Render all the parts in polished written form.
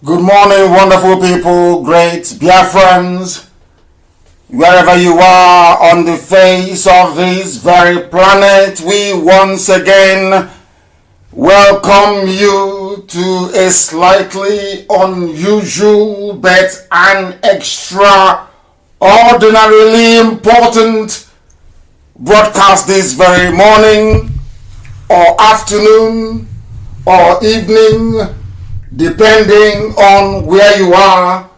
Good morning, wonderful people, great Biafrans, wherever you are on the face of this very planet. We once again welcome you to a slightly unusual but an extraordinarily important broadcast this very morning or afternoon or evening, depending on where you are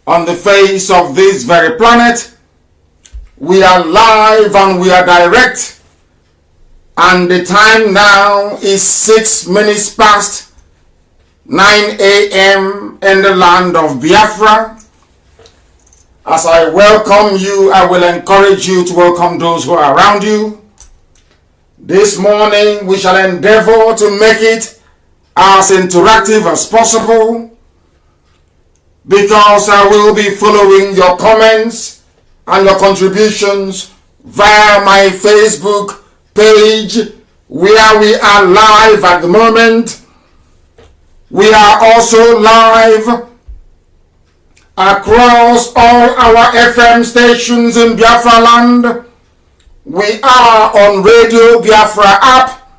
on the face of this very planet. We are live and we are direct. And the time now is 6 minutes past 9 a.m. in the land of Biafra. As I welcome you, I will encourage you to welcome those who are around you. This morning we shall endeavor to make it as interactive as possible, because I will be following your comments and your contributions via my Facebook page, where we are live at the moment. We are also live across all our FM stations in Biafra land. We are on Radio Biafra app.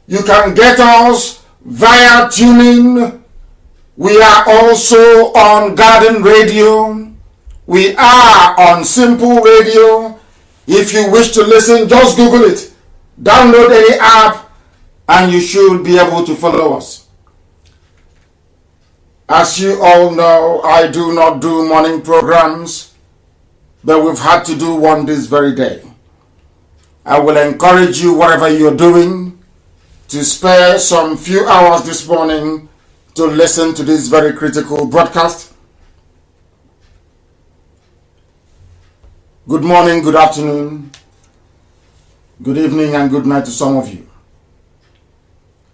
You can get us via tuning. We are also on Garden Radio. We are on Simple Radio. If you wish to listen, just Google it. Download any app and you should be able to follow us. As you all know, I do not do morning programs, but we've had to do one this very day. I will encourage you, whatever you're doing, to spare some few hours this morning to listen to this very critical broadcast. Good morning, good afternoon, good evening, and good night to some of you.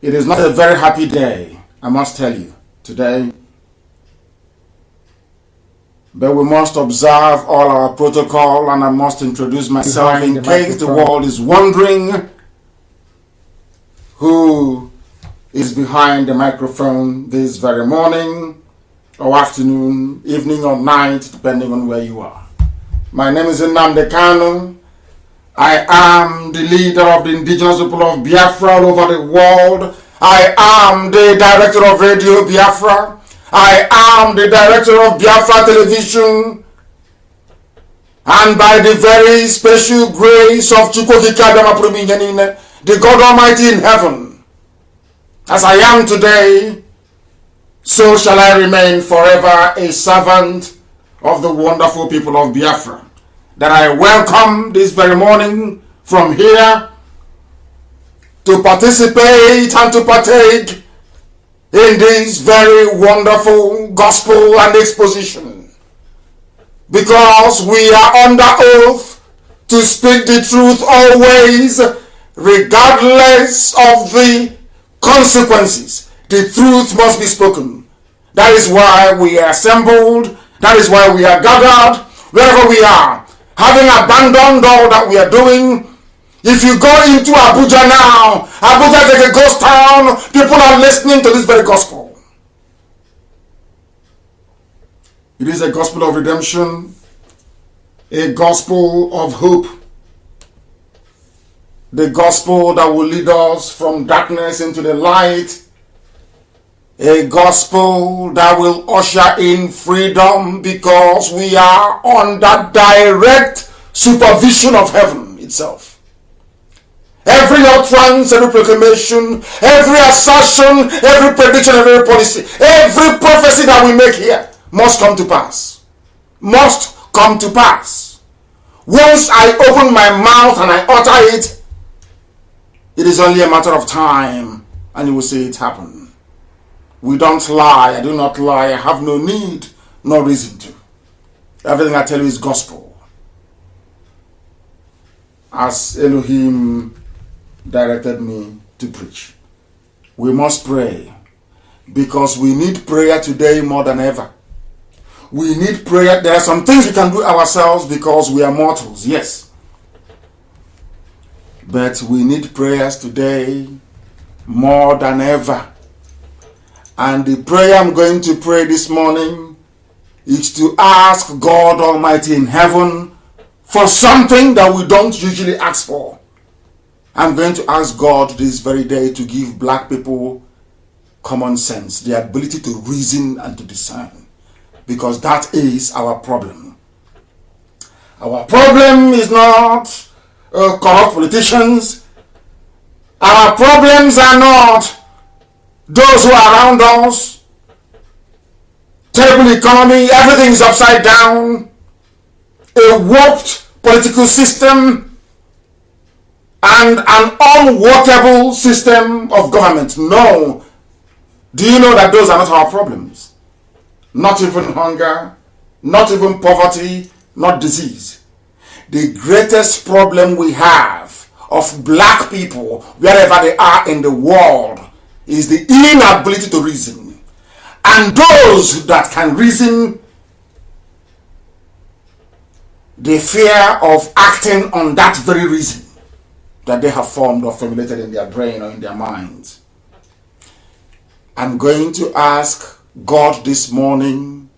It is not a very happy day, I must tell you, today. But we must observe all our protocol, and I must introduce myself in case the world is wondering who is behind the microphone this very morning, or afternoon, evening, or night, depending on where you are. My name is Nnamdi Kanu. I am the leader of the indigenous people of Biafra all over the world. I am the director of Radio Biafra. I am the director of Biafra Television. And by the very special grace of Chukwokika, the God Almighty in heaven, as I am today, so shall I remain forever a servant of the wonderful people of Biafra, that I welcome this very morning from here to participate and to partake in this very wonderful gospel and exposition, because we are under oath to speak the truth always, regardless of the consequences. The truth must be spoken. That is why we are assembled. That is why we are gathered wherever we are, having abandoned all that we are doing. If you go into Abuja now, Abuja is a ghost town. People are listening to this very gospel. It is a gospel of redemption, a gospel of hope, the gospel that will lead us from darkness into the light, a gospel that will usher in freedom, because we are under direct supervision of heaven itself. Every utterance, every proclamation, every assertion, every prediction, every policy, every prophecy that we make here must come to pass. Must come to pass. Once I open my mouth and I utter it, it is only a matter of time and you will see it happen. We don't lie. I do not lie. I have no need, no reason to. Everything I tell you is gospel, as Elohim directed me to preach. We must pray, because we need prayer today more than ever. We need prayer. There are some things we can do ourselves because we are mortals, yes. But we need prayers today more than ever. And the prayer I'm going to pray this morning is to ask God Almighty in heaven for something that we don't usually ask for. I'm going to ask God this very day to give black people common sense, the ability to reason and to discern, because that is our problem. Our problem is not corrupt politicians. Our problems are not those who are around us. Terrible economy, everything is upside down. A warped political system and an unworkable system of government. No. Do you know that those are not our problems? Not even hunger, not even poverty, not disease. The greatest problem we have of black people, wherever they are in the world, is the inability to reason. And those that can reason, the fear of acting on that very reason that they have formed or formulated in their brain or in their minds. I'm going to ask God this morning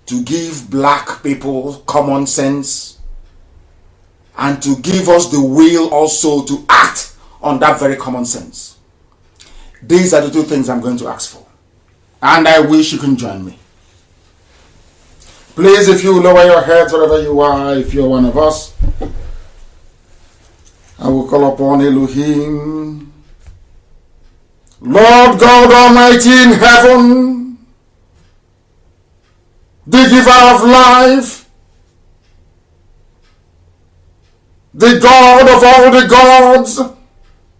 to give black people common sense and to give us the will also to act on that very common sense. These are the two things I'm going to ask for. And I wish you can join me. Please, if you lower your heads wherever you are, if you're one of us, I will call upon Elohim. Lord God Almighty in heaven, the giver of life, the God of all the gods,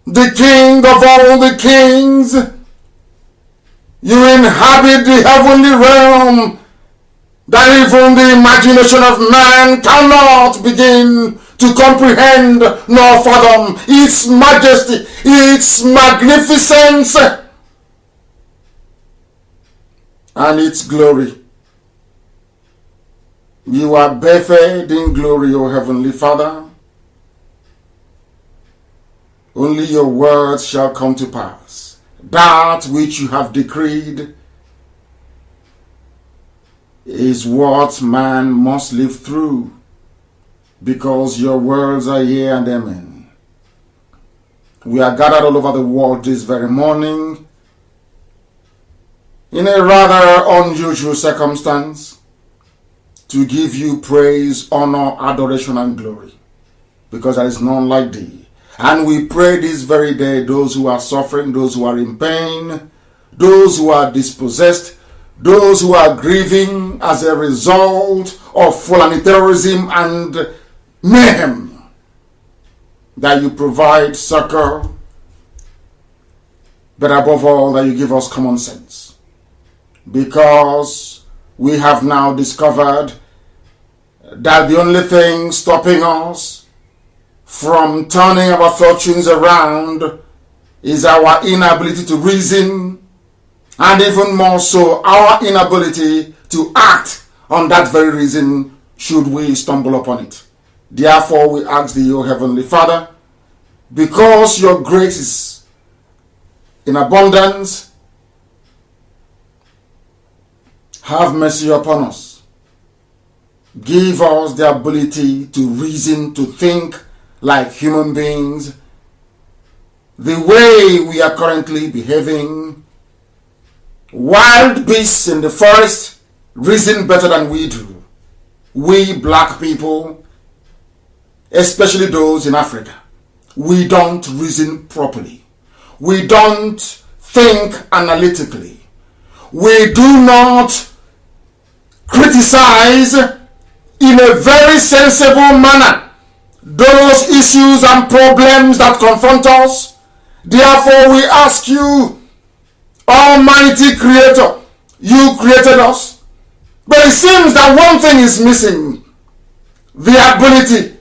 the King of all the kings, you inhabit the heavenly realm that even the imagination of man cannot begin to comprehend nor fathom its majesty, its magnificence, and its glory. You are bathed in glory, O Heavenly Father. Only your words shall come to pass. That which you have decreed is what man must live through, because your words are yea and amen. We are gathered all over the world this very morning in a rather unusual circumstance to give you praise, honor, adoration, and glory, because there is none like thee. And we pray this very day, those who are suffering, those who are in pain, those who are dispossessed, those who are grieving as a result of Fulani terrorism and mayhem, that you provide succor, but above all, that you give us common sense. Because we have now discovered that the only thing stopping us from turning our fortunes around is our inability to reason, and even more so, our inability to act on that very reason should we stumble upon it. Therefore, we ask thee, O Heavenly Father, because your grace is in abundance, have mercy upon us. Give us the ability to reason, to think like human beings. The way we are currently behaving, wild beasts in the forest reason better than we do. We black people, especially those in Africa, we don't reason properly. We don't think analytically. We do not criticize in a very sensible manner those issues and problems that confront us. Therefore, we ask you, Almighty Creator, you created us, but it seems that one thing is missing: the ability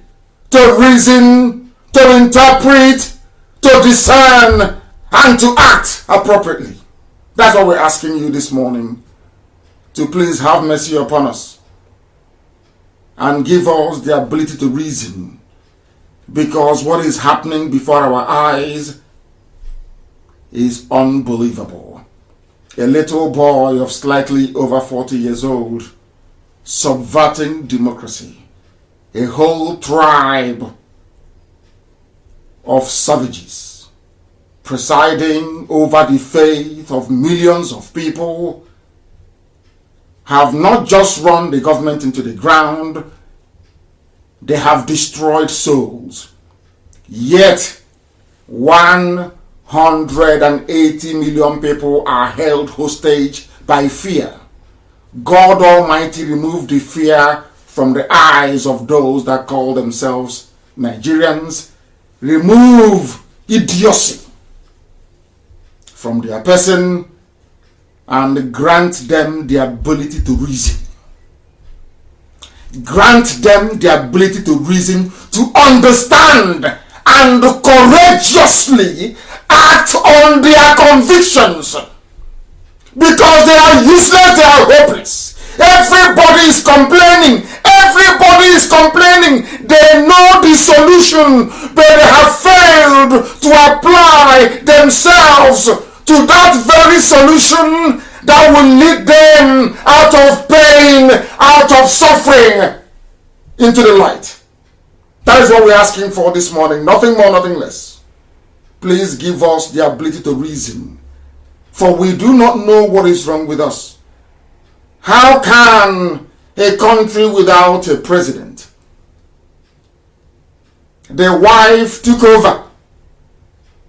to reason, to interpret, to discern, and to act appropriately. That's what we're asking you this morning, to please have mercy upon us and give us the ability to reason, because what is happening before our eyes is unbelievable. A little boy of slightly over 40 years old subverting democracy. A whole tribe of savages presiding over the faith of millions of people have not just run the government into the ground, they have destroyed souls. Yet 180 million people are held hostage by fear. God Almighty remove the fear from the eyes of those that call themselves Nigerians. Remove idiocy from their person and grant them the ability to reason. Grant them the ability to reason, to understand, and courageously act on their convictions. Because they are useless, they are hopeless. Everybody is complaining. Everybody is complaining. They know the solution, but they have failed to apply themselves to that very solution that will lead them out of pain, out of suffering, into the light. That is what we're asking for this morning. Nothing more, nothing less. Please give us the ability to reason, for we do not know what is wrong with us. How can a country without a president? The wife took over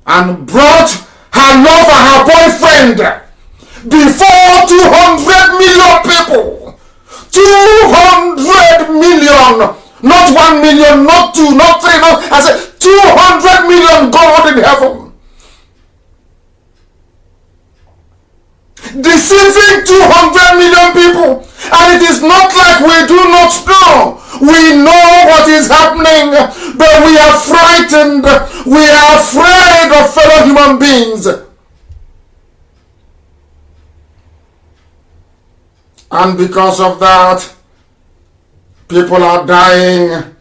and brought her lover, her boyfriend, before 200 million people. 200 million. Not 1 million, not 2, not 3, not, I said 200 million God in heaven. Deceiving 200 million people. And it is not like we do not know. We know what is happening, but we are frightened. We are afraid of fellow human beings. And because of that, people are dying.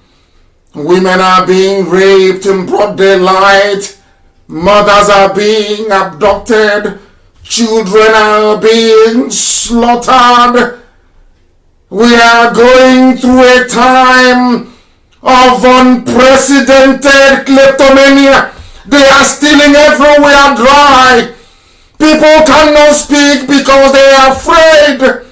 Women are being raped in broad daylight. Mothers are being abducted. Children are being slaughtered. We are going through a time of unprecedented kleptomania. They are stealing everywhere dry. People cannot speak because they are afraid.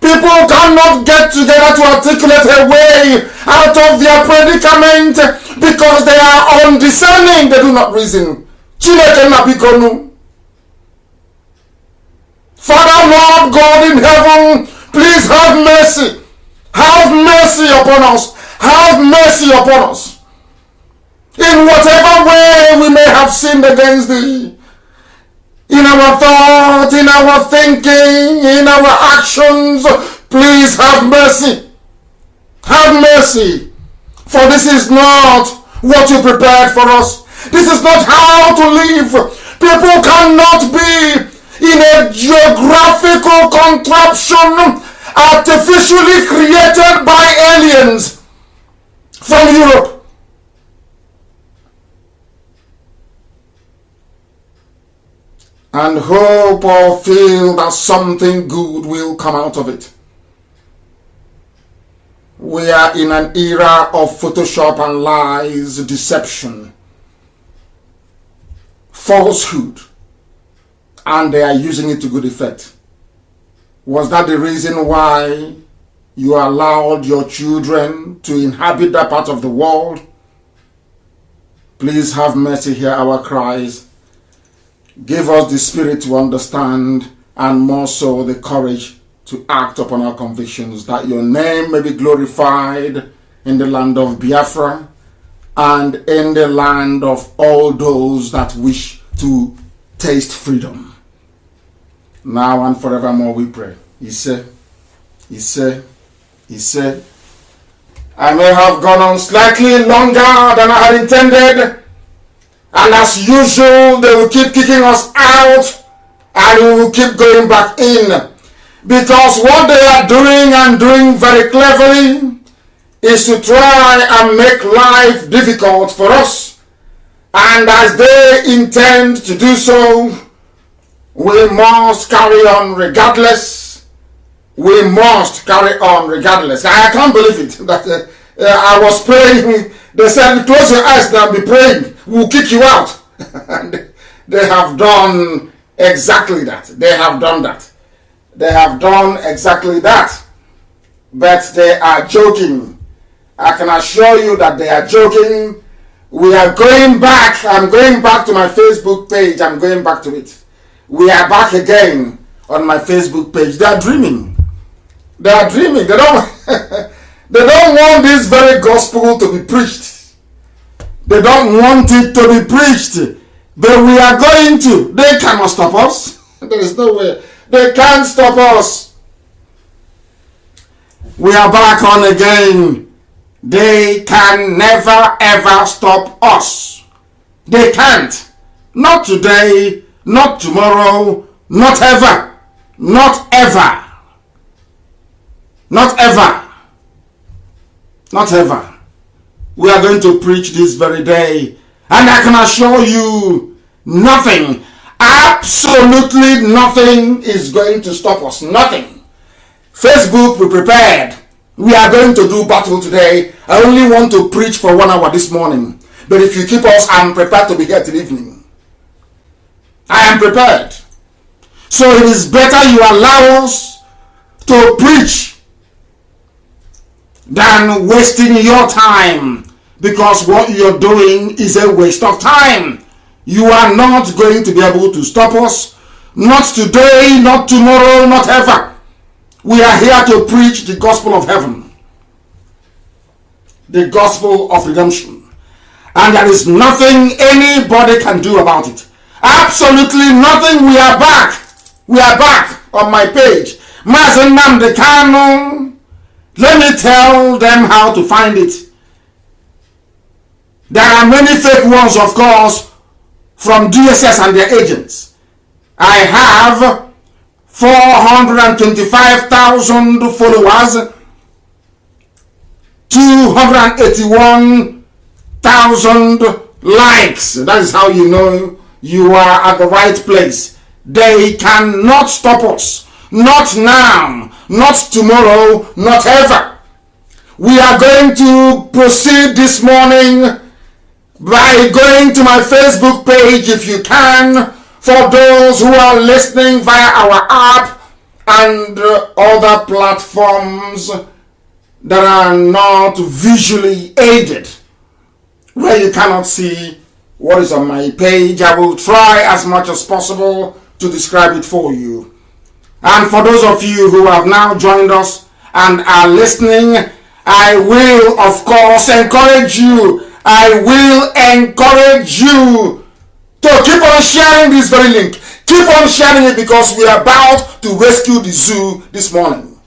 People cannot get together to articulate a way out of their predicament because they are undiscerning. They do not reason. Chineke Nnamdi Kanu. Father, Lord God in heaven, please have mercy. Have mercy upon us. Have mercy upon us. In whatever way we may have sinned against thee, in our thought, in our thinking, in our actions, please have mercy. Have mercy. For this is not what you prepared for us. This is not how to live. People cannot be in a geographical contraption artificially created by aliens from Europe. And hope or feel that something good will come out of it. We are in an era of Photoshop and lies, deception, falsehood, and they are using it to good effect. Was that the reason why you allowed your children to inhabit that part of the world? Please have mercy, hear our cries. Give us the spirit to understand, and more so the courage to act upon our convictions, that your name may be glorified in the land of Biafra and in the land of all those that wish to taste freedom. Now and forevermore we pray. He said, I may have gone on slightly longer than I had intended. And as usual, they will keep kicking us out and we will keep going back in. Because what they are doing, and doing very cleverly, is to try and make life difficult for us. And as they intend to do so, we must carry on regardless. We must carry on regardless. I can't believe it that I was praying. They said, close your eyes now, be praying. We'll kick you out. And they have done exactly that. They have done that. They have done exactly that. But they are joking. I can assure you that they are joking. We are going back. I'm going back to my Facebook page. I'm going back to it. We are back again on my Facebook page. They are dreaming. They are dreaming. They don't They don't want this very gospel to be preached. They don't want it to be preached. But we are going to. They cannot stop us. There is no way. They can't stop us. We are back on again. They can never ever stop us. They can't. Not today, not tomorrow, not ever. Not ever. Not ever. Not ever. We are going to preach this very day. And I can assure you, nothing, absolutely nothing is going to stop us. Nothing. Facebook, we prepared. We are going to do battle today. I only want to preach for 1 hour this morning. But if you keep us, I'm prepared to be here till evening. I am prepared. So it is better you allow us to preach than wasting your time, because what you're doing is a waste of time. You are not going to be able to stop us. Not today, not tomorrow, not ever. We are here to preach the gospel of heaven, the gospel of redemption, and there is nothing anybody can do about it. Absolutely nothing. We are back. We are back on my page, Mazi Nnamdi Kanu. Let me tell them how to find it. There are many fake ones, of course, from DSS and their agents. I have 425,000 followers, 281,000 likes. That is how you know you are at the right place. They cannot stop us. Not now, not tomorrow, not ever. We are going to proceed this morning by going to my Facebook page, if you can, for those who are listening via our app and other platforms that are not visually aided, where you cannot see what is on my page. I will try as much as possible to describe it for you. And for those of you who have now joined us and are listening, I will, of course, encourage you. I will encourage you to keep on sharing this very link. Keep on sharing it, because we are about to rescue the zoo this morning.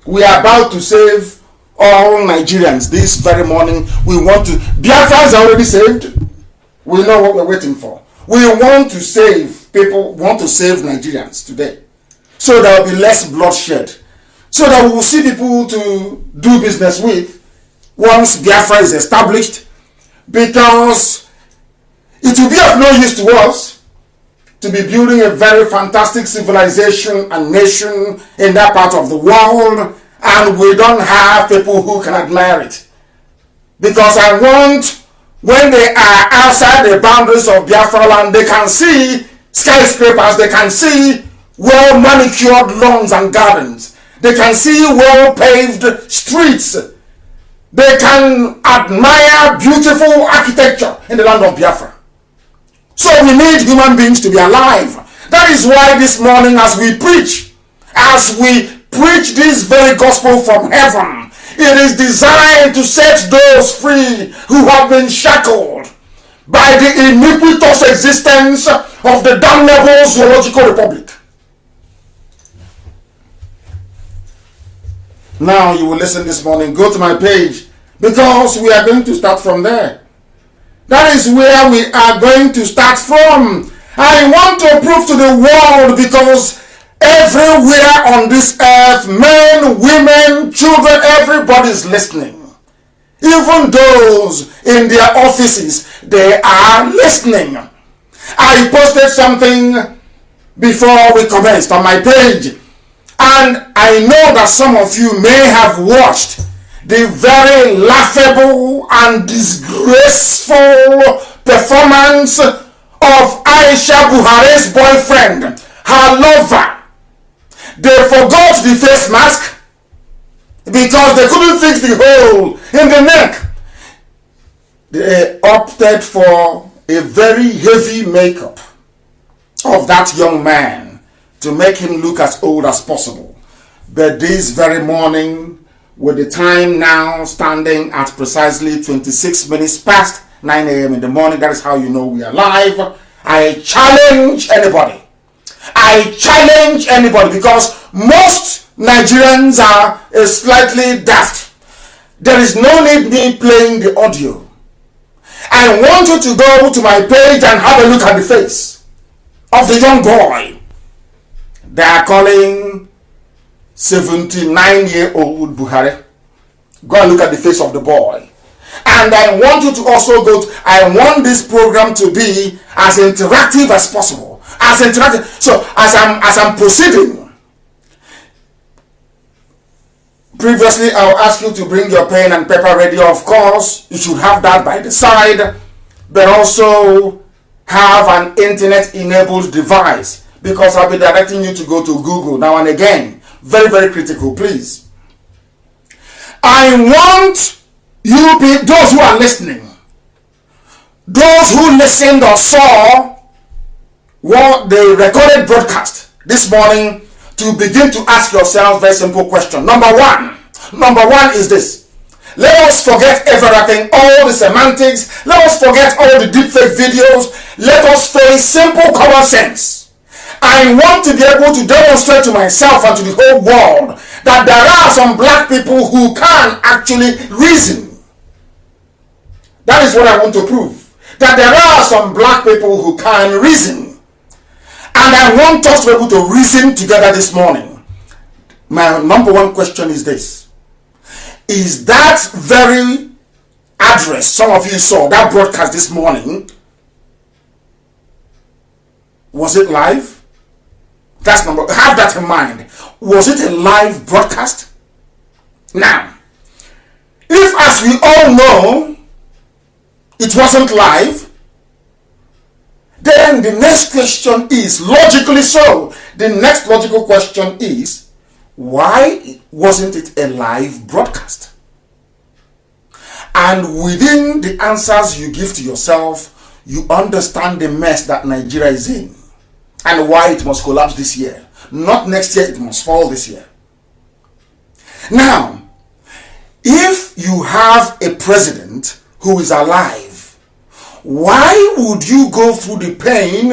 We are about to save all Nigerians this very morning. We want to. Biafra is already saved. We know what we're waiting for. We want to save people, want to save Nigerians today, so there will be less bloodshed, so that we will see people to do business with once Biafra is established, because it will be of no use to us to be building a very fantastic civilization and nation in that part of the world, and we don't have people who can admire it. Because I want, when they are outside the boundaries of Biafra land, they can see skyscrapers, they can see well manicured lawns and gardens, they can see well paved streets, they can admire beautiful architecture in the land of Biafra. So we need human beings to be alive. That is why this morning, as we preach this very gospel from heaven, it is designed to set those free who have been shackled by the iniquitous existence of the damnable zoological republic. Now you will listen this morning. Go to my page, because we are going to start from there. That is where we are going to start from. I want to prove to the world, because everywhere on this earth, men, women, children, everybody is listening. Even those in their offices, they are listening. I posted something before we commenced on my page, and I know that some of you may have watched the very laughable and disgraceful performance of Aisha Buhari's boyfriend, her lover. They forgot the face mask because they couldn't fix the hole in the neck. They opted for a very heavy makeup of that young man to make him look as old as possible. But this very morning, with the time now standing at precisely 26 minutes past 9 a.m. in the morning. That is how you know we are live. I challenge anybody. Because most Nigerians are slightly daft. There is no need me playing the audio. I want you to go to my page and have a look at the face of the young boy they are calling 79-year-old Buhari. Go and look at the face of the boy. And I want you to also I want this program to be as interactive as possible. So as I'm proceeding, previously I'll ask you to bring your pen and paper ready. Of course, you should have that by the side, but also have an internet-enabled device, because I'll be directing you to go to Google now and again. Very, very critical, please. I want you people, those who are listening, those who listened or saw what the recorded broadcast this morning, to begin to ask yourselves a very simple question. Number one is this: let us forget everything, all the semantics. Let us forget all the deepfake videos. Let us face simple common sense. I want to be able to demonstrate to myself and to the whole world that there are some black people who can actually reason. That is what I want to prove. That there are some black people who can reason. And I want us to be able to reason together this morning. My number one question is this: is that very address some of you saw, that broadcast this morning, was it live? Have that in mind. Was it a live broadcast? Now, if, as we all know, it wasn't live, then the next question is, logically so, the next logical question is, why wasn't it a live broadcast? And within the answers you give to yourself, you understand the mess that Nigeria is in and why it must collapse this year. Not next year, it must fall this year. Now, if you have a president who is alive, why would you go through the pain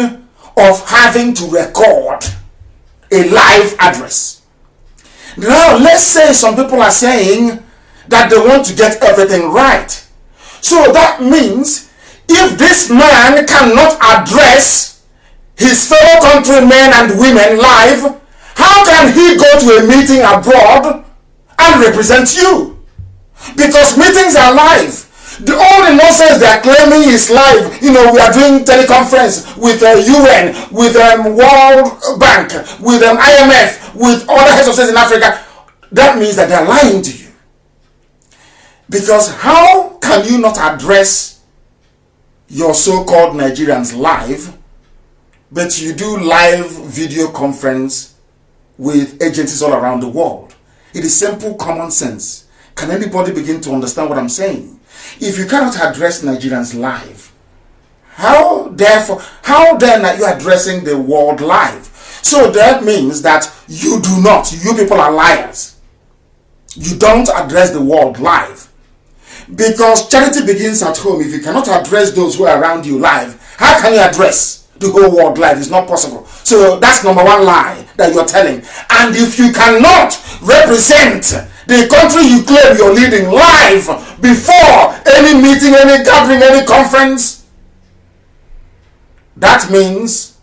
of having to record a live address? Now, let's say some people are saying that they want to get everything right. So that means if this man cannot address his fellow countrymen and women live, how can he go to a meeting abroad and represent you? Because meetings are live. All the nonsense they are claiming is live. You know, we are doing teleconference with UN, with World Bank, with IMF, with other heads of states in Africa. That means that they are lying to you. Because how can you not address your so-called Nigerians live, but you do live video conference with agencies all around the world? It is simple common sense. Can anybody begin to understand what I'm saying? If you cannot address Nigerians live, how then are you addressing the world live? So that means that you people are liars. You don't address the world live. Because charity begins at home. If you cannot address those who are around you live, how can you address the whole world live? It's not possible. So that's number one lie that you're telling. And if you cannot represent the country you claim you're leading live before any meeting, any gathering, any conference, that means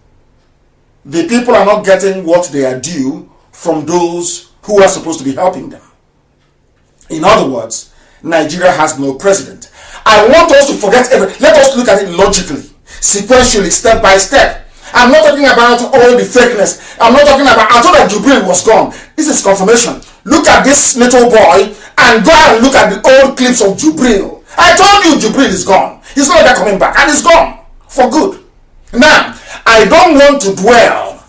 the people are not getting what they are due from those who are supposed to be helping them. In other words, Nigeria has no president. I want us to forget let us look at it logically, sequentially, step by step. I'm not talking about all the fakeness. I thought that Jubril was gone. This is confirmation. Look at this little boy and go and look at the old clips of Jubril. I told you Jubril is gone. He's not there coming back, and he's gone for good. Now, I don't want to dwell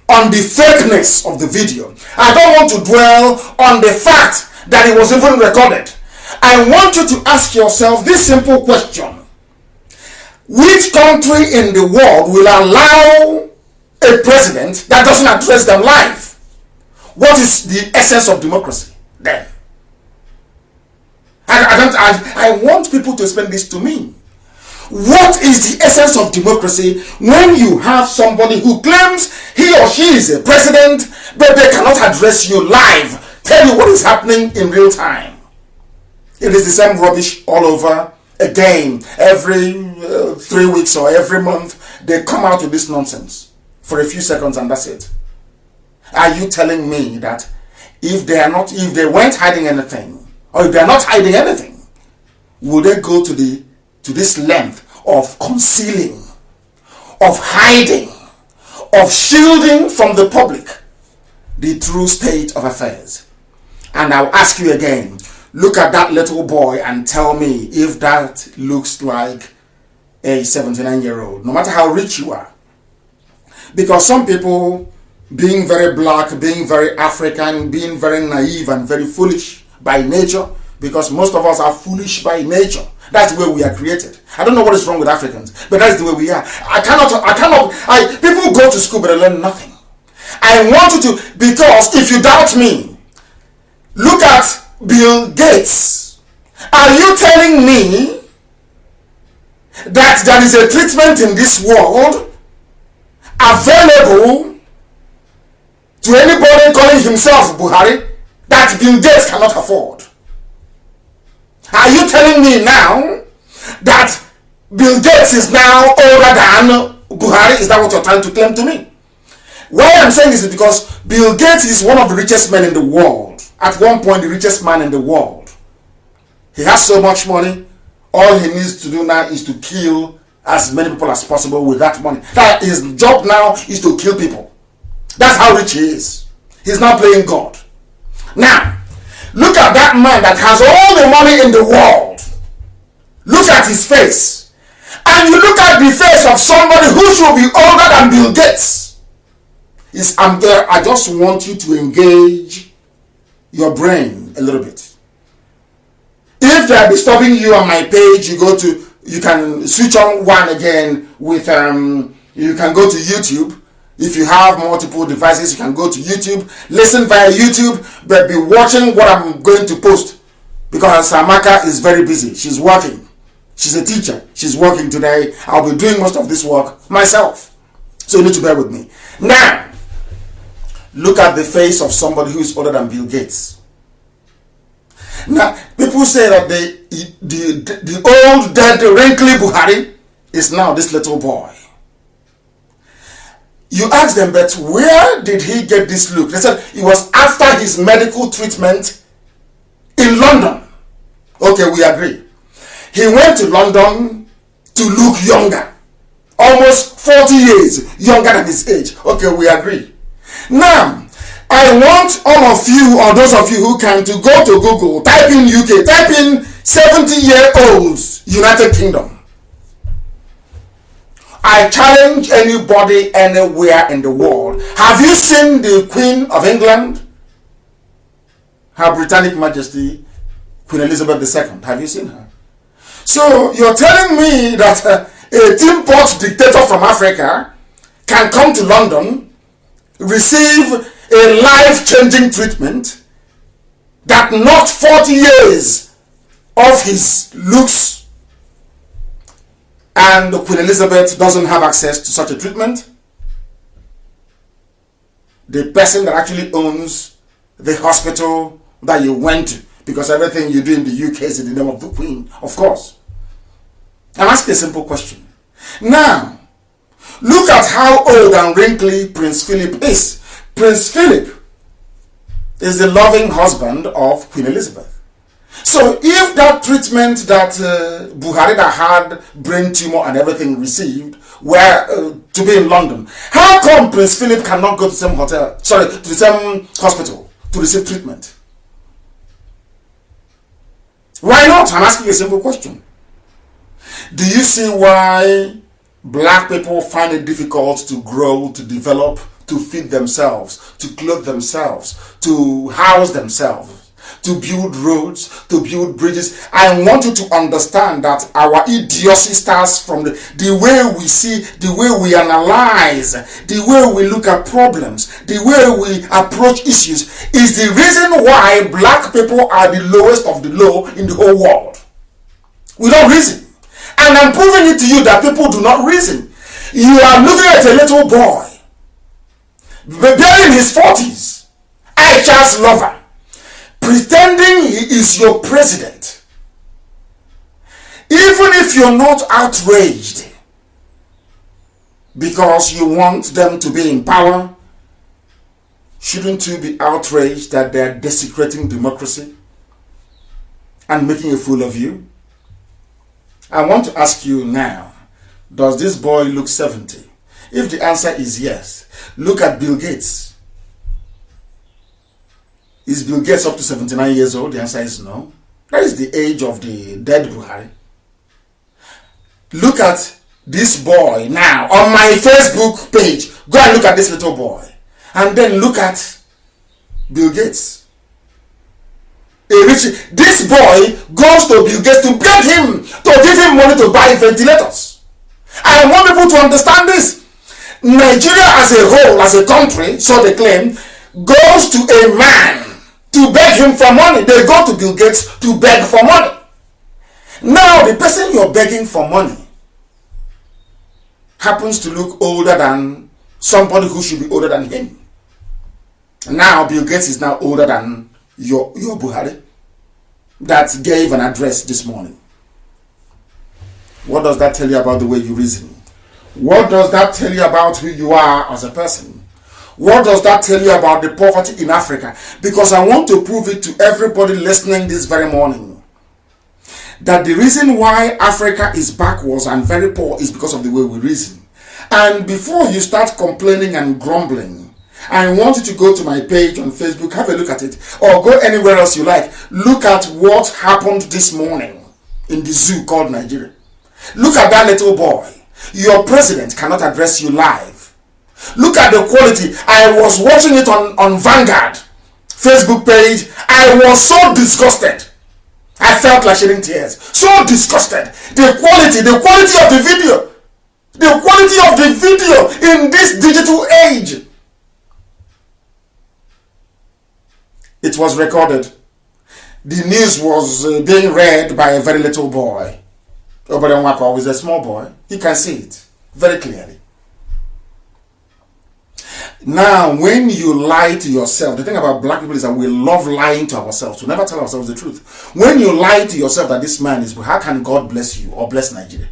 on the fakeness of the video. I don't want to dwell on the fact that it was even recorded. I want you to ask yourself this simple question: which country in the world will allow a president that doesn't address them live? What is the essence of democracy then? I want people to explain this to me. What is the essence of democracy when you have somebody who claims he or she is a president, but they cannot address you live, tell you what is happening in real time? It is the same rubbish all over again. Every 3 weeks or every month, they come out with this nonsense for a few seconds and that's it. Are you telling me that if they weren't hiding anything, or if they are not hiding anything, will they go to this length of concealing, of hiding, of shielding from the public the true state of affairs? And I'll ask you again, look at that little boy and tell me if that looks like a 79-year-old, no matter how rich you are. Because some people, being very black, being very African, being very naive and very foolish by nature, because most of us are foolish by nature. That's the way we are created. I don't know what is wrong with Africans, but that's the way we are. People go to school but they learn nothing. I want you to, because if you doubt me, look at Bill Gates. Are you telling me that there is a treatment in this world available to anybody calling himself Buhari that Bill Gates cannot afford? Are you telling me now that Bill Gates is now older than Buhari? Is that what you're trying to claim to me? Why I'm saying this is because Bill Gates is one of the richest men in the world. At one point, the richest man in the world. He has so much money. All he needs to do now is to kill as many people as possible with that money. That his job now is to kill people. That's how rich he is. He's not playing God. Now, look at that man that has all the money in the world. Look at his face. And you look at the face of somebody who should be older than Bill Gates. I just want you to engage your brain a little bit. If they are disturbing you on my page, you can switch on one again with, you can go to YouTube. If you have multiple devices, you can go to YouTube, listen via YouTube, but be watching what I'm going to post, because Samaka is very busy. She's working. She's a teacher. She's working today. I'll be doing most of this work myself. So you need to bear with me. Now, look at the face of somebody who is older than Bill Gates. Now, people say that the old, dead, wrinkly Buhari is now this little boy. You ask them, but where did he get this look? They said it was after his medical treatment in London. Okay, we agree. He went to London to look younger. Almost 40 years younger than his age. Okay, we agree. Now, I want all of you, or those of you who can, to go to Google, type in UK, type in 70-year-olds United Kingdom. I challenge anybody anywhere in the world. Have you seen the Queen of England? Her Britannic Majesty, Queen Elizabeth II. Have you seen her? So you're telling me that a tin pot dictator from Africa can come to London, receive a life-changing treatment, that not 40 years of his looks, and Queen Elizabeth doesn't have access to such a treatment? The person that actually owns the hospital that you went to, because everything you do in the UK is in the name of the Queen, of course. I'm asking a simple question. Now, look at how old and wrinkly Prince Philip is. Prince Philip is the loving husband of Queen Elizabeth. So if that treatment that Buhari that had brain tumor and everything received were to be in London, how come Prince Philip cannot go to the same to the same hospital to receive treatment? Why not? I'm asking a simple question. Do you see why black people find it difficult to grow, to develop, to feed themselves, to clothe themselves, to house themselves, to build roads, to build bridges? I want you to understand that our idiocy starts from the way we see, the way we analyze, the way we look at problems, the way we approach issues is the reason why black people are the lowest of the low in the whole world. We don't reason. And I'm proving it to you that people do not reason. You are looking at a little boy, barely in his 40s, Aisha's lover, pretending he is your president. Even if you're not outraged because you want them to be in power, shouldn't you be outraged that they are desecrating democracy and making a fool of you? I want to ask you now, does this boy look 70? If the answer is yes, look at Bill Gates. Is Bill Gates up to 79 years old? The answer is no. That is the age of the dead Buhari. Look at this boy now on my Facebook page. Go and look at this little boy. And then look at Bill Gates. This boy goes to Bill Gates to beg him to give him money to buy ventilators. I want people to understand this. Nigeria as a whole, as a country, so they claim, goes to a man to beg him for money. They go to Bill Gates to beg for money. Now, the person you're begging for money happens to look older than somebody who should be older than him. Now, Bill Gates is now older than your Buhari that gave an address this morning. What does that tell you about the way you reason? What does that tell you about who you are as a person? What does that tell you about the poverty in Africa? Because I want to prove it to everybody listening this very morning that the reason why Africa is backwards and very poor is because of the way we reason. And before you start complaining and grumbling, I want you to go to my page on Facebook, have a look at it, or go anywhere else you like. Look at what happened this morning in the zoo called Nigeria. Look at that little boy. Your president cannot address you live. Look at the quality. I was watching it on Vanguard Facebook page. I was so disgusted. I felt like shedding tears. So disgusted. The quality of the video. The quality of the video in this digital age. It was recorded. The news was being read by a very little boy. Obadanwako is a small boy. He can see it very clearly. Now, when you lie to yourself, the thing about black people is that we love lying to ourselves. We never tell ourselves the truth. When you lie to yourself that this man is, how can God bless you or bless Nigeria?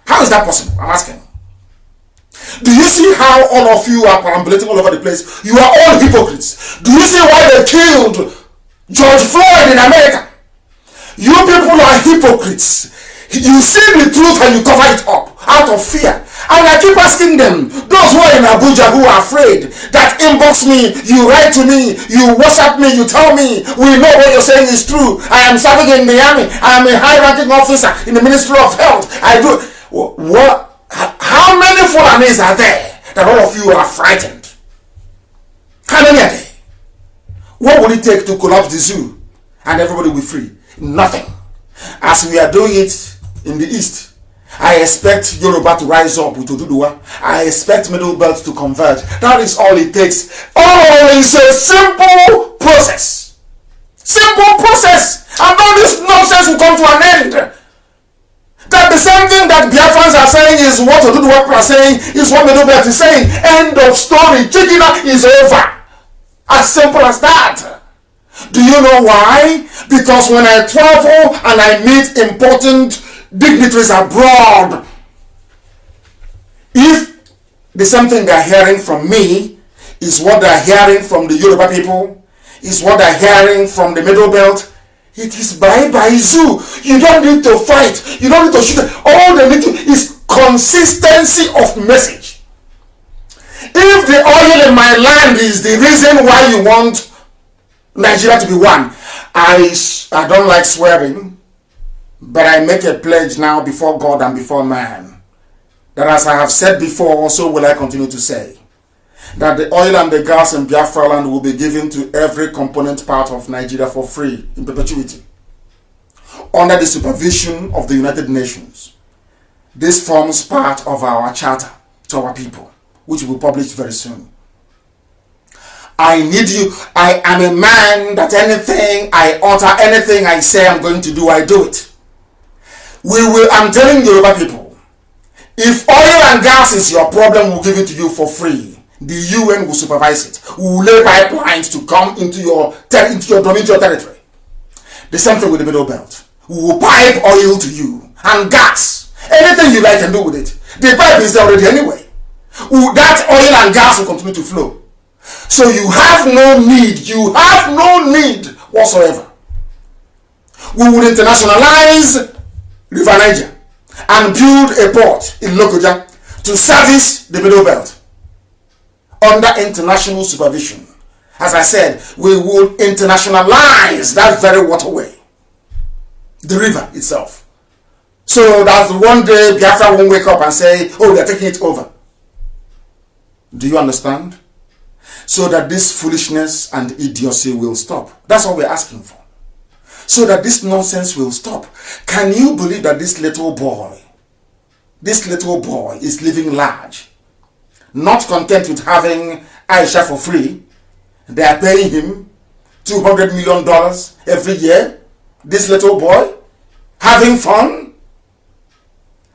How is that possible? I'm asking. Do you see how all of you are perambulating all over the place? You are all hypocrites. Do you see why they killed George Floyd in America? You people are hypocrites. You see the truth and you cover it up out of fear. And I keep asking them, those who are in Abuja who are afraid, that inbox me, you write to me, you WhatsApp me, you tell me, we know what you're saying is true. I am serving in the army. I am a high-ranking officer in the Ministry of Health. I do. What? How many Fulanis are there that all of you are frightened? How many are there? What will it take to collapse the zoo and everybody will be free? Nothing. As we are doing it in the East, I expect Yoruba to rise up with Oduduwa. I expect Middle Belt to converge. That is all it takes. Oh, it's a simple process. Simple process. And all this nonsense will come to an end. That the same thing that Biafrans are saying is what Oduduwa are saying, is what Middle Belt is saying. End of story. Chikina is over. As simple as that. Do you know why? Because when I travel and I meet important dignitaries abroad, if the same thing they're hearing from me is what they're hearing from the Yoruba people, is what they're hearing from the Middle Belt, it is bye-bye zoo. You don't need to fight. You don't need to shoot. All they need to is consistency of message. If the oil in my land is the reason why you want Nigeria to be one, I don't like swearing, but I make a pledge now before God and before man, that as I have said before, so will I continue to say, that the oil and the gas in Biafra land will be given to every component part of Nigeria for free in perpetuity, under the supervision of the United Nations. This forms part of our charter to our people, which will be published very soon. I need you. I am a man that anything I utter, anything I say I'm going to do, I do it. I'm telling you, Yoruba people, if oil and gas is your problem, we'll give it to you for free. The UN will supervise it. We will lay pipelines to come into your territory. The same thing with the Middle Belt. We will pipe oil to you and gas. Anything you like can do with it. The pipe is there already anyway. That oil and gas will continue to flow. So you have no need whatsoever. We will internationalize River Niger and build a port in Lokoja to service the Middle Belt under international supervision. As I said, we will internationalize that very waterway, the river itself. So that one day Biafra won't wake up and say, oh, they're taking it over. Do you understand? So that this foolishness and idiocy will stop. That's what we're asking for. So that this nonsense will stop. Can you believe that this little boy is living large? Not content with having Aisha for free, they are paying him $200 million every year. This little boy having fun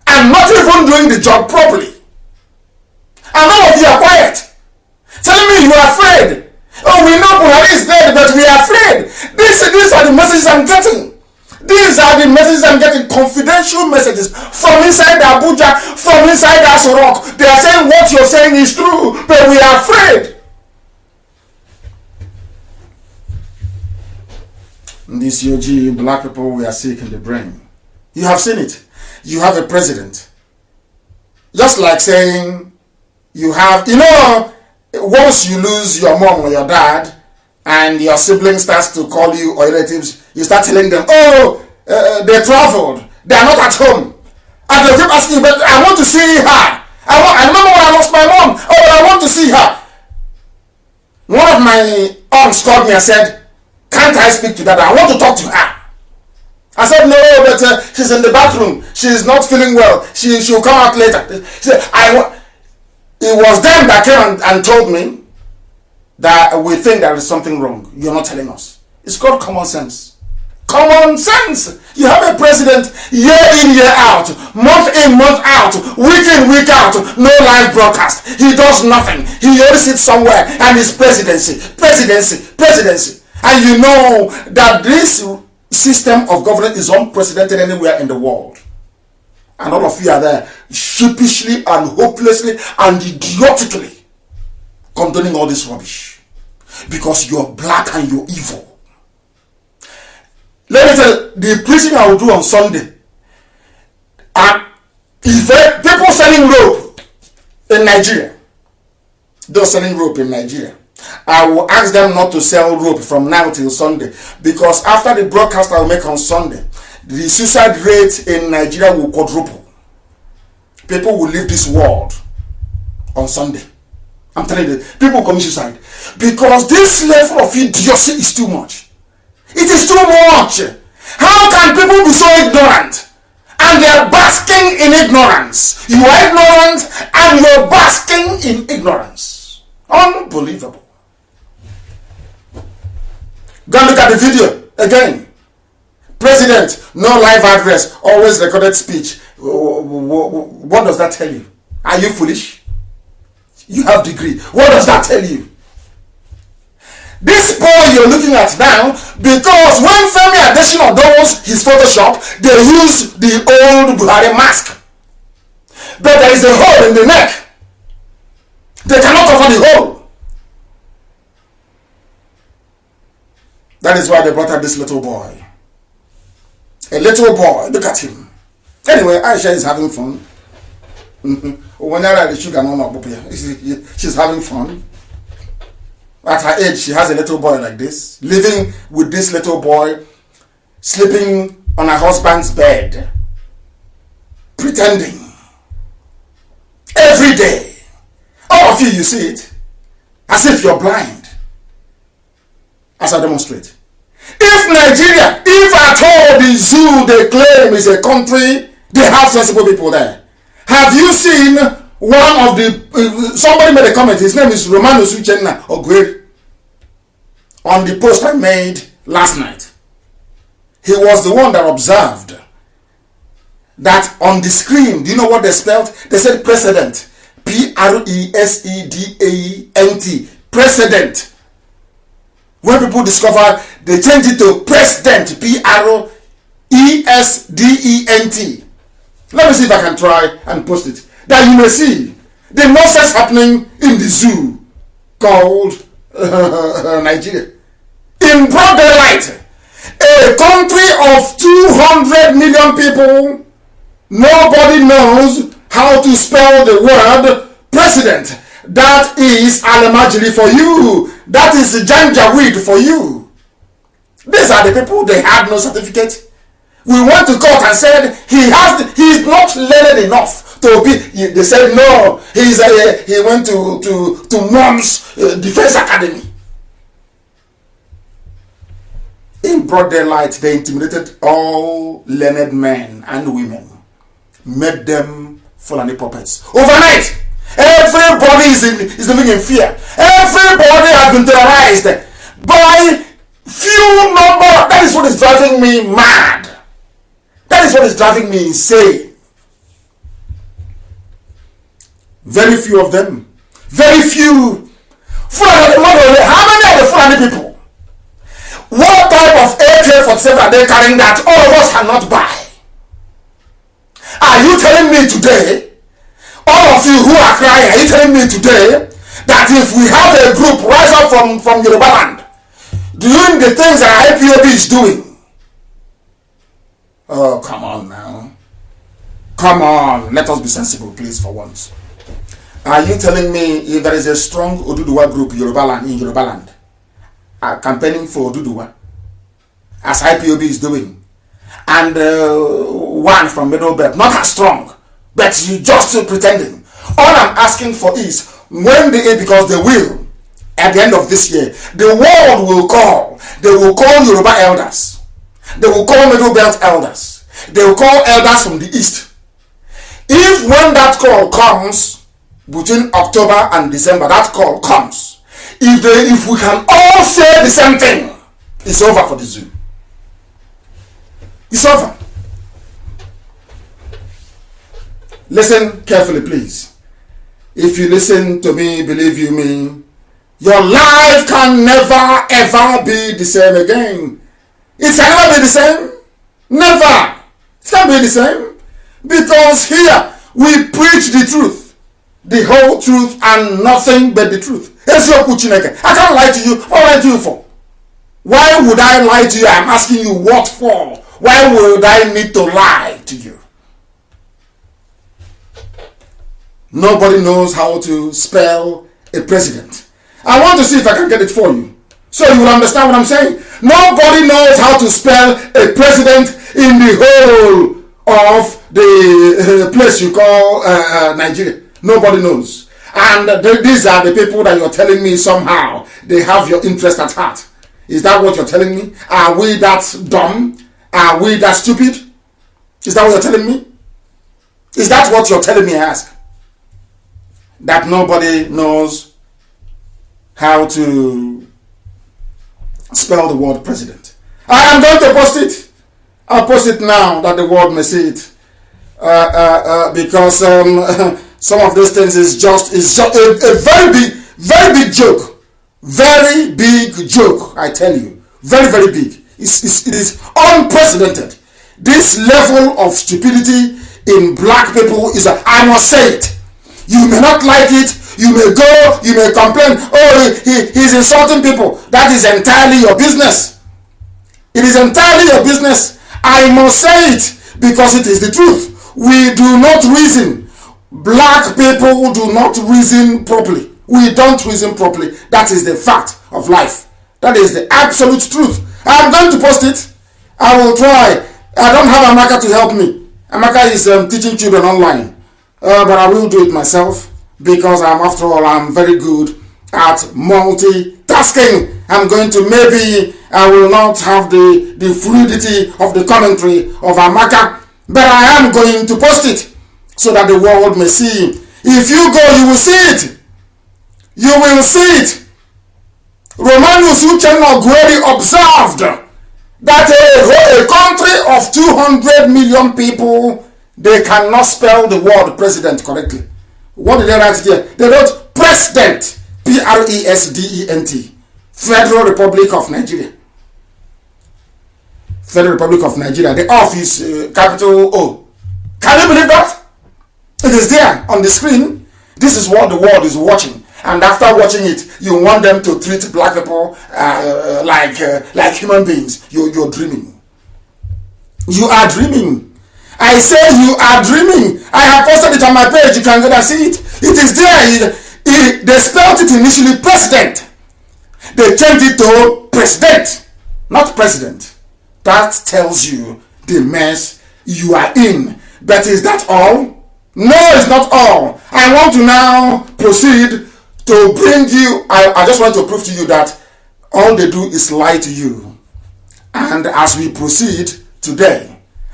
and not even doing the job properly. And all of you are quiet, telling me you are afraid. Oh, we know Buhari is dead, but we are afraid. These are the messages I'm getting. These are the messages I'm getting, confidential messages from inside Abuja, from inside Aso Rock. They are saying what you're saying is true, but we are afraid. In this UG, black people, we are sick in the brain. You have seen it. You have a president. Just like saying you have, once you lose your mom or your dad, and your sibling starts to call you or relatives, you start telling them, oh, they traveled, they are not at home. And they keep asking, but I want to see her. I remember when I lost my mom. Oh, but I want to see her. One of my aunts called me and said, can't I speak to that? I want to talk to her. I said, no, but she's in the bathroom. She's not feeling well. She'll come out later. She said, it was them that came and told me that we think there is something wrong. You're not telling us. It's called common sense. Common sense. You have a president year in, year out, month in, month out, week in, week out, no live broadcast. He does nothing. He only sits somewhere and is presidency. And you know that this system of government is unprecedented anywhere in the world. And all of you are there sheepishly and hopelessly and idiotically condoning all this rubbish because you're black and you're evil. Let me tell you, the preaching I will do on Sunday, if people selling rope in Nigeria, those selling rope in Nigeria, I will ask them not to sell rope from now till Sunday, because after the broadcast I will make on Sunday, the suicide rate in Nigeria will quadruple. People will leave this world on Sunday. I'm telling you, people commit suicide because this level of idiocy is too much. It is too much. How can people be so ignorant and they are basking in ignorance? You are ignorant and you're basking in ignorance. Unbelievable. Go and look at the video again. President, no live address, always recorded speech. What does that tell you? Are you foolish? You have degree. What does that tell you? This boy you're looking at now, because when Femi Adesina does his Photoshop, they use the old Buhari mask. But there is a hole in the neck. They cannot cover the hole. That is why they brought out this little boy. A little boy, look at him. Anyway, Aisha is having fun. She's having fun. At her age, she has a little boy like this, living with this little boy, sleeping on her husband's bed, pretending. Every day. All of you, you see it. As if you're blind. As I demonstrate. If Nigeria, if at all the zoo they claim is a country, they have sensible people there. Have you seen one of the, somebody made a comment, his name is Romano Suchenna Ogweri, on the post I made last night. He was the one that observed that on the screen, do you know what they spelled? They said president. President. President. When people discover, they change it to president. President. Let me see if I can try and post it. That you may see the nonsense happening in the zoo called Nigeria. In broad daylight, a country of 200 million people, nobody knows how to spell the word president. That is Alamajiri for you. That is Janjaweed for you. These are the people, they had no certificate. We went to court and said he is not learned enough to be. They said no, he went to Mom's Defense Academy. In broad daylight, they intimidated all learned men and women, made them Fulani puppets. Overnight, everybody is living in fear. Everybody has been terrorized by few number. That is what is driving me mad. That is what is driving me insane. Very few of them. Very few. Fulani, how many are the Fulani people? What type of AK-47 are they carrying that all of us cannot buy? Are you telling me today, all of you who are crying, are you telling me today that if we have a group rise up from Yoruba land, doing the things that IPOB is doing? Oh, come on now. Come on. Let us be sensible, please, for once. Are you telling me if there is a strong Oduduwa group in Yoruba land, campaigning for Oduduwa, as IPOB is doing, and one from Middle Belt, not as strong, but you just pretending. All I'm asking for is, when because they will, at the end of this year, the world will call. They will call Yoruba elders. They will call Middle Belt elders. They will call elders from the east. If when that call comes, between October and December, that call comes, if we can all say the same thing, it's over for the zoo. It's over. Listen carefully, please. If you listen to me, believe you me, your life can never ever be the same again. It can never be the same. Never. It can't be the same. Because here we preach the truth. The whole truth and nothing but the truth. I can't lie to you. What will I lie to you for? Why would I lie to you? I'm asking you what for? Why would I need to lie to you? Nobody knows how to spell a president. I want to see if I can get it for you, so you will understand what I'm saying. Nobody knows how to spell a president in the whole of the place you call Nigeria. Nobody knows. And these are the people that you're telling me somehow they have your interest at heart. Is that what you're telling me? Are we that dumb? Are we that stupid? Is that what you're telling me? Is that what you're telling me, I ask? That nobody knows how to spell the word president. I am going to post it. I'll post it now that the world may see it. Because some of these things is just a very big joke. Very big joke, I tell you. Very, very big. It is unprecedented. This level of stupidity in black people is, I must say it. You may not like it. You may go, you may complain. Oh, he's insulting people. That is entirely your business. It is entirely your business. I must say it because it is the truth. We do not reason. Black people do not reason properly. We don't reason properly. That is the fact of life. That is the absolute truth. I'm going to post it. I will try. I don't have Amaka to help me. Amaka is teaching children online. But I will do it myself because after all, I'm very good at multitasking. I'm going to, maybe I will not have the fluidity of the commentary of Amaka, but I am going to post it so that the world may see. If you go, you will see it. You will see it. Romanus Uchenna Gueri observed that a country of 200 million people They cannot spell the word president correctly. What did they write here? They wrote president, President, Federal Republic of Nigeria. Federal Republic of Nigeria. The office, capital O. Can you believe that? It is there on the screen. This is what the world is watching. And after watching it, you want them to treat black people like human beings. You're dreaming. You are dreaming. I say you are dreaming. I have posted it on my page. You can go and see it. It is there. They spelled it initially president. They changed it to president, not president. That tells you the mess you are in. But is that all? No, it's not all. I want to now proceed to bring you, I just want to prove to you that all they do is lie to you. And as we proceed today,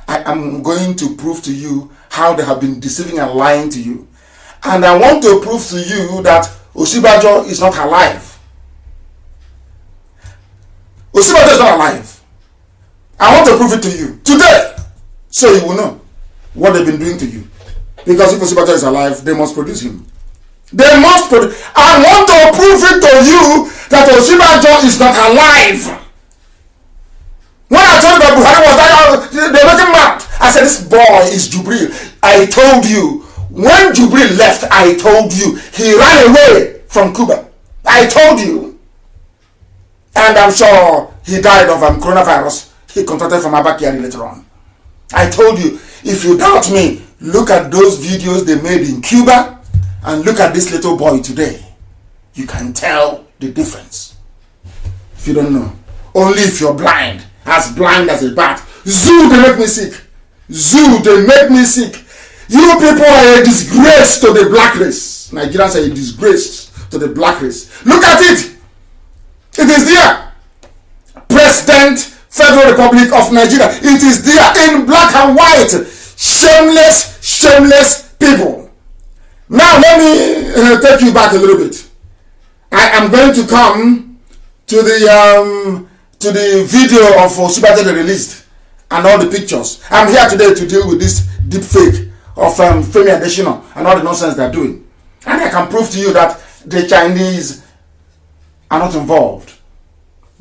I am going to prove to you how they have been deceiving and lying to you. And I want to prove to you that Osinbajo is not alive. Osinbajo is not alive. I want to prove it to you today, so you will know what they've been doing to you. Because if Osinbajo is alive, they must produce him. They must produce. I want to prove it to you that Osinbajo is not alive. When I told you that Buhari was there, they were making mad. I said, this boy is Jubril. I told you. When Jubril left, I told you. He ran away from Cuba. I told you. And I'm sure he died of coronavirus. He contracted from Abakari later on. I told you, if you doubt me, look at those videos they made in Cuba and look at this little boy today. You can tell the difference. If you don't know. Only if you're blind as a bat. Zoo, they make me sick. Zoo, they make me sick. You people are a disgrace to the black race. Nigerians are a disgrace to the black race. Look at it. It is there. President, Federal Republic of Nigeria. It is there in black and white. Shameless, shameless people. Now let me take you back a little bit. I am going to come to the video of Osinbajo they released and all the pictures. I'm here today to deal with this deep fake of Femi Adesina and all the nonsense they're doing. And I can prove to you that the Chinese are not involved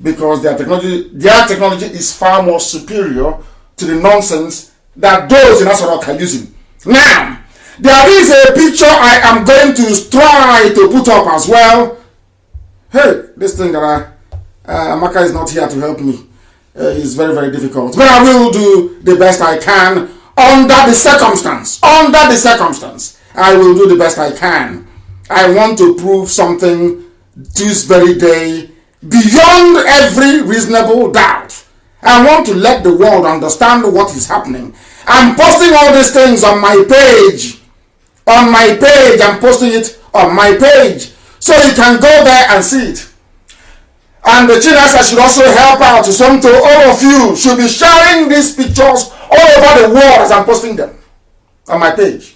because their technology is far more superior to the nonsense that those in Asarok are using. Now, there is a picture I am going to try to put up as well. Hey, this thing that Amaka is not here to help me. It's very, very difficult. But I will do the best I can under the circumstance. Under the circumstance, I will do the best I can. I want to prove something this very day beyond every reasonable doubt. I want to let the world understand what is happening. I'm posting all these things on my page. On my page. I'm posting it on my page. So you can go there and see it. And the Chinas should also help out. So all of you should be sharing these pictures all over the world as I'm posting them on my page.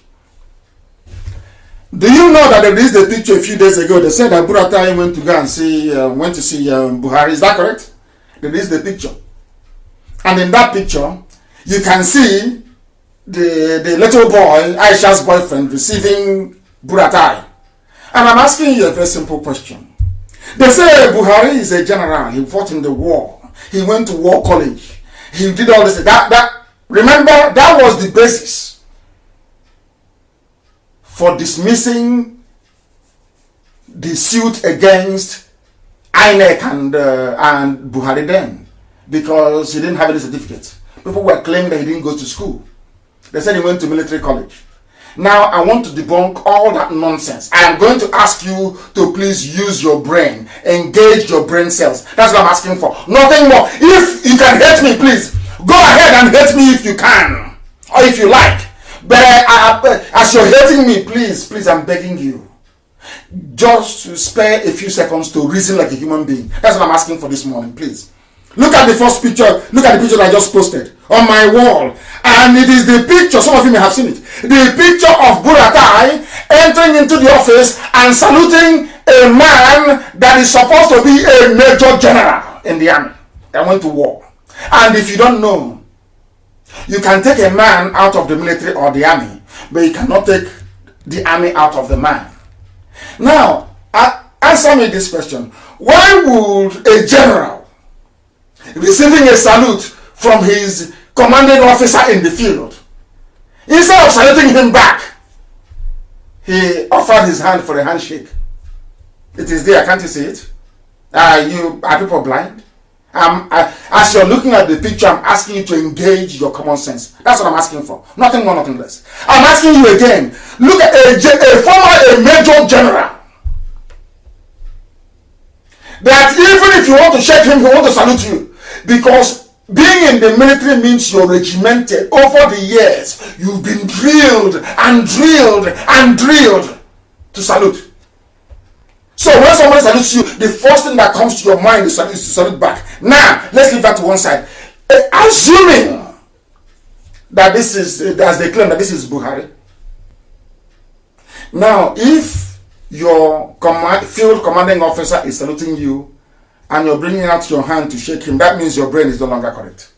Do you know that they released a picture a few days ago? They said that Buratai went to go and see Buhari. Is that correct? They released the picture. And in that picture, you can see the little boy, Aisha's boyfriend, receiving Buratai. And I'm asking you a very simple question. They say Buhari is a general. He fought in the war. He went to war college. He did all this. Remember, that was the basis for dismissing the suit against INEC and Buhari then, because he didn't have any certificate. People were claiming that he didn't go to school. They said he went to military college. Now, I want to debunk all that nonsense. I am going to ask you to please use your brain. Engage your brain cells. That's what I'm asking for. Nothing more. If you can hate me, please, go ahead and hate me if you can. Or if you like. But as you're hating me, please, I'm begging you. Just spare a few seconds to reason like a human being. That's what I'm asking for this morning, please. Look at the first picture. Look at the picture I just posted on my wall. And it is the picture, some of you may have seen it, the picture of Buratai entering into the office and saluting a man that is supposed to be a major general in the army that went to war. And if you don't know, You can take a man out of the military or the army, but you cannot take the army out of the man. Now, answer me this question. Why would a general receiving a salute from his commanding officer in the field, instead of saluting him back, he offered his hand for a handshake? It is there, can't you see it? Are people blind? As you're looking at the picture, I'm asking you to engage your common sense. That's what I'm asking for. Nothing more, nothing less. I'm asking you again. Look at a major general. That even if you want to shake him, he want to salute you. Because being in the military means you're regimented. Over the years, you've been drilled and drilled and drilled to salute. So when somebody salutes you, the first thing that comes to your mind is to salute back. Now, let's leave that to one side. Assuming that this is, as they claim that this is Buhari. Now, if your field commanding officer is saluting you and you're bringing out your hand to shake him, that means your brain is no longer correct.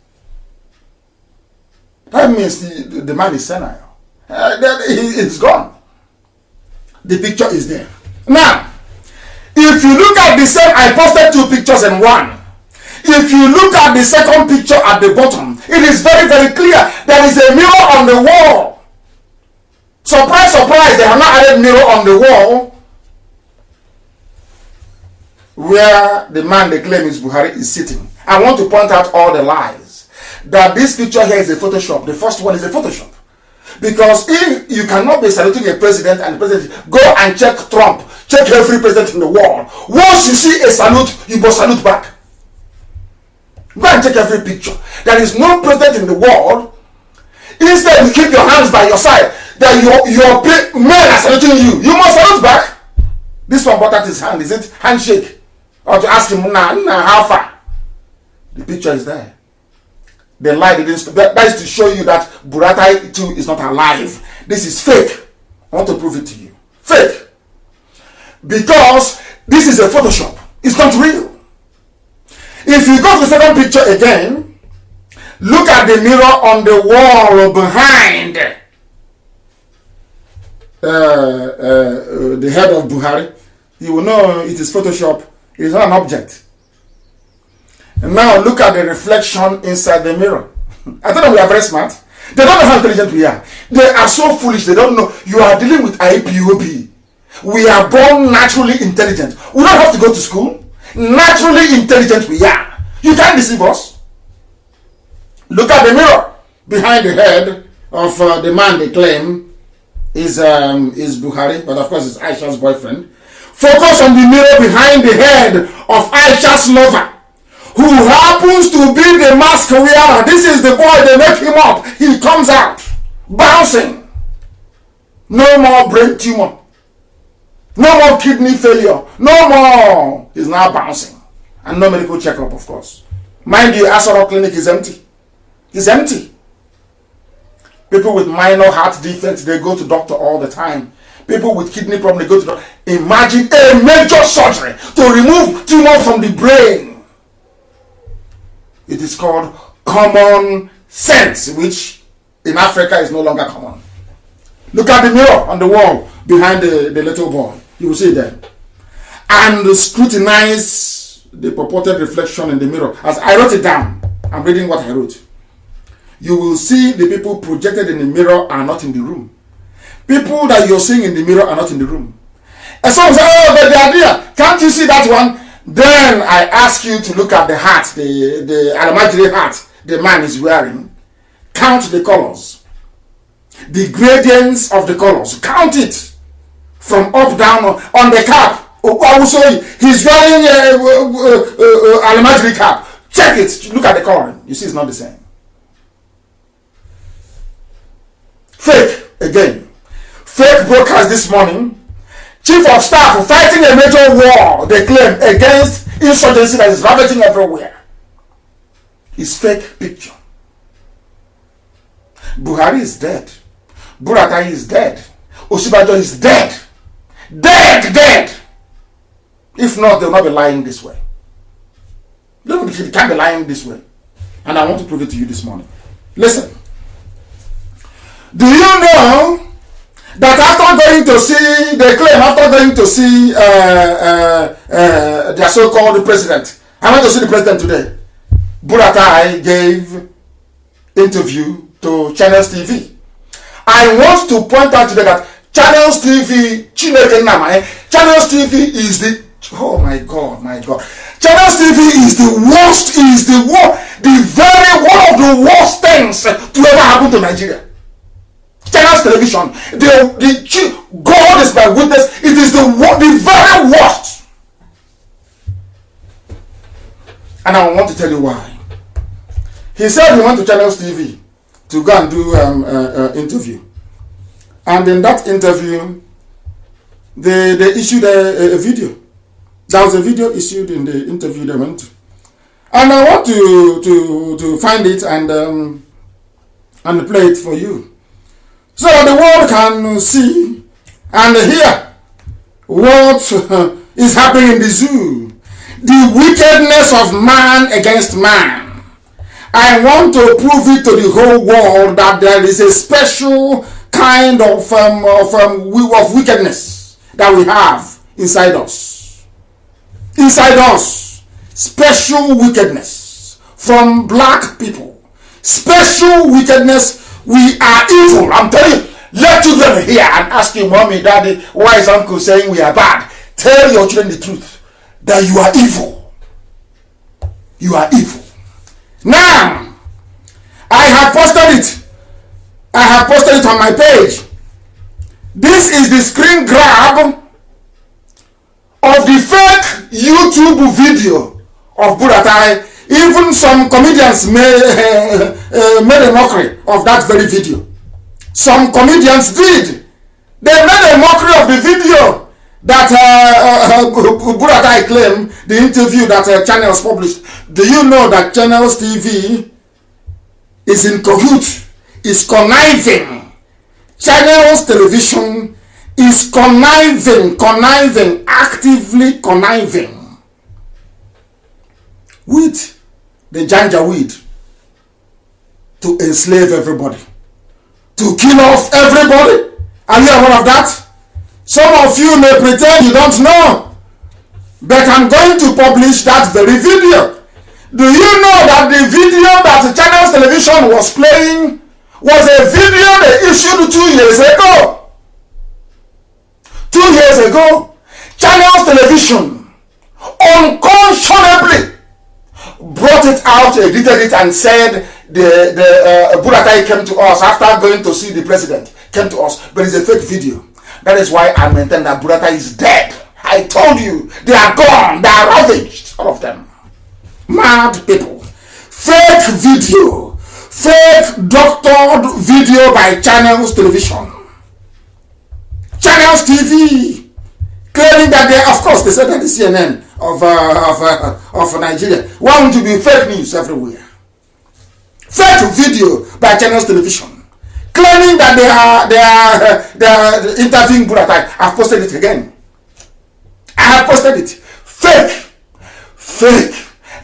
That means the man is senile. It's gone. The picture is there. Now, if you look at the same, I posted 2 pictures in one. If you look at the second picture at the bottom, it is very, very clear. There is a mirror on the wall. Surprise, surprise, they have not added mirror on the wall where the man they claim is Buhari is sitting. I want to point out all the lies. That this picture here is a Photoshop. The first one is a Photoshop. Because if you cannot be saluting a president and the president, go and check Trump. Check every president in the world. Once you see a salute, you must salute back. Go and check every picture. There is no president in the world. Instead, you keep your hands by your side. That your men are saluting you. You must salute back. This one brought out his hand. Is it handshake? Or to ask him, how far? The picture is there. The lie didn't stop. That is to show you that Buratai too is not alive. This is fake. I want to prove it to you. Fake. Because this is a Photoshop. It's not real. If you go to the second picture again, look at the mirror on the wall behind the head of Buhari. You will know it is Photoshop. It is not an object. And now look at the reflection inside the mirror. I thought we are very smart. They don't know how intelligent we are. They are so foolish. They don't know. You are dealing with IPOB. We are born naturally intelligent. We don't have to go to school. Naturally intelligent we are. You can't deceive us. Look at the mirror behind the head of the man they claim is Buhari, but of course it's Aisha's boyfriend. Focus on the mirror behind the head of Aisha's lover, who happens to be the mask wearer. This is the boy, they make him up. He comes out bouncing. No more brain tumor. No more kidney failure. No more. He's now bouncing. And no medical checkup, of course. Mind you, Asoro Clinic is empty. It's empty. People with minor heart defects, they go to doctor all the time. People with kidney problem, they go to doctor. Imagine a major surgery to remove tumor from the brain. It is called common sense, which in Africa is no longer common. Look at the mirror on the wall behind the little boy. You will see them. And scrutinize the purported reflection in the mirror. As I wrote it down, I'm reading what I wrote. You will see the people projected in the mirror are not in the room. People that you're seeing in the mirror are not in the room. And someone say, oh, but they are there. Can't you see that one? Then I ask you to look at the hat, the Alamajiri hat the man is wearing. Count the colors. The gradients of the colors. Count it. From up, down, on the cap. I will show you. He's wearing Alamajiri cap. Check it. Look at the color. You see it's not the same. Fake again. Fake broadcast this morning. Chief of staff fighting a major war, they claim, against insurgency that is ravaging everywhere. It's fake picture. Buhari is dead. Buratai is dead. Osibajo is dead. Dead. If not, they'll not be lying this way. They can't be lying this way. And I want to prove it to you this morning. Listen, Do you know that after going to see, they claim after going to see their so-called president, I went to see the president today, Buratai gave interview to Channels TV. I want to point out today that Channels TV, Channels TV is the, oh my God, Channels TV is the worst, the very one of the worst things to ever happen to Nigeria. Channels Television, God is my witness, it is the very worst. And I want to tell you why. He said he went to Channels TV to go and do interview. And in that interview, they issued a video. There was a video issued in the interview they went to. And I want to find it and play it for you, so the world can see and hear what is happening in the zoo. The wickedness of man against man. I want to prove it to the whole world that there is a special kind of wickedness that we have inside us. Inside us. Special wickedness from black people. Special wickedness. We are evil. I'm telling you. Let children hear and ask you, mommy, daddy, why is uncle saying we are bad? Tell your children the truth. That you are evil. You are evil. Now, I have posted it. I have posted it on my page. This is the screen grab of the fake YouTube video of Buratai. Even some comedians made a mockery of that very video. Some comedians did. They made a mockery of the video that Buratai claimed, the interview that Channels published. Do you know that Channels TV is in cahoots, is conniving? Channels Television is conniving, actively conniving with the Janjaweed to enslave everybody, to kill off everybody. Are you aware of that? Some of you may pretend you don't know, but I'm going to publish that very video. Do you know that the video that Channels Television was playing was a video they issued 2 years ago? 2 years ago, Channels Television unconscionably brought it out, edited it, and said the Buratai came to us after going to see the president, came to us, but it's a fake video. That is why I maintain that Buratai is dead. I told you, they are gone, they are ravaged, all of them. Mad people. Fake video, fake doctored video by Channels Television. Channels TV claiming that they, of course, they said that the CNN of Nigeria want to be fake news everywhere. Fake video by Channels Television claiming that they are interviewing Buratai. I've posted it again. I have posted it. Fake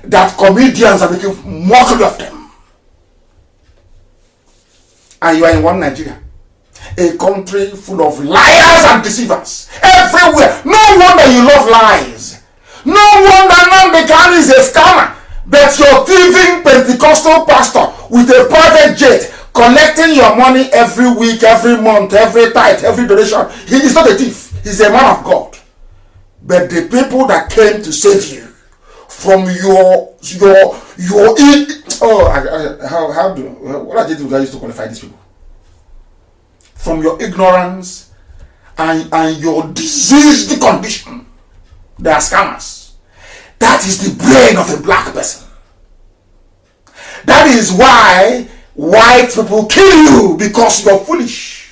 that comedians are making mockery of them. And you are in one Nigeria, a country full of liars and deceivers everywhere. No wonder you love lies. No wonder Nnamdi Kanu is a scammer. But your thieving Pentecostal pastor with a private jet collecting your money every week, every month, every tithe, every donation. He is not a thief. He's a man of God. But the people that came to save you from what adjective do I use to qualify these people? From your ignorance and your diseased condition. They are scammers. That is the brain of a black person. That is why white people kill you, because you're foolish.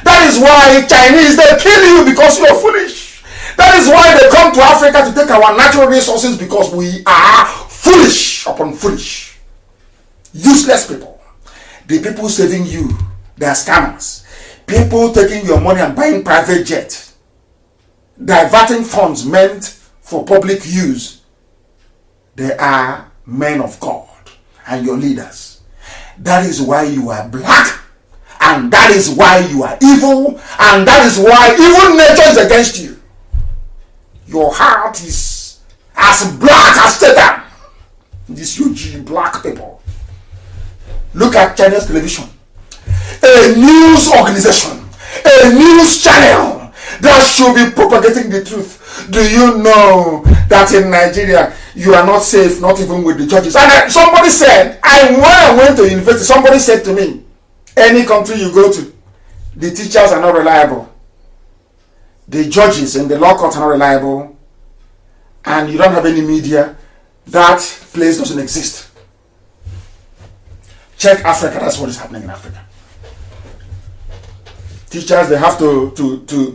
That is why Chinese, they kill you because you're foolish. That is why they come to Africa to take our natural resources, because we are foolish upon foolish. Useless people. The people saving you, they are scammers. People taking your money and buying private jets, diverting funds meant for public use. They are men of God and your leaders. That is why you are black And that is why you are evil, and that is why evil nature is against you. Your heart is as black as Satan. These huge black people. Look at Chinese television. A news organization, a news channel that should be propagating the truth. Do you know that in Nigeria you are not safe, not even with the judges? And somebody said, when I went to university, somebody said to me, any country you go to, the teachers are not reliable, the judges in the law court are not reliable, and you don't have any media, that place doesn't exist. Check Africa, that's what is happening in Africa. Teachers, they have to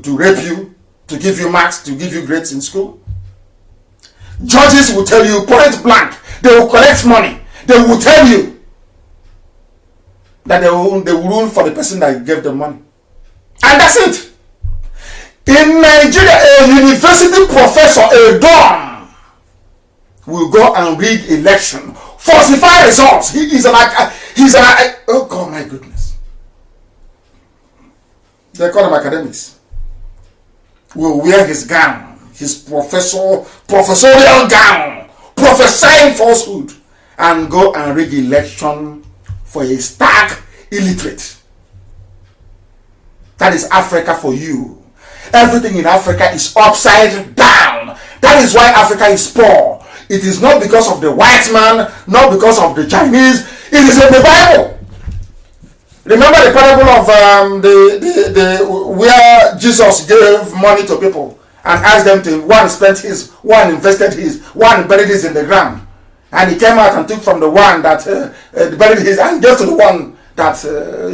rape you, to give you marks, to give you grades in school. Judges will tell you point blank, they will collect money, they will tell you that they will rule for the person that gave them money. And that's it. In Nigeria, a university professor, a don, will go and rig election, falsify results. He's oh God, my goodness. They call him academics. Will wear his gown, his professorial gown, prophesying falsehood, and go and rig election for a stark illiterate. That is Africa for you. Everything in Africa is upside down. That is why Africa is poor. It is not because of the white man, not because of the Chinese. It is in the Bible. Remember the parable of where Jesus gave money to people and asked them to, one spent his, one invested his, one buried his in the ground. And he came out and took from the one that buried his and gave to the one that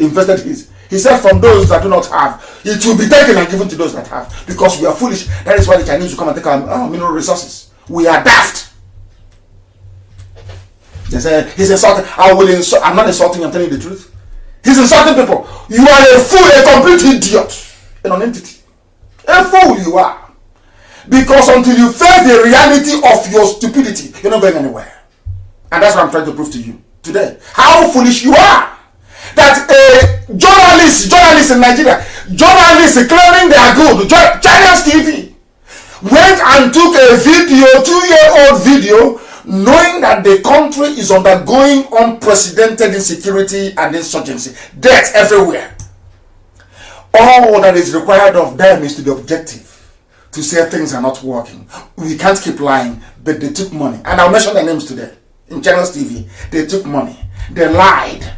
invested his. He said, from those that do not have, it will be taken and given to those that have. Because we are foolish. That is why the Chinese will come and take our mineral resources. We are daft. They say, he's insulting. I'm not insulting, I'm telling you the truth. He's insulting people. You are a fool, a complete idiot. A non-entity. A fool you are. Because until you face the reality of your stupidity, you're not going anywhere. And that's what I'm trying to prove to you today. How foolish you are. That a journalist in Nigeria, journalists claiming they are good, Chinese TV, went and took a video, 2-year-old video, knowing that the country is undergoing unprecedented insecurity and insurgency, death everywhere. All that is required of them is to be objective, to say things are not working. We can't keep lying, but they took money. And I'll mention their names today. In Channels TV, they took money. They lied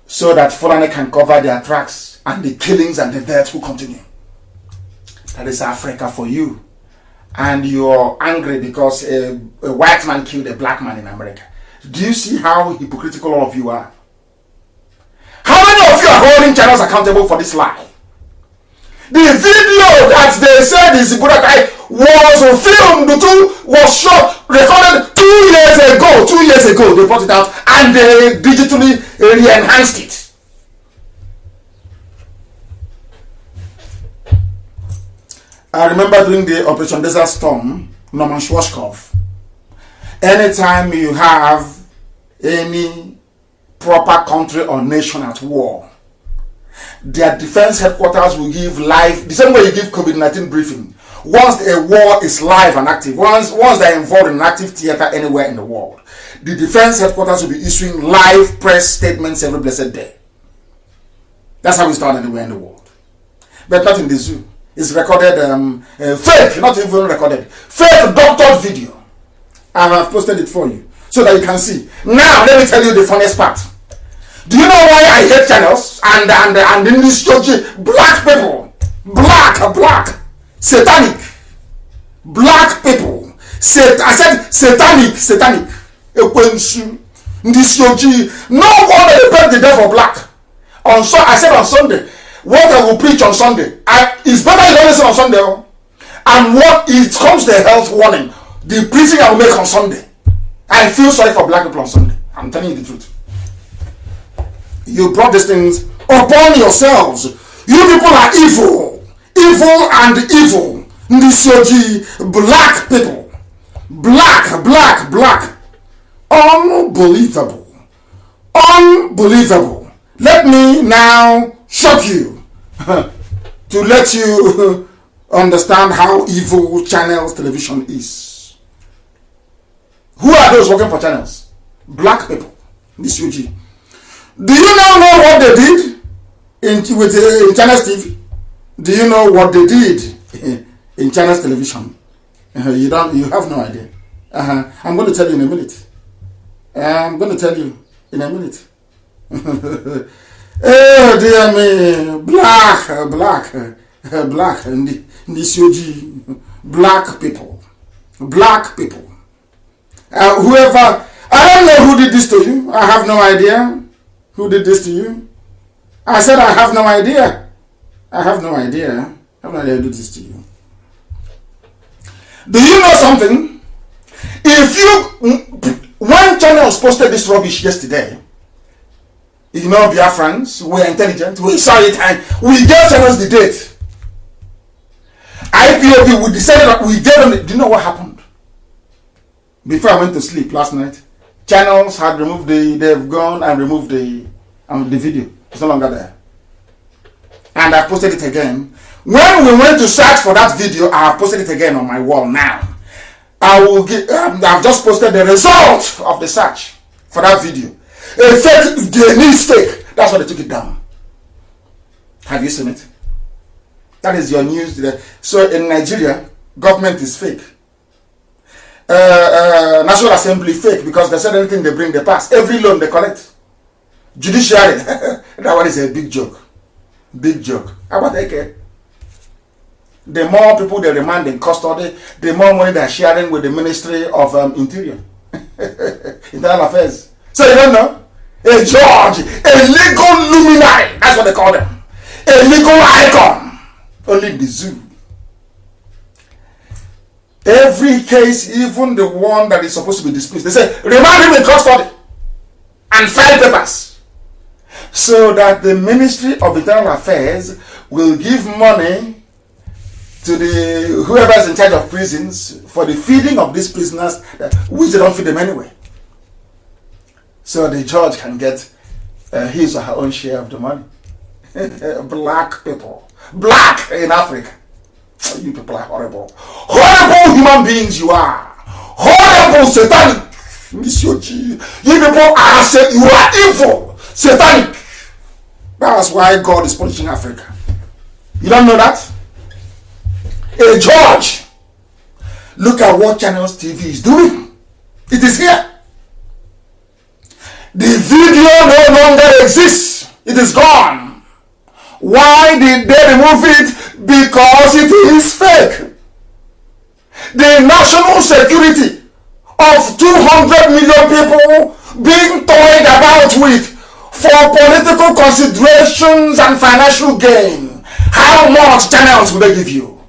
so that Fulani can cover their tracks and the killings and the deaths will continue. That is Africa for you. And you're angry because a white man killed a black man in America. Do you see how hypocritical all of you are? How many of you are holding channels accountable for this lie? The video that they said is Burakai was filmed, was shot, recorded 2 years ago. 2 years ago, they brought it out and they digitally re-enhanced it. I remember during the Operation Desert Storm, Norman Schwarzkopf, anytime you have any proper country or nation at war, their defense headquarters will give live, the same way you give COVID-19 briefing. Once a war is live and active, once they're involved in an active theater anywhere in the world, the defense headquarters will be issuing live press statements every blessed day. That's how it's done anywhere in the world. But not in the zoo. It's recorded, fake, not even recorded, fake doctored video. I have posted it for you so that you can see. Now, let me tell you the funniest part. Do you know why I hate channels and in this church, black people, black, satanic, black people, I said satanic, this church, no wonder they paint the devil black. I said on Sunday, what I will preach on Sunday, it's better you don't listen on Sunday. And what it comes to a health warning, the preaching I will make on Sunday. I feel sorry for black people on Sunday. I'm telling you the truth. You brought these things upon yourselves. You people are evil. Evil and evil. Ndisioji, black people. Black. Unbelievable. Unbelievable. Let me now shock you to let you understand how evil Channels Television is. Who are those working for Channels? Black people. This UG. Do you now know what they did in Channels TV? Do you know what they did in Channels Television? You have no idea. I'm going to tell you in a minute. I'm going to tell you in a minute. Oh dear me, black, in this UG, black people. Whoever, I don't know who did this to you. I have no idea who did this to you. I said I have no idea. I have no idea who did this to you. Do you know something? When Channels posted this rubbish yesterday, you know, Biafrans, we're intelligent, we saw it and we gave Channels the date. IPOB, we decided that we gave them the, do you know what happened? Before I went to sleep last night, Channels had removed they've gone and removed the video. It's no longer there. And I posted it again. When we went to search for that video, I have posted it again on my wall now. I've just posted the result of the search for that video. It said they need steak. That's why they took it down. Have you seen it? That is your news. So in Nigeria, government is fake. National Assembly fake because they said anything they bring, they pass. Every loan they collect. Judiciary, that one is a big joke. Big joke. How about that? The more people they remand in custody, the more money they're sharing with the Ministry of Interior. Internal Affairs. So you don't know? A judge, a legal luminary, that's what they call them. A legal icon. Only the zoo. Every case, even the one that is supposed to be dismissed, they say, remand him in custody and file papers. So that the Ministry of Internal Affairs will give money to whoever is in charge of prisons for the feeding of these prisoners, which they don't feed them anyway. So the judge can get his or her own share of the money. Black people. Black in Africa. Oh, you people are horrible. Horrible human beings you are. Horrible satanic. Monsieur G. You people are you are evil. Satanic. That's why God is punishing Africa. You don't know that? A judge. Look at what Channels TV is doing. It is here. The video no longer exists. It is gone. Why did they remove it? Because it is fake. The national security of 200 million people being toyed about with for political considerations and financial gain. How much Channels will they give you?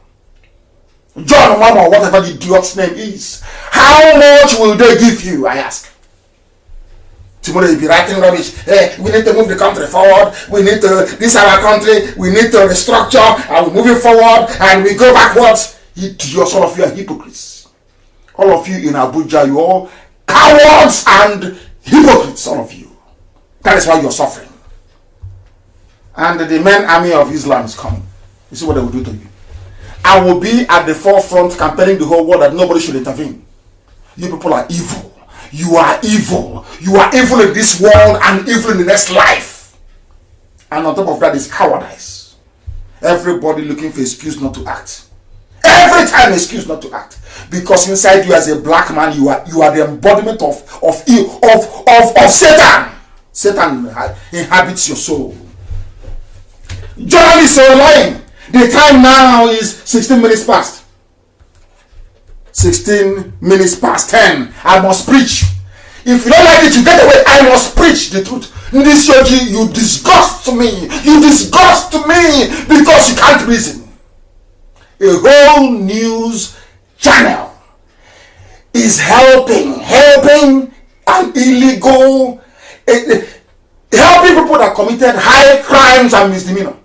John Mama, whatever the idiot's name is. How much will they give you, I ask? Tomorrow you'll be writing rubbish. Hey, we need to move the country forward. We need to, this is our country. We need to restructure and we move it forward and we go backwards. All of you are hypocrites. All of you in Abuja, you all cowards and hypocrites, all of you. That is why you're suffering. And the main army of Islam is coming. You see what they will do to you. I will be at the forefront campaigning the whole world that nobody should intervene. You people are evil. You are evil. You are evil in this world and evil in the next life. And on top of that is cowardice. Everybody looking for excuse not to act. Every time excuse not to act. Because inside you as a black man, you are the embodiment of Satan. Satan inhabits your soul. Journalists are lying. The time now is 16 minutes past. 16 minutes past 10. I must preach. If you don't like it, you get away. I must preach the truth. This Yogi, you disgust me. You disgust me because you can't reason. A whole news channel is helping an illegal, helping people that committed high crimes and misdemeanor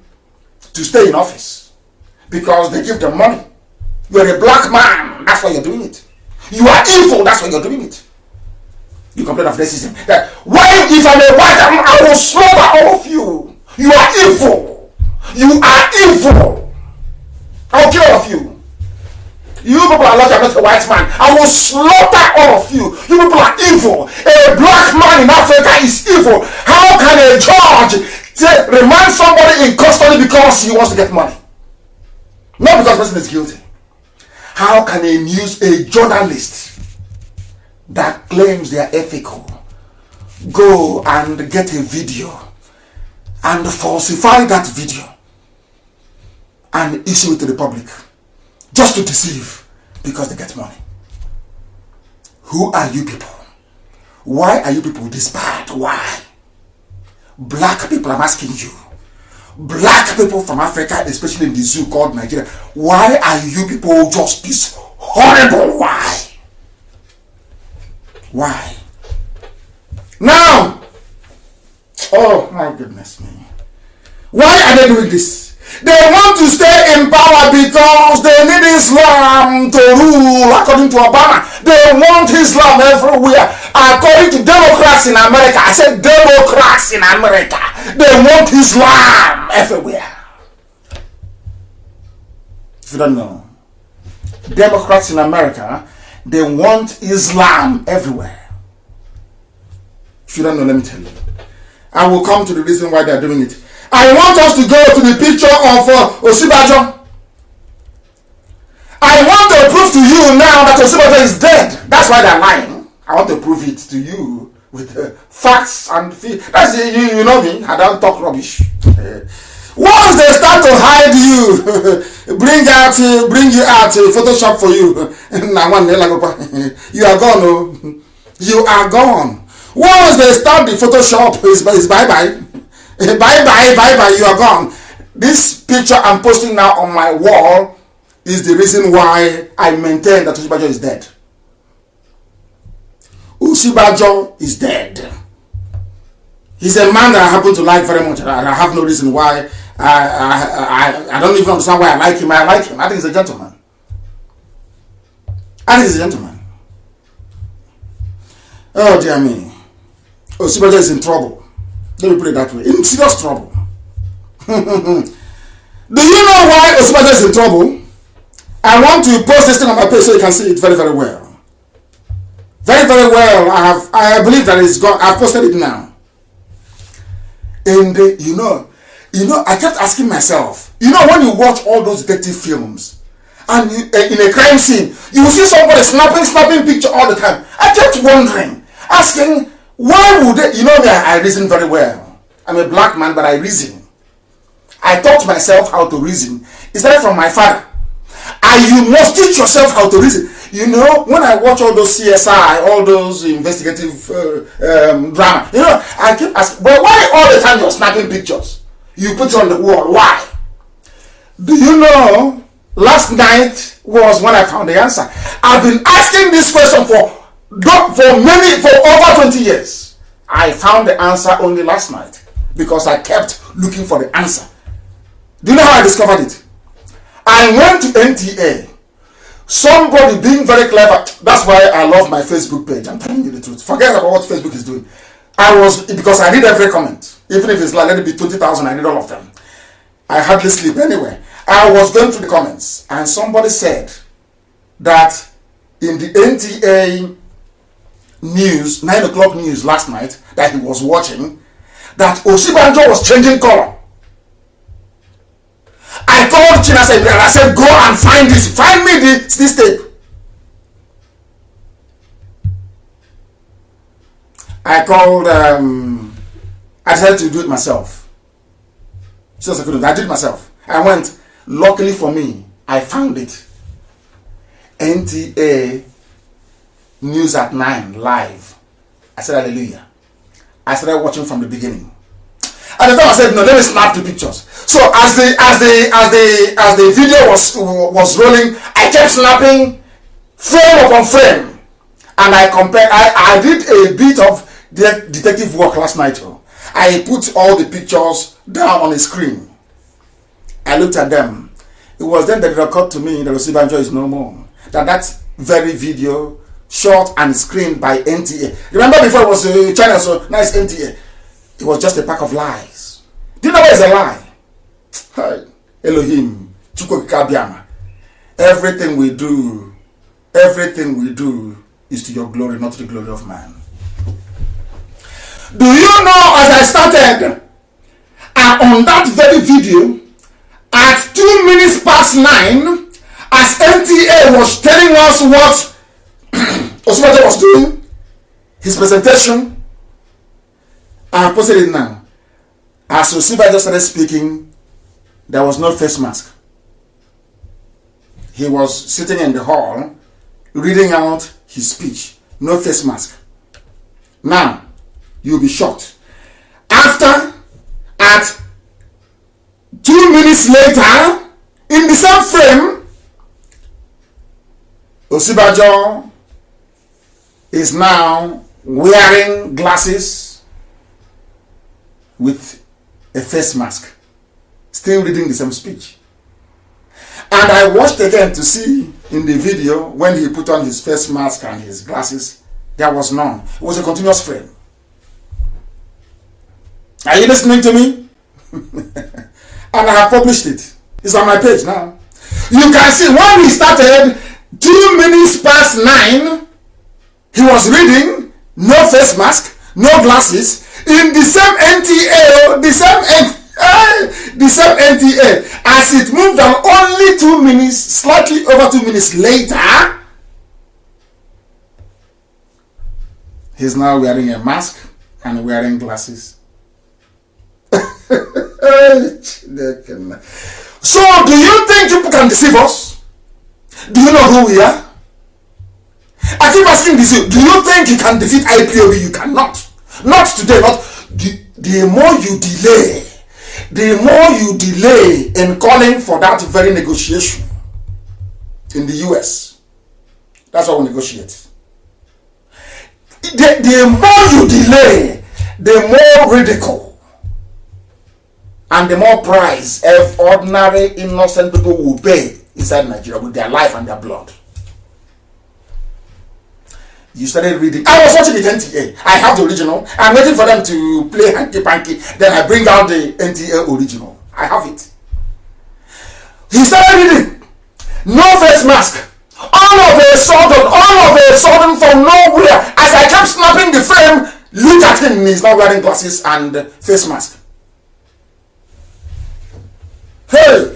to stay in office because they give them money. You're a black man, that's why you're doing it. You are evil, that's why you're doing it. You complain of racism. That why, if I'm a white man, I will slaughter all of you. You are evil. You are evil. I will kill all of you. You people are lucky I'm not a white man. I will slaughter all of you. You people are evil. A black man in Africa is evil. How can a judge remand somebody in custody because he wants to get money? Not because the person is guilty. How can a journalist that claims they are ethical go and get a video and falsify that video and issue it to the public just to deceive because they get money? Who are you people? Why are you people this bad? Why? Black people, I'm asking you. Black people from Africa, especially in the zoo called Nigeria, why are you people just this horrible? Why? Why? Now, oh my goodness me. Why are they doing this? They want to stay in power because they need Islam to rule according to Obama. They want Islam everywhere. According to Democrats in America, I said Democrats in America, they want Islam everywhere. If you don't know, Democrats in America, they want Islam everywhere. If you don't know, let me tell you. I will come to the reason why they are doing it. I want us to go to the picture of Osibajo. I want to prove to you now that Osibajo is dead. That's why they're lying. I want to prove it to you with facts and that's you know me. I don't talk rubbish. Once they start to hide you, bring you out, Photoshop for you. You are gone. Oh. You are gone. Once they start the Photoshop, is bye bye. Bye, you are gone. This picture I'm posting now on my wall is the reason why I maintain that Osibajo is dead. Osibajo is dead. He's a man that I happen to like very much. I have no reason why. I don't even understand why I like him. I like him. I think he's a gentleman. Oh dear me. Osibajo is in trouble. Let me put it that way. In serious trouble. Do you know why Osibajo is in trouble? I want to post this thing on my page so you can see it very, very well. Very, very well. I believe that it's gone. I've posted it now. And you know, I kept asking myself, when you watch all those detective films and in a crime scene, you will see somebody snapping picture all the time. I kept wondering, asking, why would they? You know me, I reason very well. I'm a black man, but I reason. I taught myself how to reason. It started from my father. And you must teach yourself how to reason. When I watch all those CSI, all those investigative drama, I keep asking, well, why all the time you're snapping pictures? You put it on the wall. Why? Do you know, last night was when I found the answer. I've been asking this question for over 20 years. I found the answer only last night because I kept looking for the answer. Do you know how I discovered it? I went to NTA. Somebody being very clever. That's why I love my Facebook page. I'm telling you the truth. Forget about what Facebook is doing. Because I read every comment. Even if it's like, let it be 20,000, I read all of them. I hardly sleep anyway. I was going through the comments and somebody said that in the NTA news, 9 o'clock news last night that he was watching, that Osibajo was changing color. I called Chinasa and I said, go and find this. Find me this tape. I called, I decided to do it myself. Since I couldn't, I did it myself. I went, luckily for me, I found it. NTA News at 9 live. I said hallelujah. I started watching from the beginning. At the time I said, no, let me snap the pictures. So as the video was rolling, I kept snapping frame upon frame. And I compared, I did a bit of detective work last night. I put all the pictures down on the screen. I looked at them. It was then that it occurred to me that Osibajo is no more. That very video shot and screened by NTA. Remember before it was a channel, so now it's NTA. It was just a pack of lies. Do you know what is a lie? Hi, Elohim, Chukwukabiama. Everything we do is to your glory, not to the glory of man. Do you know, as I started, on that very video, at 2 minutes past 9, as NTA was telling us what Oswald was doing, his presentation, I have posted it now. As Osiba just started speaking, there was no face mask. He was sitting in the hall, reading out his speech. No face mask. Now, you'll be shocked. After, at 2 minutes later, in the same frame, Osibajo is now wearing glasses with a face mask, still reading the same speech. And I watched again to see in the video when he put on his face mask and his glasses, there was none. It was a continuous frame. Are you listening to me? And I have published it. It's on my page now. You can see when he started 2 minutes past 9, he was reading, no face mask, no glasses, in the same NTA, the same NTA. As it moved on only 2 minutes, slightly over 2 minutes later, he's now wearing a mask and wearing glasses. So, do you think people can deceive us? Do you know who we are? I keep asking this, do you think you can defeat IPOB? You cannot. Not today, not. The more you delay in calling for that very negotiation in the US. That's how we negotiate. The more you delay, the more ridicule and the more price ordinary innocent people will pay inside Nigeria with their life and their blood. You started reading. I was watching the NTA. I have the original. I'm waiting for them to play hanky panky. Then I bring out the NTA original. I have it. He started reading. No face mask. All of a sudden, from nowhere, as I kept snapping the frame, look at him. He's not wearing glasses and face mask. Hey!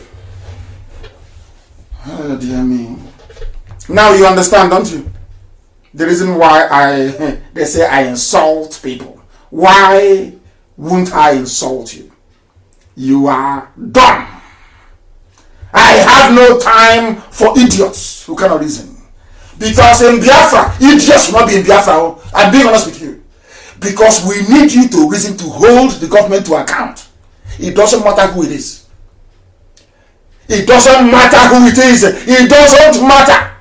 Oh dear me. Now you understand, don't you? The reason why they say I insult people. Why won't I insult you? You are dumb. I have no time for idiots who cannot reason. Because in Biafra, idiots will not be in Biafra. I'm being honest with you. Because we need you to reason, to hold the government to account. It doesn't matter who it is. It doesn't matter who it is. It doesn't matter.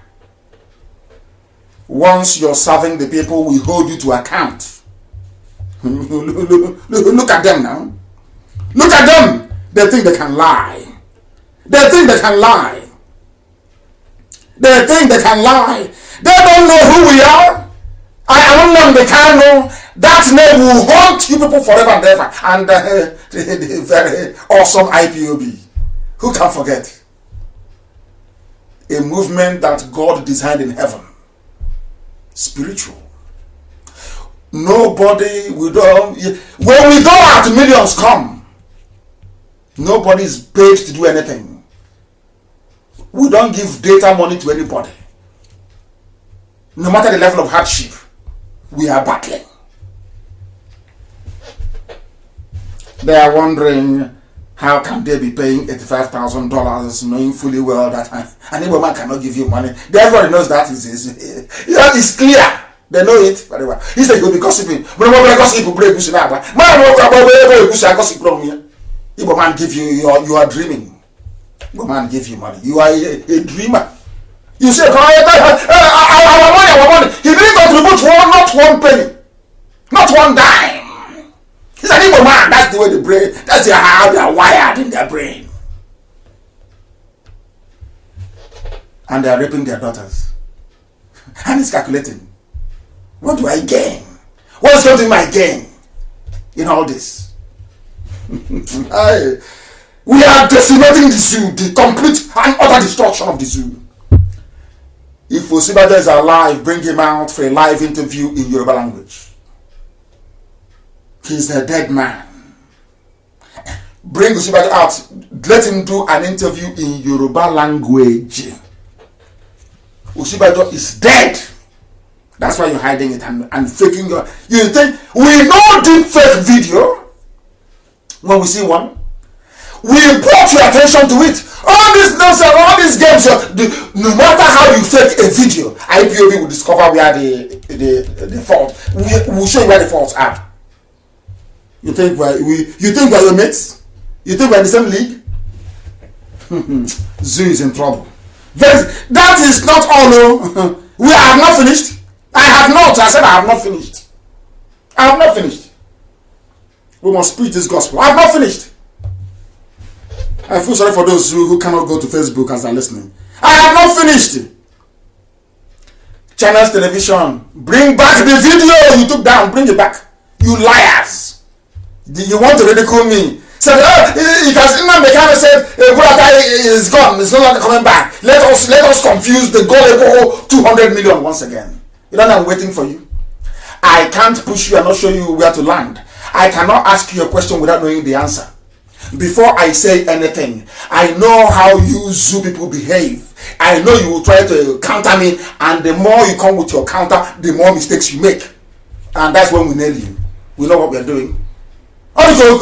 Once you're serving the people, we hold you to account. Look at them now. Look at them. They think they can lie. They think they can lie. They think they can lie. They don't know who we are. I am Nnamdi Kanu. That name will haunt you people forever and ever. And the very awesome IPOB. Who can forget? A movement that God designed in heaven. Spiritual. Nobody will do. When we go out, millions come. Nobody is paid to do anything. We don't give data money to anybody. No matter the level of hardship, we are battling. They are wondering, how can they be paying $85,000 knowing fully well that an Igbo man cannot give you money? Everybody knows that it's clear. They know it very well. He said he'll be gossiping. But Igbo man give you, you are dreaming. Igbo man give you money. You are a dreamer. You say, our money. He didn't contribute not one penny. Not one dime. He's an Igbo man. That's the way the brain, that's how they are wired in their brain. And they are raping their daughters. And he's calculating. What do I gain? What's going to be my gain in all this? We are decimating the zoo, the complete and utter destruction of the zoo. If Osibajo is alive, bring him out for a live interview in Yoruba language. He's a dead man. Bring Osibajo out. Let him do an interview in Yoruba language. Osibajo is dead. That's why you're hiding it and faking your... You think we know deep fake video when we see one? We brought your attention to it. All this nonsense, all these games, no matter how you fake a video, IPOB will discover where the fault. We'll show you where the faults are. You think we're your mates? You think we're in the same league? Zoo is in trouble. That is not all. We have not finished. I have not. I said I have not finished. I have not finished. We must preach this gospel. I have not finished. I feel sorry for those who cannot go to Facebook as they're listening. I have not finished. Channels Television, bring back the video you took down. Bring it back. You liars. You want to ridicule me? Said, because Nnamdi Kanu said, Buratai is gone. It's no longer coming back. Let us confuse the gullible 200 million once again. You know, I'm waiting for you. I can't push you and not show you where to land. I cannot ask you a question without knowing the answer. Before I say anything, I know how you zoo people behave. I know you will try to counter me, and the more you come with your counter, the more mistakes you make. And that's when we nail you. We know what we are doing. You know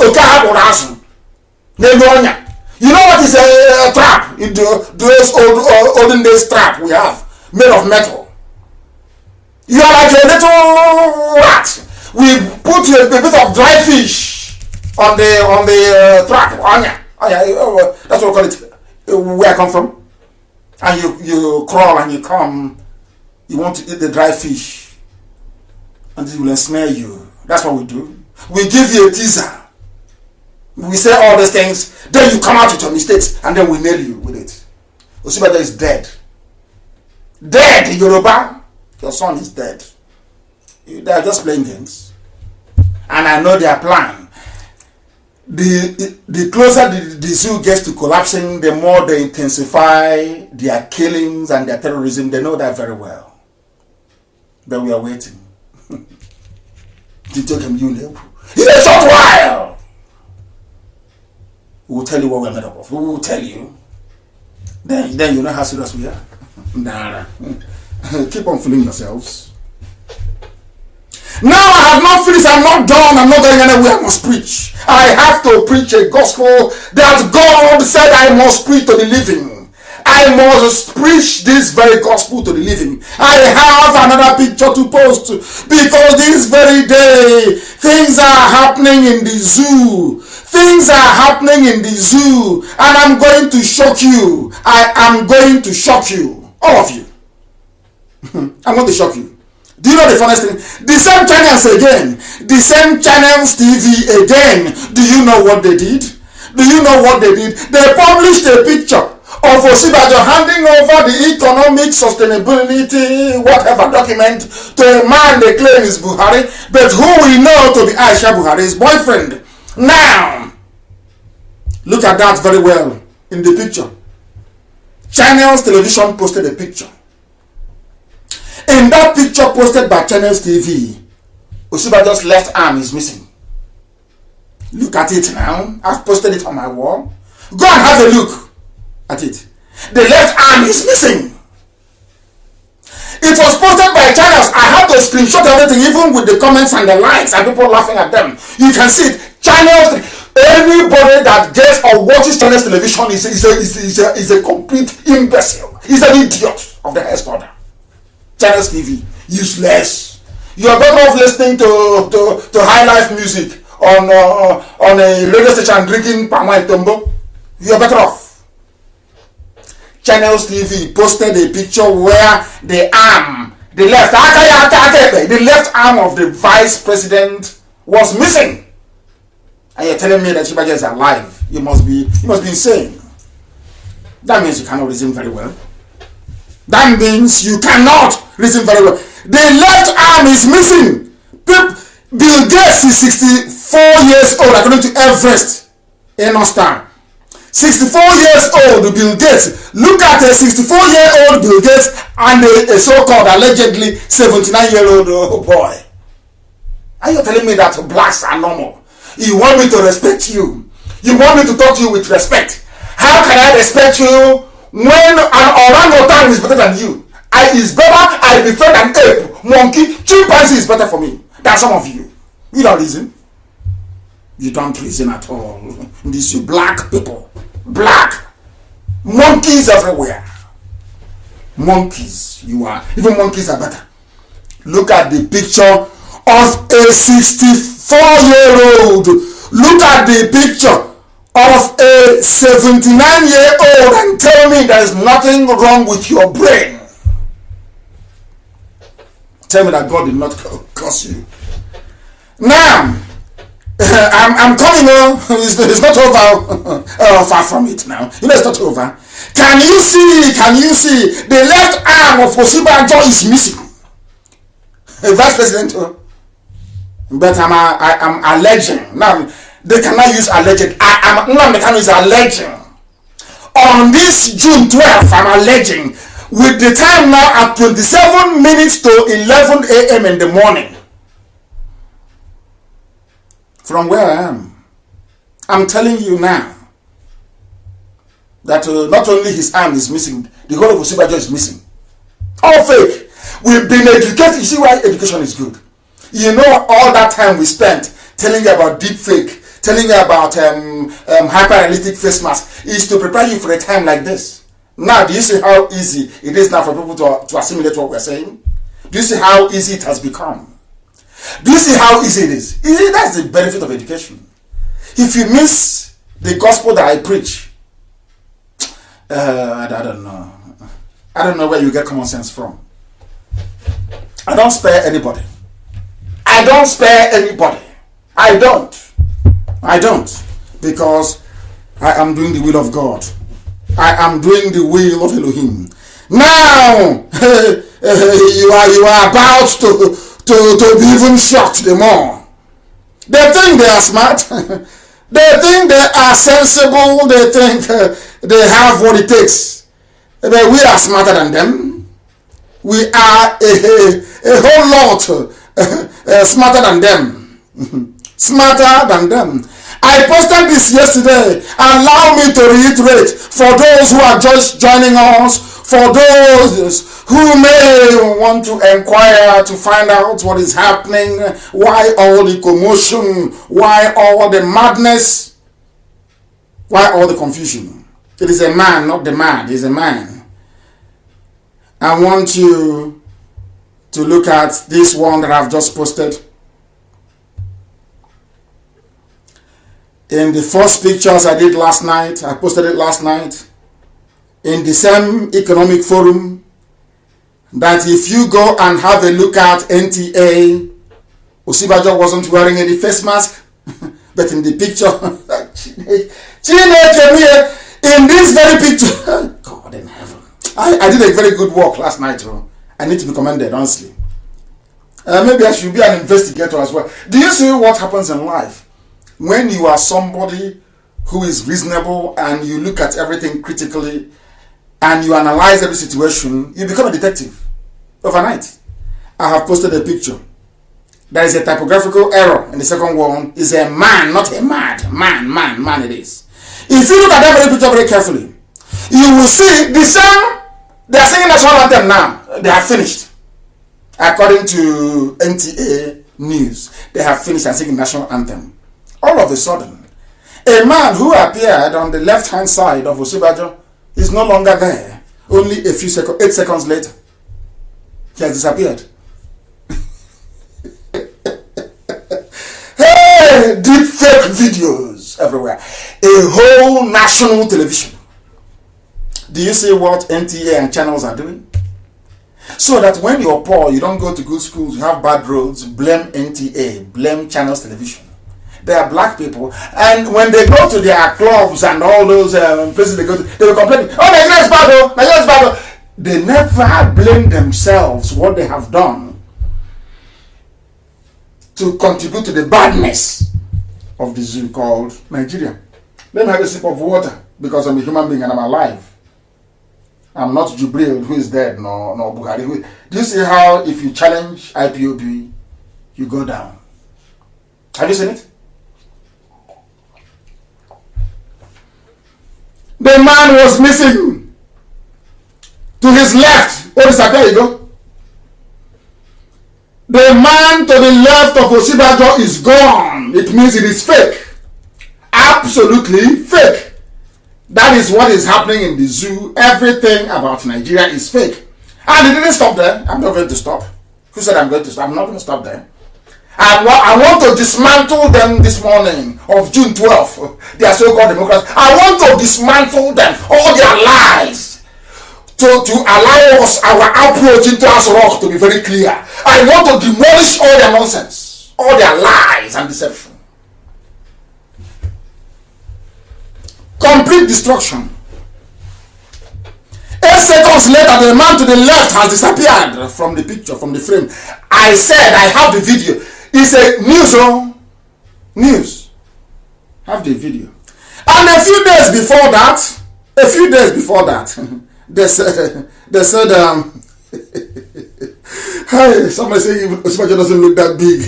what is a trap? Those olden days trap we have, made of metal. You are like a little rat. We put a bit of dry fish on the trap. That's what we call it. Where I come from. And you crawl and you come. You want to eat the dry fish, and it will ensnare you. That's what we do. We give you a teaser. We say all these things, then you come out with your mistakes, and then we nail you with it. Osibajo is dead. Dead, Yoruba. Your son is dead. They are just playing games. And I know their plan. The closer the zoo gets to collapsing, the more they intensify their killings and their terrorism. They know that very well. But we are waiting. To take him, in a short while, we will tell you what we're made up of. We will tell you. Then you know how serious we are. Nah. Keep on fooling yourselves. Now I have not finished. I'm not done. I'm not going anywhere. I must preach. I have to preach a gospel that God said I must preach to the living. I must preach this very gospel to the living. I have another picture to post because this very day things are happening in the zoo. Things are happening in the zoo, and I'm going to shock you. I am going to shock you, all of you. I'm going to shock you. Do you know the funniest thing? The same channels again, the same channels TV again. Do you know what they did? Do you know what they did? They published a picture of Osibajo handing over the economic sustainability whatever document to a man they claim is Buhari, but who we know to be Aisha Buhari's boyfriend. Now, look at that very well in the picture. Channels Television posted a picture. In that picture posted by Channels TV, Osibajo's left arm is missing. Look at it now. I've posted it on my wall. Go and have a look at it. The left arm is missing. It was posted by channels. I had to screenshot everything, even with the comments and the likes and people laughing at them. You can see it. Channels. Anybody that gets or watches Channels Television is a complete imbecile. He's an idiot of the highest order. Channels TV, useless. You are better off listening to high life music on a radio station drinking palm wine tumbo. You are better off. Channels TV posted a picture where the left arm of the vice president was missing. And you're telling me that Osibajo is alive. You must be insane. That means you cannot reason very well. That means you cannot reason very well. The left arm is missing. Bill Gates is 64 years old, according to Everest in Austin. 64 years old Bill Gates. Look at a 64-year-old Bill Gates and a so-called allegedly 79-year-old boy. Are you telling me that blacks are normal? You want me to respect you? You want me to talk to you with respect? How can I respect you when an orangutan is better than you? I prefer an ape, monkey, chimpanzee is better for me than some of you. You don't reason. You don't reason at all. These you black people. Black. Monkeys everywhere. Monkeys. You are. Even monkeys are better. Look at the picture of a 64-year-old. Look at the picture of a 79-year-old and tell me there is nothing wrong with your brain. Tell me that God did not curse you. Now, I'm coming on. It's not over. Far from it now. You know it's not over. Can you see? The left arm of Osibajo is missing. Vice President. But I'm alleging. Now, they cannot use alleged. Nnamdi Kanu is alleging. On this June 12th, I'm alleging. With the time now at 27 minutes to 11 a.m. in the morning. From where I am, I'm telling you now that not only his arm is missing, the whole of Osibajo is missing. All fake. We've been educated. You see why education is good? You know all that time we spent telling you about deep fake, telling you about hyper-realistic face mask is to prepare you for a time like this. Now, do you see how easy it is now for people to assimilate what we're saying? Do you see how easy it has become? Do you see how easy it is? That's the benefit of education. If you miss the gospel that I preach, I don't know. I don't know where you get common sense from. I don't spare anybody. I don't. Because I am doing the will of God. I am doing the will of Elohim. Now, you are about to be even shocked the more. They think they are smart. They think they are sensible. They think they have what it takes. But we are smarter than them. We are a whole lot smarter than them. Smarter than them. I posted this yesterday. Allow me to reiterate for those who are just joining us, for those who may want to inquire to find out what is happening, why all the commotion, why all the madness, why all the confusion. It is a man, not the mad. It is a man. I want you to look at this one that I've just posted. In the first pictures I did last night, I posted it last night, in the same economic forum, that if you go and have a look at NTA, Osibajo wasn't wearing any face mask, but in the picture, in this very picture, God in heaven, I did a very good work last night. I need to be commended, honestly. Maybe I should be an investigator as well. Do you see what happens in life? When you are somebody who is reasonable and you look at everything critically and you analyze every situation, you become a detective overnight. I have posted a picture. There is a typographical error in the second one. It's a man, not a mad. Man it is. If you look at that very picture very carefully, you will see the same. They are singing national anthem now. They have finished. According to NTA News, they have finished and singing national anthem. All of a sudden, a man who appeared on the left-hand side of Osibajo is no longer there. Only a few seconds, 8 seconds later, he has disappeared. Hey, deep fake videos everywhere. A whole national television. Do you see what NTA and channels are doing? So that when you're poor, you don't go to good schools, you have bad roads, blame NTA, blame channels television. They are black people, and when they go to their clubs and all those places they go to, they will complain, oh, Nigeria's bad. They never blame themselves what they have done to contribute to the badness of the zoo called Nigeria. Let me have a sip of water because I'm a human being and I'm alive. I'm not Jubril who is dead, no Buhari. Do you see how if you challenge IPOB, you go down? Have you seen it? The man was missing. To his left, there you go. The man to the left of Osibajo is gone. It means it is fake. Absolutely fake. That is what is happening in the zoo. Everything about Nigeria is fake. And it didn't stop there. I'm not going to stop. Who said I'm going to stop? I'm not going to stop there. I want to dismantle them this morning of June 12th. They are so-called Democrats. I want to dismantle them, all their lies, to allow us, our approach into House Rock to be very clear. I want to demolish all their nonsense, all their lies and deception. Complete destruction. 8 seconds later, the man to the left has disappeared from the picture, from the frame. I said I have the video. It's a news. Have the video. And a few days before that, they said, hey, somebody say Osibajo doesn't look that big.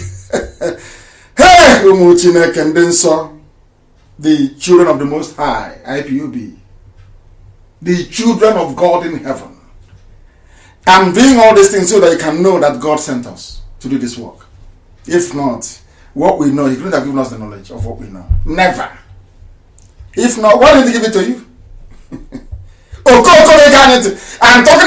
Hey, Umuchineke and then saw the children of the Most High, IPOB, the children of God in heaven. I'm doing all these things so that you can know that God sent us to do this work. If not, what we know, He couldn't have given us the knowledge of what we know. Never. If not, why didn't He give it to you? I'm talking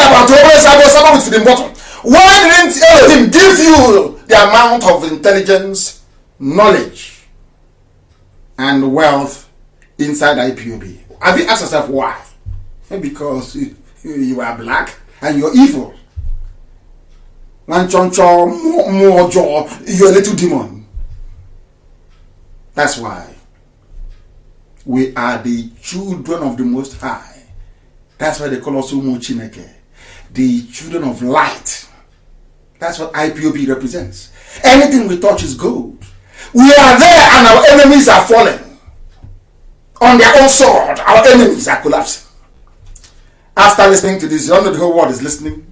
about someone with the bottom. Why didn't Elohim give you the amount of intelligence, knowledge, and wealth inside IPOB? Have you asked yourself why? Because you are black and you're evil. You're a little demon. That's why. We are the children of the Most High. That's why they call us Umuchineke, the children of light. That's what IPOB represents. Anything we touch is gold. We are there and our enemies are falling. On their own sword, our enemies are collapsing. After listening to this, you know the whole world is listening.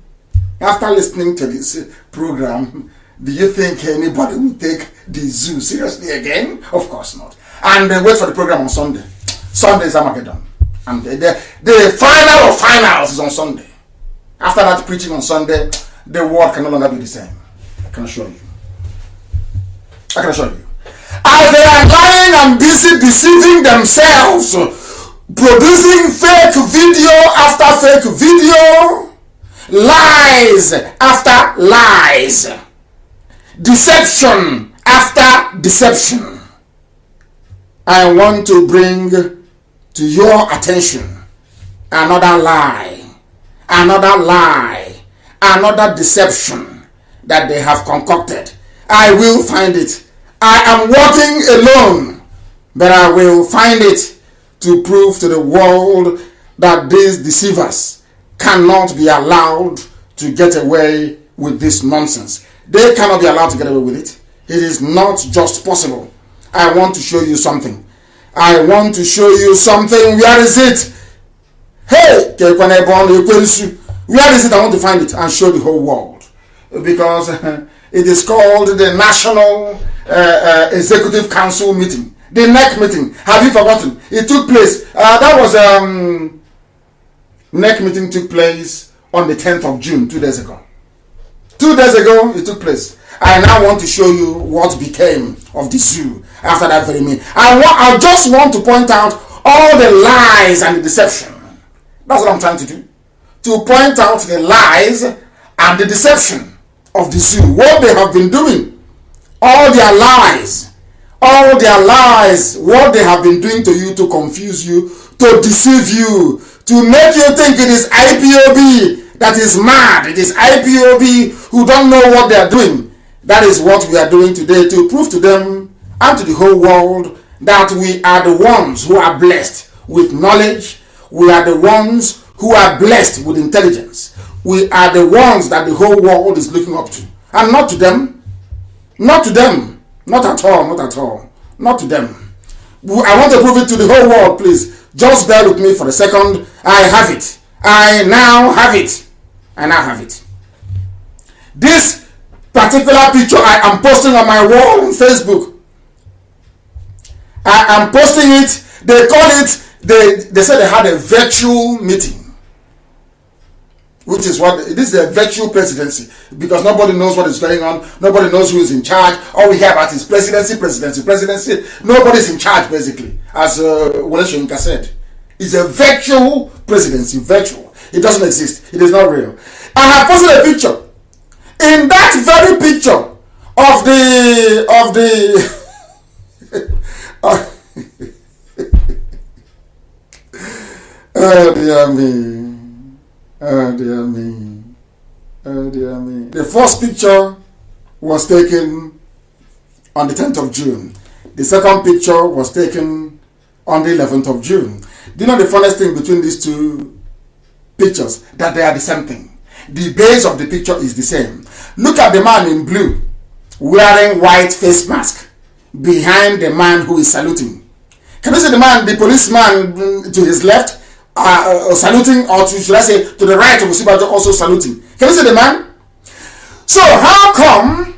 After listening to this program, do you think anybody will take the zoo seriously again? Of course not. And wait for the program on Sunday. Sunday is Armageddon. And the final of finals is on Sunday. After that preaching on Sunday, the world can no longer be the same. I can assure you. As they are lying and busy deceiving themselves, producing fake video after fake video, lies after lies, deception after deception, I want to bring to your attention another lie, another deception that they have concocted. I will find it. I am working alone, but I will find it to prove to the world that these deceivers cannot be allowed to get away with this nonsense. They cannot be allowed to get away with it. It is not just possible. I want to show you something. Where is it? Hey, where is it? I want to find it and show the whole world. Because it is called the National Executive Council meeting. The NEC meeting. Have you forgotten? It took place. NEC meeting took place on the 10th of June, 2 days ago. 2 days ago, it took place. I now want to show you what became of the zoo after that very meeting. I just want to point out all the lies and the deception. That's what I'm trying to do. To point out the lies and the deception of the zoo. What they have been doing. All their lies. What they have been doing to you to confuse you, to deceive you, to make you think it is IPOB that is mad. It is IPOB who don't know what they are doing. That is what we are doing today, to prove to them and to the whole world that we are the ones who are blessed with knowledge. We are the ones who are blessed with intelligence. We are the ones that the whole world is looking up to. And not to them. Not to them. Not at all, not at all. Not to them. I want to prove it to the whole world, please. Just bear with me for a second. I have it. I now have it. I now have it. This particular picture I am posting on my wall on Facebook. I am posting it. They call it, they said they had a virtual meeting. Which is what, this is a virtual presidency. Because nobody knows what is going on. Nobody knows who is in charge. All we hear about is presidency. Nobody's in charge, basically. As Wole Soyinka said. It's a virtual presidency. Virtual. It doesn't exist. It is not real. I have posted a picture. In that very picture of the oh dear me. Oh dear me. Oh dear me. The first picture was taken on the 10th of June. The second picture was taken on the 11th of June. Do you know the funniest thing between these two pictures? That they are the same thing. The base of the picture is the same. Look at the man in blue wearing white face mask behind the man who is saluting. Can you see the man, the policeman to his left saluting, or should I say to the right of Usibajo also saluting? Can you see the man? So how come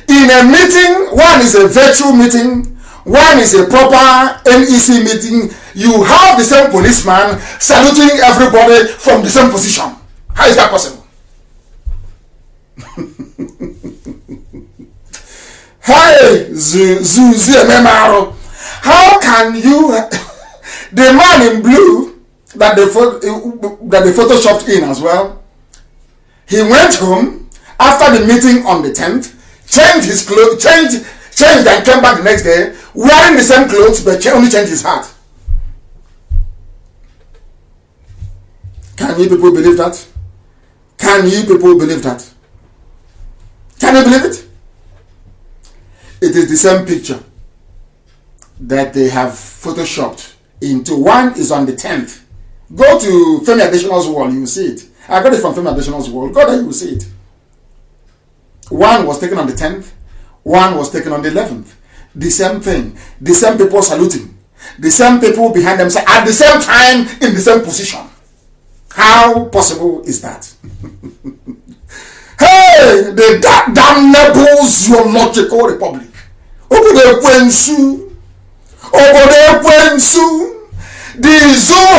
in a meeting, one is a virtual meeting, one is a proper NEC meeting, you have the same policeman saluting everybody from the same position? How is that possible? Hey, how can you, the man in blue that they photoshopped in as well, he went home after the meeting on the 10th, changed his clothes, changed and came back the next day wearing the same clothes but only changed his hat. Can you people believe that? Can you people believe that? Can you believe it? It is the same picture that they have photoshopped into. One is on the 10th. Go to Femi Adesina's wall, you will see it. I got it from Femi Adesina's wall. Go there, you will see it. One was taken on the 10th. One was taken on the 11th. The same thing. The same people saluting. The same people behind them at the same time in the same position. How possible is that? Hey, the damnable zoological republic. The zoo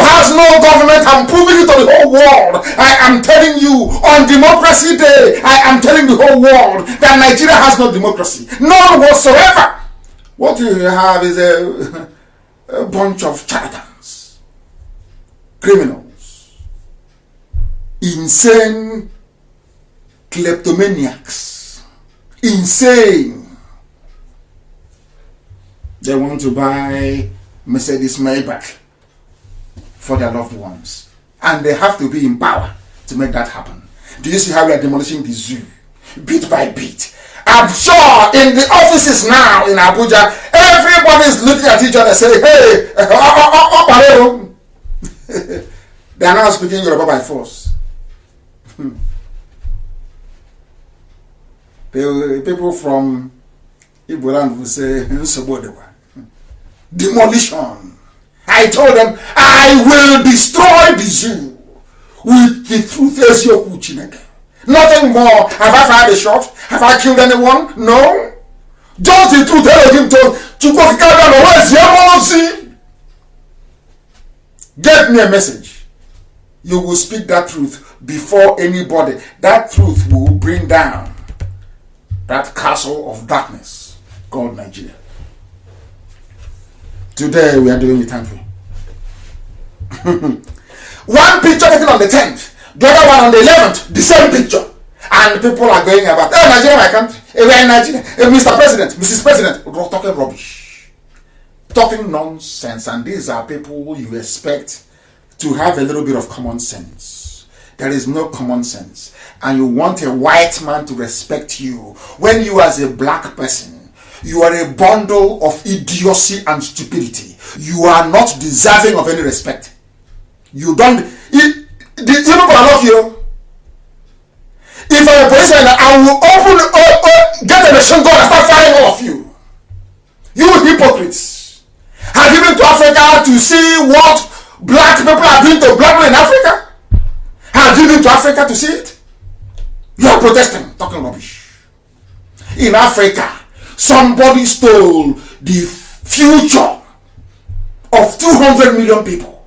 has no government. I'm proving it to the whole world. I am telling you on Democracy Day, I am telling the whole world that Nigeria has no democracy. None whatsoever. What you have is a bunch of charlatans, criminals, insane kleptomaniacs, insane. They want to buy Mercedes Maybach for their loved ones. And they have to be in power to make that happen. Do you see how we are demolishing the zoo? Bit by bit. I'm sure in the offices now in Abuja, everybody is looking at each other and saying, hey, they are now speaking Yoruba by force. People from Igbo land will say, demolition. I told them, I will destroy the zoo with the truth as your Chineke. Nothing more. Have I fired a shot? Have I killed anyone? No. Just the truth. Him to get me a message. You will speak that truth before anybody. That truth will bring down that castle of darkness called Nigeria. Today we are doing it, aren't we? One picture taken on the 10th, the other one on the 11th, the same picture. And people are going about, oh, Nigeria, my country, we are in Nigeria, Mr. President, Mrs. President, talking rubbish, talking nonsense. And these are people you expect to have a little bit of common sense. There is no common sense. And you want a white man to respect you when you, as a black person, you are a bundle of idiocy and stupidity. You are not deserving of any respect. You don't. Even if I love you, if I'm a policeman, I will get a machine gun and start firing all of you. You hypocrites. Have you been to Africa to see what black people are doing to black people in Africa? Have you been to Africa to see it? You are protesting, talking rubbish. In Africa, somebody stole the future of 200 million people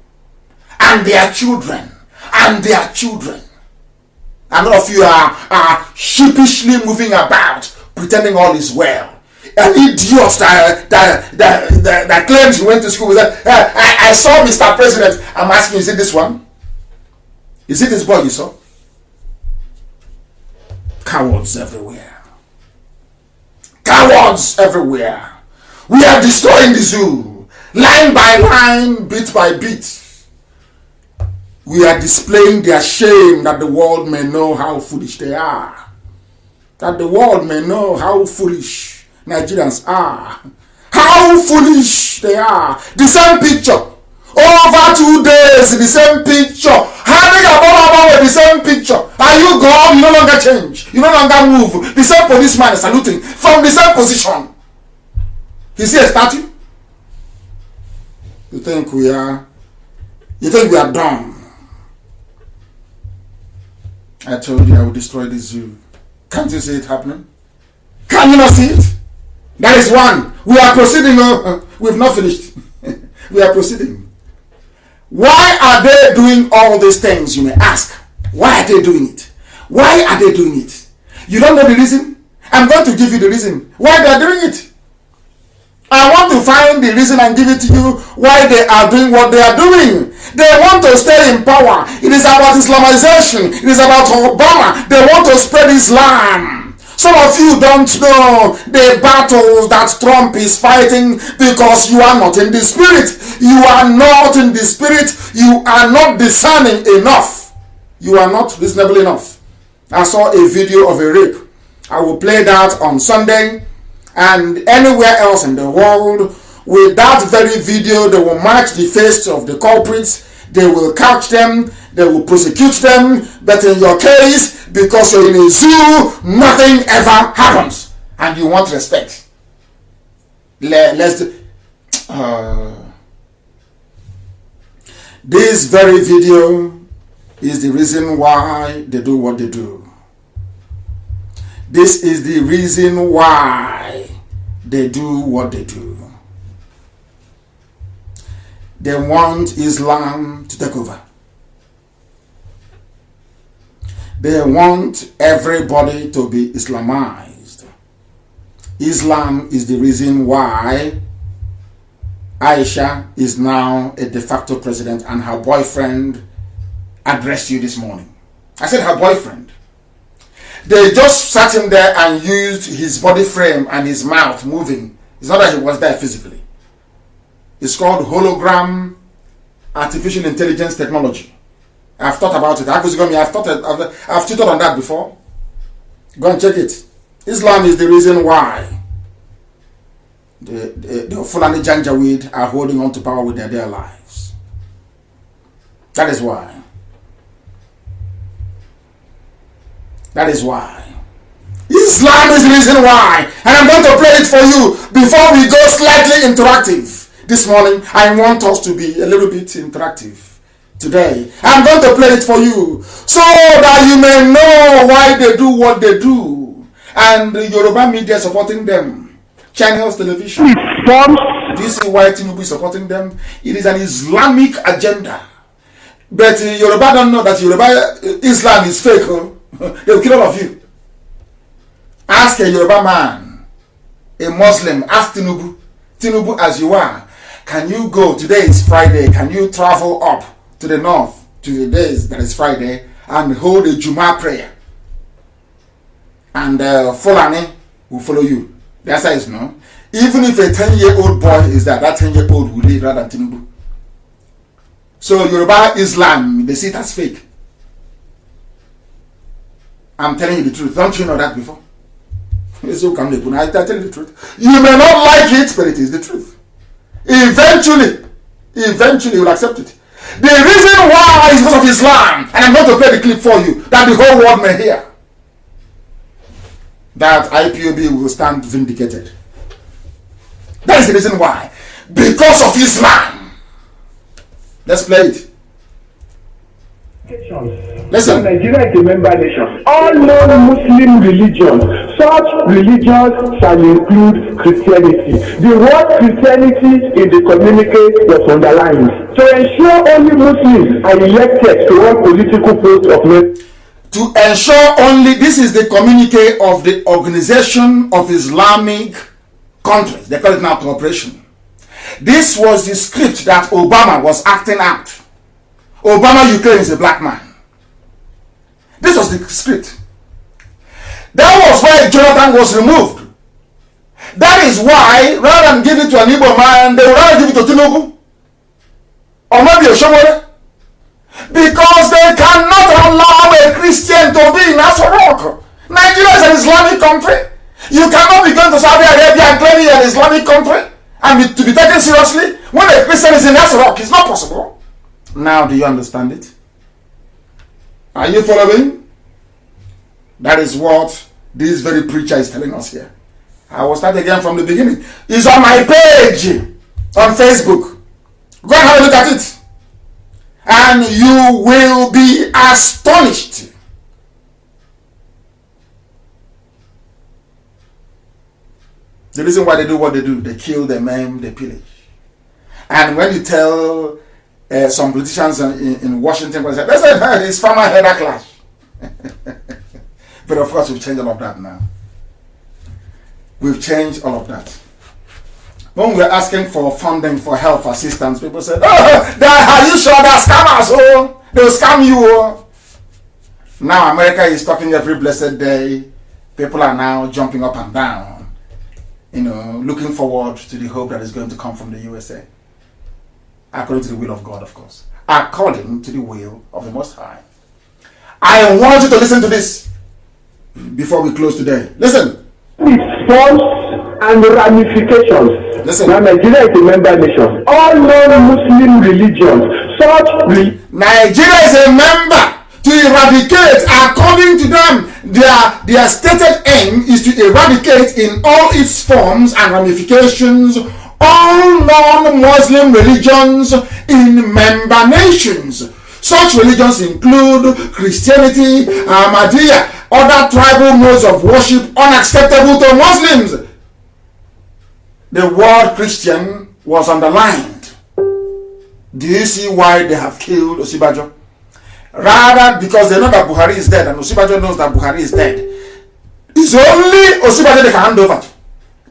and their children. And their children. And all of you are sheepishly moving about, pretending all is well. An idiot that claims he went to school with that. I saw Mr. President. I'm asking, is it this one? Is it this boy you saw? Cowards everywhere. Cowards everywhere. We are destroying the zoo. Line by line, bit by bit. We are displaying their shame that the world may know how foolish they are. That the world may know how foolish Nigerians are. How foolish they are. The same picture. Over 2 days, the same picture. Handing about with the same picture. Are you gone? You no longer change. You no longer move. The same policeman is saluting from the same position. You see a statue? You think we are done? I told you I would destroy the zoo. Can't you see it happening? Can you not see it? That is one. We are proceeding. We've not finished. We are proceeding. Why are they doing all these things, you may ask? Why are they doing it? Why are they doing it? You don't know the reason? I'm going to give you the reason why they are doing it. I want to find the reason and give it to you why they are doing what they are doing. They want to stay in power. It is about Islamization. It is about Obama. They want to spread Islam. Some of you don't know the battles that Trump is fighting because you are not in the spirit. You are not in the spirit. You are not discerning enough. You are not reasonable enough. I saw a video of a rape. I will play that on Sunday. And anywhere else in the world, with that very video, they will mark the face of the culprits. They will catch them. They will prosecute them. But in your case, because you're in a zoo, nothing ever happens. And you want respect. This very video is the reason why they do what they do. This is the reason why they do what they do. They want Islam to take over. They want everybody to be Islamized. Islam is the reason why Aisha is now a de facto president and her boyfriend addressed you this morning. I said her boyfriend. They just sat him there and used his body frame and his mouth moving. It's not that he was there physically. It's called hologram artificial intelligence technology. I've thought about it. I've tutored on that before. Go and check it. Islam is the reason why the Fulani Janjaweed are holding on to power with their lives. That is why. That is why. Islam is the reason why. And I'm going to play it for you before we go slightly interactive. This morning, I want us to be a little bit interactive. Today, I'm going to play it for you so that you may know why they do what they do. And the Yoruba media supporting them. Channels, television. Do you see why Tinubu is supporting them? It is an Islamic agenda. But Yoruba don't know that Islam is fake. They will kill all of you. Ask a Yoruba man, a Muslim, ask Tinubu as you are. Can you go, today is Friday, can you travel up to the north, to the days that is Friday, and hold a Juma prayer? And Fulani will follow you. The answer is no. Even if a 10-year-old boy is there, that 10-year-old will lead rather than Tinubu. So Yoruba Islam, they see it as fake. I'm telling you the truth. Don't you know that before? I tell you the truth. You may not like it, but it is the truth. Eventually you will accept it. The reason why is because of Islam. And I'm going to play the clip for you, that the whole world may hear. That IPOB will stand vindicated. That is the reason why. Because of Islam. Let's play it. Listen. Nigeria is a member nation. All non-Muslim religions, such religions shall include Christianity. The word Christianity in the communique was underlined to ensure only Muslims are elected to one political post of men. To ensure only, this is the communique of the Organization of Islamic Countries. They call it now cooperation. This was the script that Obama was acting out. Obama, Ukraine is a black man. This was the script. That was why Jonathan was removed. That is why, rather than give it to an Igbo man, they would rather give it to Tinubu. Or maybe a Shomore. Because they cannot allow a Christian to be in Asarok. Nigeria is an Islamic country. You cannot be going to Saudi Arabia and claiming an Islamic country and to be taken seriously when a Christian is in Asarok. It's not possible. Now, do you understand it? Are you following? That is what this very preacher is telling us here. I will start again from the beginning. It's on my page on Facebook. Go and have a look at it. And you will be astonished. The reason why they do what they do, they kill, they maim, they pillage. And when you tell some politicians in Washington, they say, it's farmer header clash. But of course, we've changed all of that now. We've changed all of that. When we're asking for funding, for help, for assistance, people say, are you sure they're scammers? Oh, they'll scam you. Oh. Now America is talking every blessed day. People are now jumping up and down, looking forward to the hope that is going to come from the USA. According to the will of God, of course. According to the will of the Most High. I want you to listen to this before we close today. Listen. Its forms and ramifications. Listen. Now, Nigeria is a member nation. All non-Muslim religions, Nigeria is a member to eradicate, according to them, their stated aim is to eradicate in all its forms and ramifications all non-Muslim religions in member nations. Such religions include Christianity, Ahmadiyya, other tribal modes of worship unacceptable to Muslims. The word Christian was underlined. Do you see why they have killed Osibajo? Rather, because they know that Buhari is dead and Osibajo knows that Buhari is dead. It's only Osibajo they can hand over to.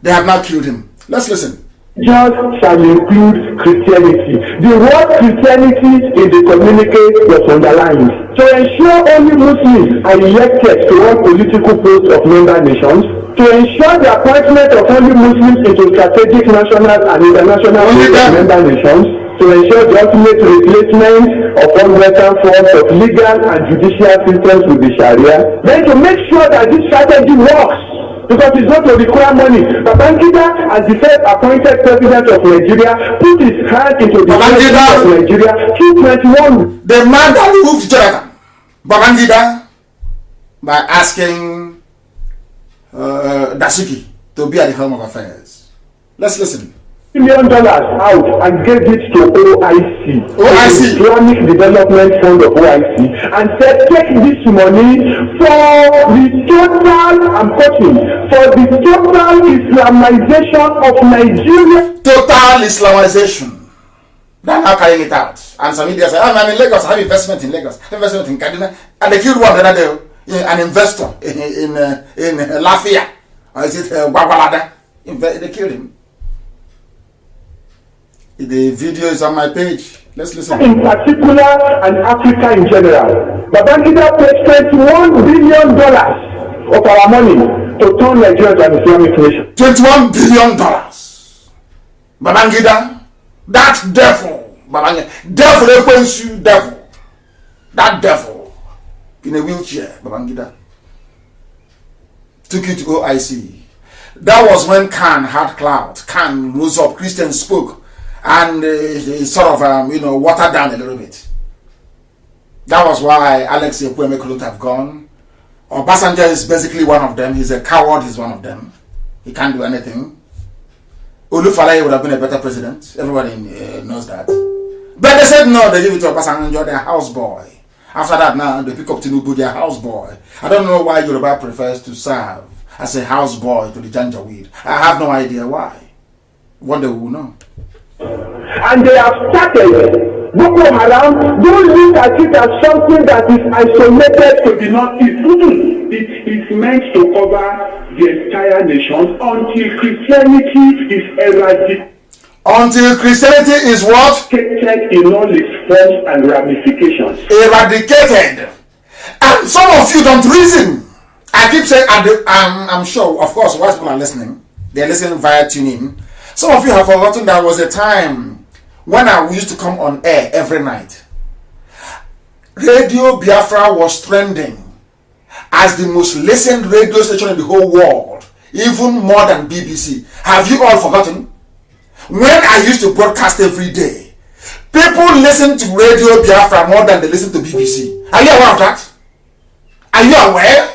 They have now killed him. Let's listen. Just shall include Christianity. The word Christianity in the communique was underlined to ensure only Muslims are elected to one political post of member nations, to ensure the appointment of only Muslims into strategic national and international posts of member nations, to ensure the ultimate replacement of all Western forms of legal and judicial systems with the Sharia, then to make sure that this strategy works. Because it's not to require money. Babangida, as the first appointed president of Nigeria, put his hand into the president of Nigeria 221. The man that removed Jonathan, Babangida, by asking Dasuki to be at the helm of affairs. Let's listen. $1 million out and gave it to OIC, Islamic Development Fund of OIC, and said, take this money for the total, I'm quoting, for the total Islamization of Nigeria. Total Islamization. They're now carrying it out. And some Indians say, I'm in Lagos, I have investment in Lagos, investment in Kaduna. And they killed one the other day, an investor in Lafia. Or is it Gwagwalada? They killed him. The video is on my page. Let's listen. In particular, and Africa in general, Babangida paid $21 billion of our money to turn Nigeria to an Islamic nation. $21 billion. Babangida, that devil, devil, that devil in a wheelchair, Babangida, took it to OIC. That was when Khan had clout. Khan rose up, Christians spoke. And he sort of, watered down a little bit. That was why Alex Ekweme couldn't have gone. Obasanjo is basically one of them. He's a coward, he's one of them. He can't do anything. Olufalaye would have been a better president. Everybody knows that. But they said no, they give it to Obasanjo, their houseboy. After that, now they pick up Tinubu, their houseboy. I don't know why Yoruba prefers to serve as a houseboy to the Janjaweed. I have no idea why. One day we will know. And they have started Boko Haram. Don't look at it as something that is isolated to the northeast. It is meant to cover the entire nation until Christianity is eradicated. Until Christianity is what? In all its forms and ramifications. Eradicated. And some of you don't reason. I keep saying, I'm sure, of course, while people are listening, they're listening via tuning. Some of you have forgotten there was a time when I used to come on air every night. Radio Biafra was trending as the most listened radio station in the whole world, even more than BBC. Have you all forgotten? When I used to broadcast every day, people listen to Radio Biafra more than they listen to BBC. Are you aware of that? Are you aware?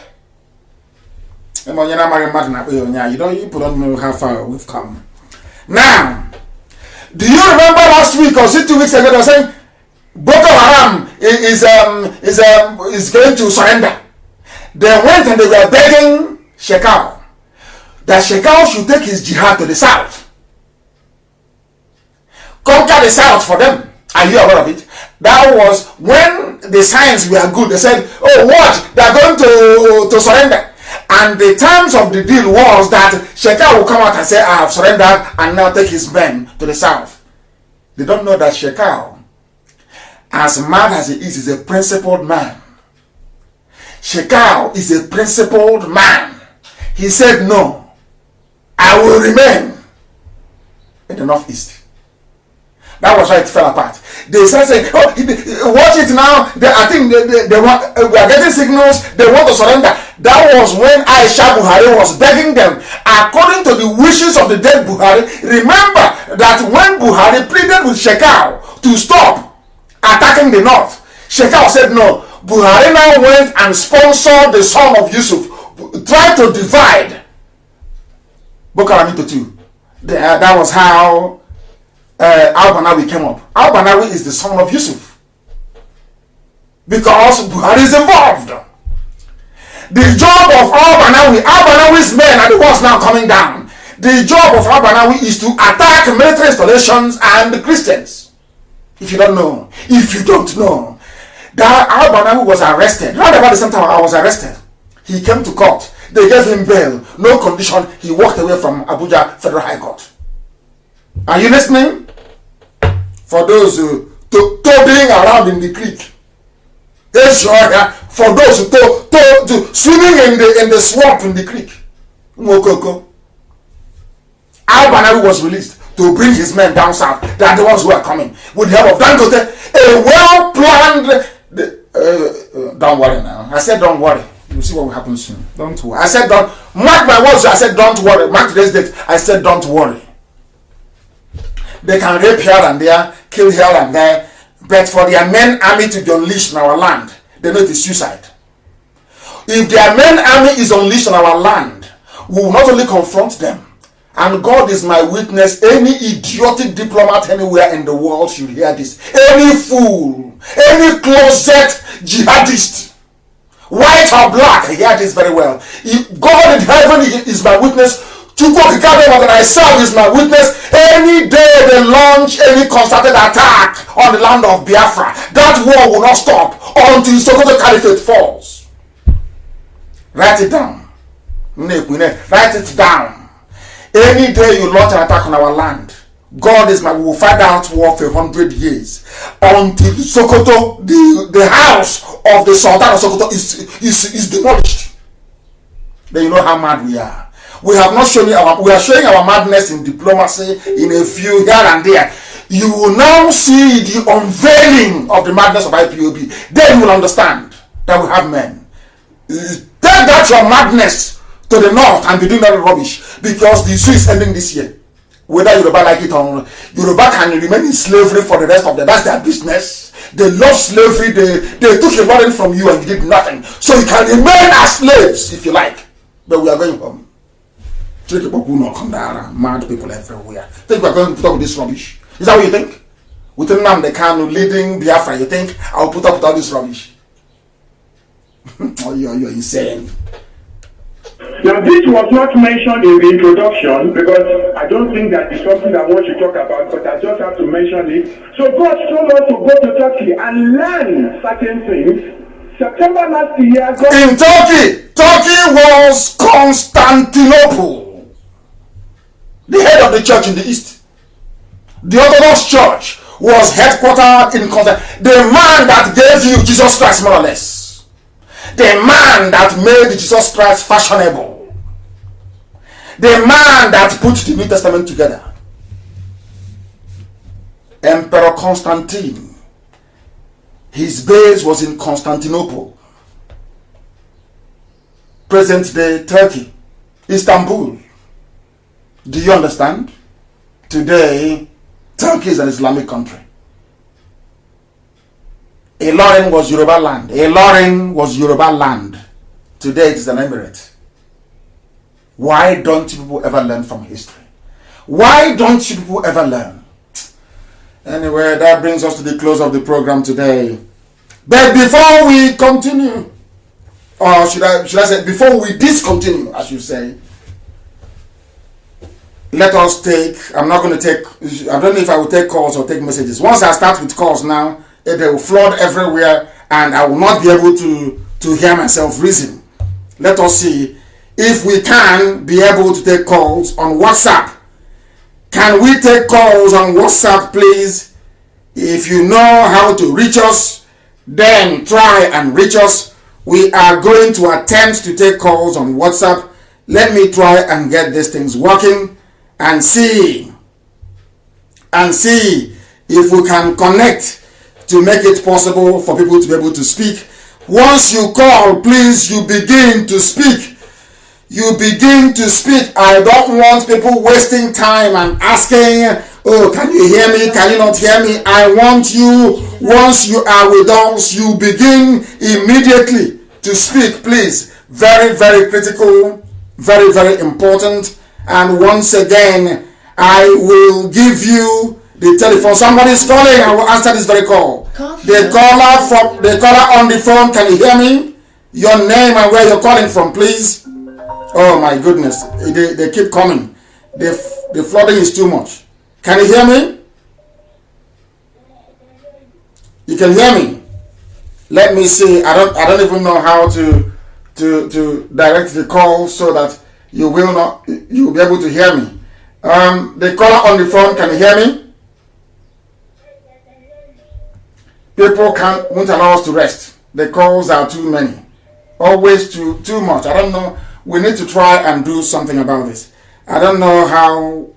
You don't know how far we've come. Now, do you remember last week or 2 weeks ago they were saying Boko Haram is going to surrender? They went and they were begging Shekau that Shekau should take his jihad to the south. Conquer the south for them. Are you aware of it? That was when the signs were good. They said, oh, what? They are going to surrender. And the terms of the deal was that Shekau will come out and say, I have surrendered, and now take his men to the south. They don't know that Shekau, as mad as he is a principled man. Shekau is a principled man. He said, no, I will remain in the northeast. That was why it fell apart. They started saying, oh, watch it now. I think they want, we are getting signals, they want to surrender. That was when Aisha Buhari was begging them, according to the wishes of the dead Buhari. Remember that when Buhari pleaded with Shekau to stop attacking the north, Shekau said no. Buhari now went and sponsored the son of Yusuf, tried to divide Boko Haram into two. That was how Al-Banawi came up. Al-Banawi is the son of Yusuf, because Buhari is involved. The job of Al-Banawi's men are the ones now coming down. The job of Al-Banawi is to attack military installations and the Christians. If you don't know, that Al-Banawi was arrested. Right about the same time I was arrested. He came to court. They gave him bail, no condition. He walked away from Abuja Federal High Court. Are you listening? For those who toddling around in the creek. Yes, sure. For those who swimming in the swamp in the creek. Al-Banawi was released to bring his men down south. They are the ones who are coming with the help of Dangote. A well-planned. Don't worry now. I said don't worry. You'll see what will happen soon. Don't worry. I said don't. Mark my words. I said don't worry. Mark today's date. I said don't worry. They can rape here and there, kill here and there, but for their main army to be unleashed in our land, they know it is suicide. If their main army is unleashed on our land, we will not only confront them, and God is my witness, any idiotic diplomat anywhere in the world should hear this. Any fool, any closet jihadist, white or black, hear this very well. If God in heaven is my witness, that I serve is my witness. Any day they launch any concerted attack on the land of Biafra, that war will not stop until Sokoto Caliphate falls. Write it down. Write it down. Any day you launch an attack on our land, God is my, we will fight that war for 100 years until Sokoto, the house of the Sultan of Sokoto is demolished. Then you know how mad we are. We have not shown we are showing our madness in diplomacy in a few here and there. You will now see the unveiling of the madness of IPOB. Then you will understand that we have men. Take that your madness to the north and be doing that rubbish, because the issue is ending this year. Whether Yoruba like it or not, Yoruba can remain in slavery for the rest of them. That's their business. They love slavery. They took a burden from you and you did nothing. So you can remain as slaves if you like. But we are going home. Mad people everywhere. Think we're going to put up with this rubbish? Is that what you think? With Nnamdi Kanu leading Biafra, you think I'll put up with all this rubbish? Oh, you're insane. Now, this was not mentioned in the introduction because I don't think that is something I want to talk about, but I just have to mention it. So God told us to go to Turkey and learn certain things. September last year, in Turkey was Constantinople, the head of the church in the east. The Orthodox Church was headquartered in Constantinople. The man that gave you Jesus Christ, more or less. The man that made Jesus Christ fashionable. The man that put the New Testament together. Emperor Constantine. His base was in Constantinople. Present day Turkey. Istanbul. Do you understand? Today, Turkey is an Islamic country. Ilorin was Yoruba land. Ilorin was Yoruba land. Today it is an emirate. Why don't you people ever learn from history? Why don't you people ever learn? Anyway, that brings us to the close of the program today. But before we continue, or should I say, before we discontinue, as you say, let us take, I'm not going to take, I don't know if I will take calls or take messages. Once I start with calls now, they will flood everywhere and I will not be able to hear myself reason. Let us see if we can be able to take calls on WhatsApp. Can we take calls on WhatsApp, please? If you know how to reach us, then try and reach us. We are going to attempt to take calls on WhatsApp. Let me try and get these things working and see if we can connect to make it possible for people to be able to speak. Once you call, please, you begin to speak. You begin to speak. I don't want people wasting time and asking, oh, can you hear me? Can you not hear me? I want you, once you are with us, you begin immediately to speak, please. Very, very critical, very, very important. And once again, I will give you the telephone. Somebody's calling. I will answer this very call. The caller on the phone, can you hear me? Your name and where you're calling from, please. Oh my goodness, they keep coming. The flooding is too much. Can you hear me? You can hear me. Let me see. I don't even know how to direct the call so that you will be able to hear me. The caller on the phone, can you hear me? People won't allow us to rest. The calls are too many. Always too much. I don't know. We need to try and do something about this. I don't know how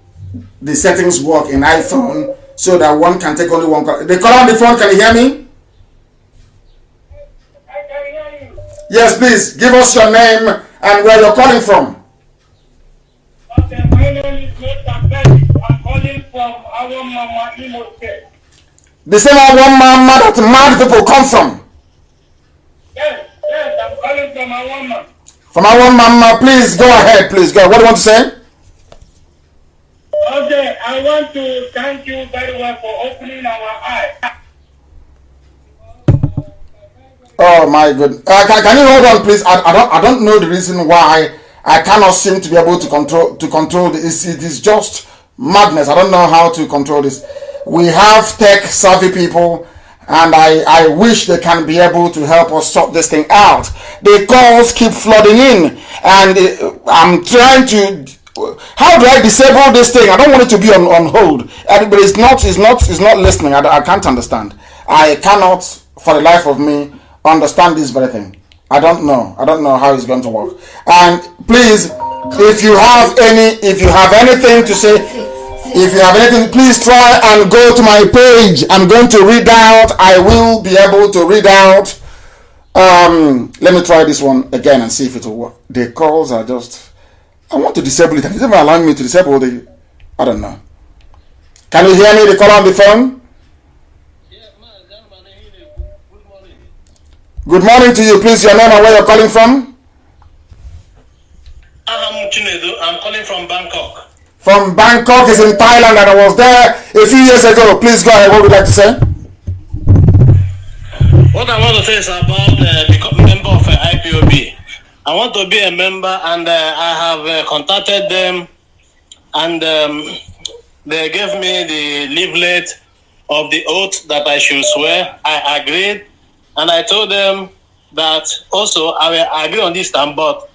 the settings work in iPhone so that one can take only one call. The caller on the phone, can you hear me? I can hear you. Yes, please. Give us your name and where you're calling from. Okay, my name is Mr. Betty. I'm calling from our Mama Imo State. The same one mama that mad people come from. Yes, I'm calling from our mama. From our mama, please go ahead, please go. What do you want to say? Okay, I want to thank you very well for opening our eyes. Oh my goodness. Can you hold on, please? I don't know the reason why I cannot seem to be able to control this. It is just madness. I don't know how to control this. We have tech savvy people, and I wish they can be able to help us sort this thing out. The calls keep flooding in, and I'm trying to. How do I disable this thing? I don't want it to be on hold, but it's not listening. I can't understand. I cannot, for the life of me, understand this very thing. I don't know how it's going to work. And please, if you have anything to say. If you have anything, please try and go to my page. I'm going to read out. I will be able to read out. Let me try this one again and see if it will work. The calls are just... I want to disable it. It's never allowing me to disable the... I don't know. Can you hear me, the caller on the phone? Good morning. Good morning to you. Please, your name and where you're calling from? I'm Chinedu. I'm calling from from Bangkok is in Thailand, and I was there a few years ago. Please go ahead. What would you like to say? What I want to say is about becoming a member of IPOB. I want to be a member, and I have contacted them, and they gave me the leaflet of the oath that I should swear. I agreed, and I told them that also I will agree on this time, but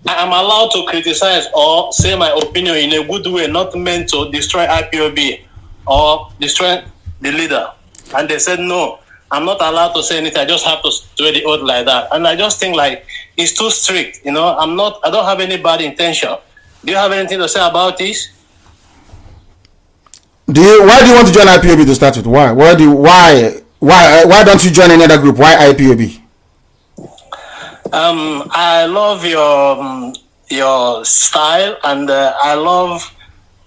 I am allowed to criticize or say my opinion in a good way, not meant to destroy IPOB or destroy the leader. And they said, no, I'm not allowed to say anything. I just have to swear the oath like that. And I just think like it's too strict. I don't have any bad intention. Do you have anything to say about this? Why do you want to join IPOB to start with? Why don't you join any other group? Why IPOB? I love your style, and I love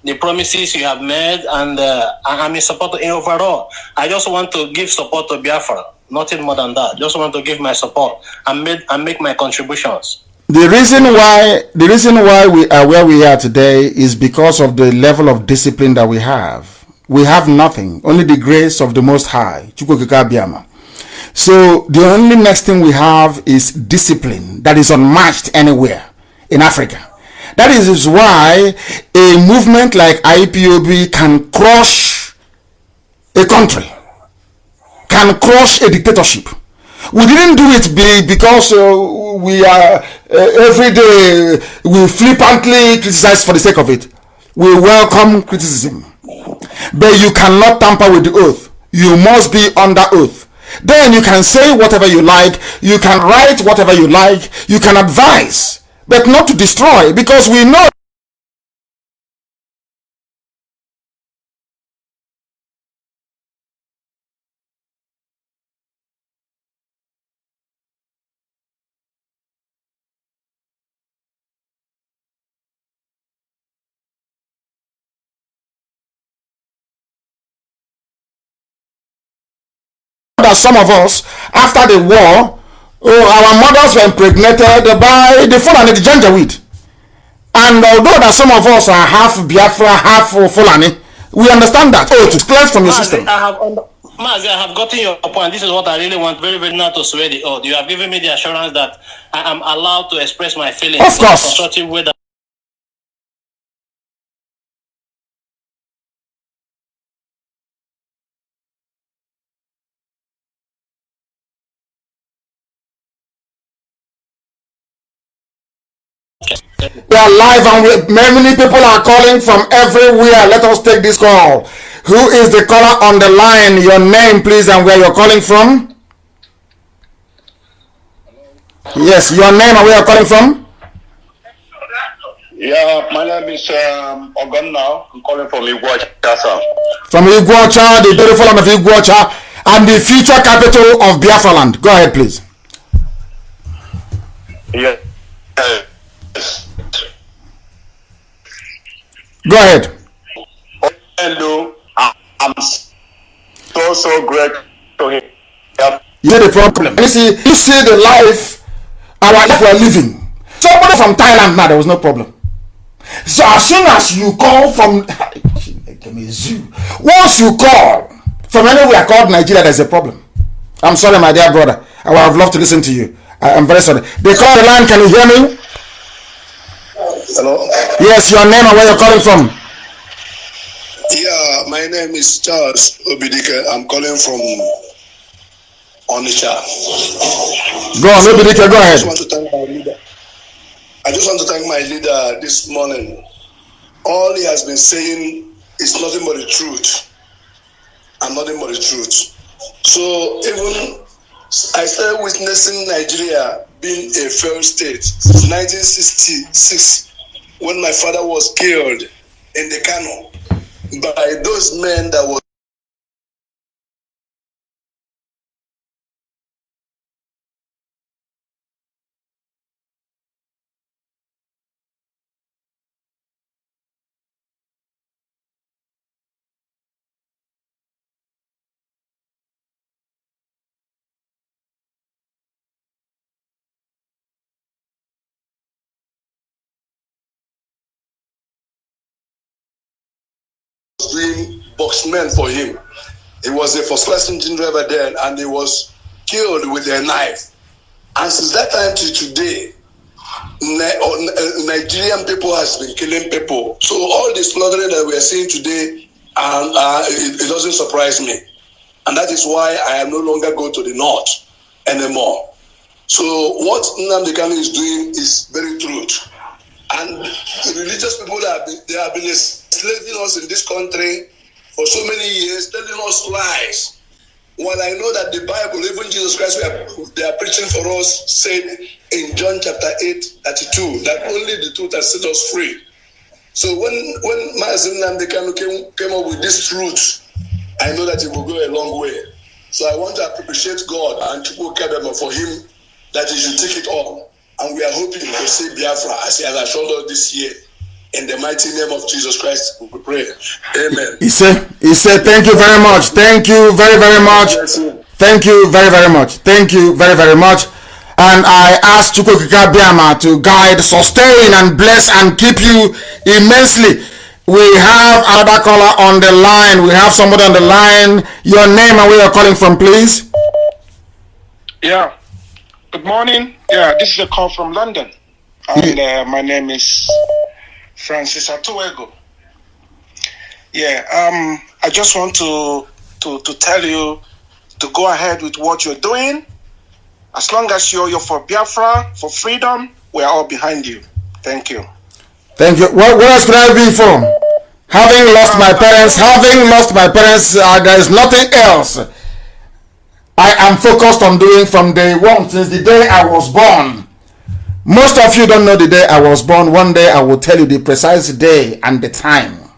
the promises you have made, and I'm a supporter in overall. I just want to give support to Biafra, nothing more than that. Just want to give my support and make my contributions. The reason why we are where we are today is because of the level of discipline that we have. We have nothing, only the grace of the Most High. So the only next thing we have is discipline that is unmatched anywhere in Africa. That is why a movement like IPOB can crush a country, can crush a dictatorship. We didn't do it because we are every day we flippantly criticize for the sake of it. We welcome criticism, but you cannot tamper with the oath. You must be under oath. Then you can say whatever you like, you can write whatever you like, you can advise, but not to destroy, because we know that some of us, after the war, our mothers were impregnated by the Fulani, the Janjaweed. And although that some of us are half Biafra, half Fulani, we understand that. Oh, it's clear from your system. Mazi, I have gotten your point. This is what I really want, very, very not to swear the oath. You have given me the assurance that I am allowed to express my feelings Of course. in a constructive way. We are live, and many people are calling from everywhere. Let us take this call. Who is the caller on the line? Your name, please, and where you're calling from. Yes, your name and where you're calling from. Yeah, my name is Ogon now. I'm calling from Iguacha. From Iguacha, the beautiful land of Iguacha, and the future capital of Biafra land. Go ahead, please. Yeah. Go ahead. Hello. I'm so great to hear. You see the problem. You see the life, our life we're living. Somebody from Thailand now, there was no problem. So as soon as you call from once you call from anywhere called Nigeria, there's a problem. I'm sorry, my dear brother. I would have loved to listen to you. I'm very sorry. They call the line. Can you hear me? Hello? Yes, your name and where you're calling from. Yeah, my name is Charles Obidike. I'm calling from Onitsha. Go on, Obidike, go ahead. I just want to thank my leader this morning. All he has been saying is nothing but the truth. And nothing but the truth. So even I started witnessing Nigeria being a failed state since 1966, when my father was killed in the Kanu by those men that were was doing boxman for him. He was a first-class engine driver then, and he was killed with a knife. And since that time to today, Nigerian people has been killing people. So all the slaughtering that we are seeing today, it doesn't surprise me. And that is why I am no longer going to the north anymore. So what Nnamdi Kanu is doing is very true. And the religious people they have been enslaving us in this country for so many years, telling us lies. Well, I know that the Bible, even Jesus Christ, they are preaching for us, said in John chapter 8:32, that only the truth has set us free. So when Mazi Nnamdi Kanu came up with this truth, I know that it will go a long way. So I want to appreciate God and Chukwu Kadama for him, that he should take it on. And we are hoping to see Biafra as he has assured us this year. In the mighty name of Jesus Christ, we pray. Amen. He said, thank you very much. Thank you very, very much. Thank you very, very much. Thank you very, very much. And I ask Chukwu Biama to guide, sustain, and bless and keep you immensely. We have another caller on the line. We have somebody on the line. Your name and where you're calling from, please. Yeah. Good morning. Yeah, this is a call from London. And my name is Francis Atuego. Yeah, I just want to tell you to go ahead with what you're doing. As long as you're for Biafra, for freedom, we're all behind you. Thank you. Thank you. What else could I be for? Having lost my parents, there is nothing else I am focused on doing from day one, since the day I was born. Most of you don't know the day I was born. One day I will tell you the precise day and the time.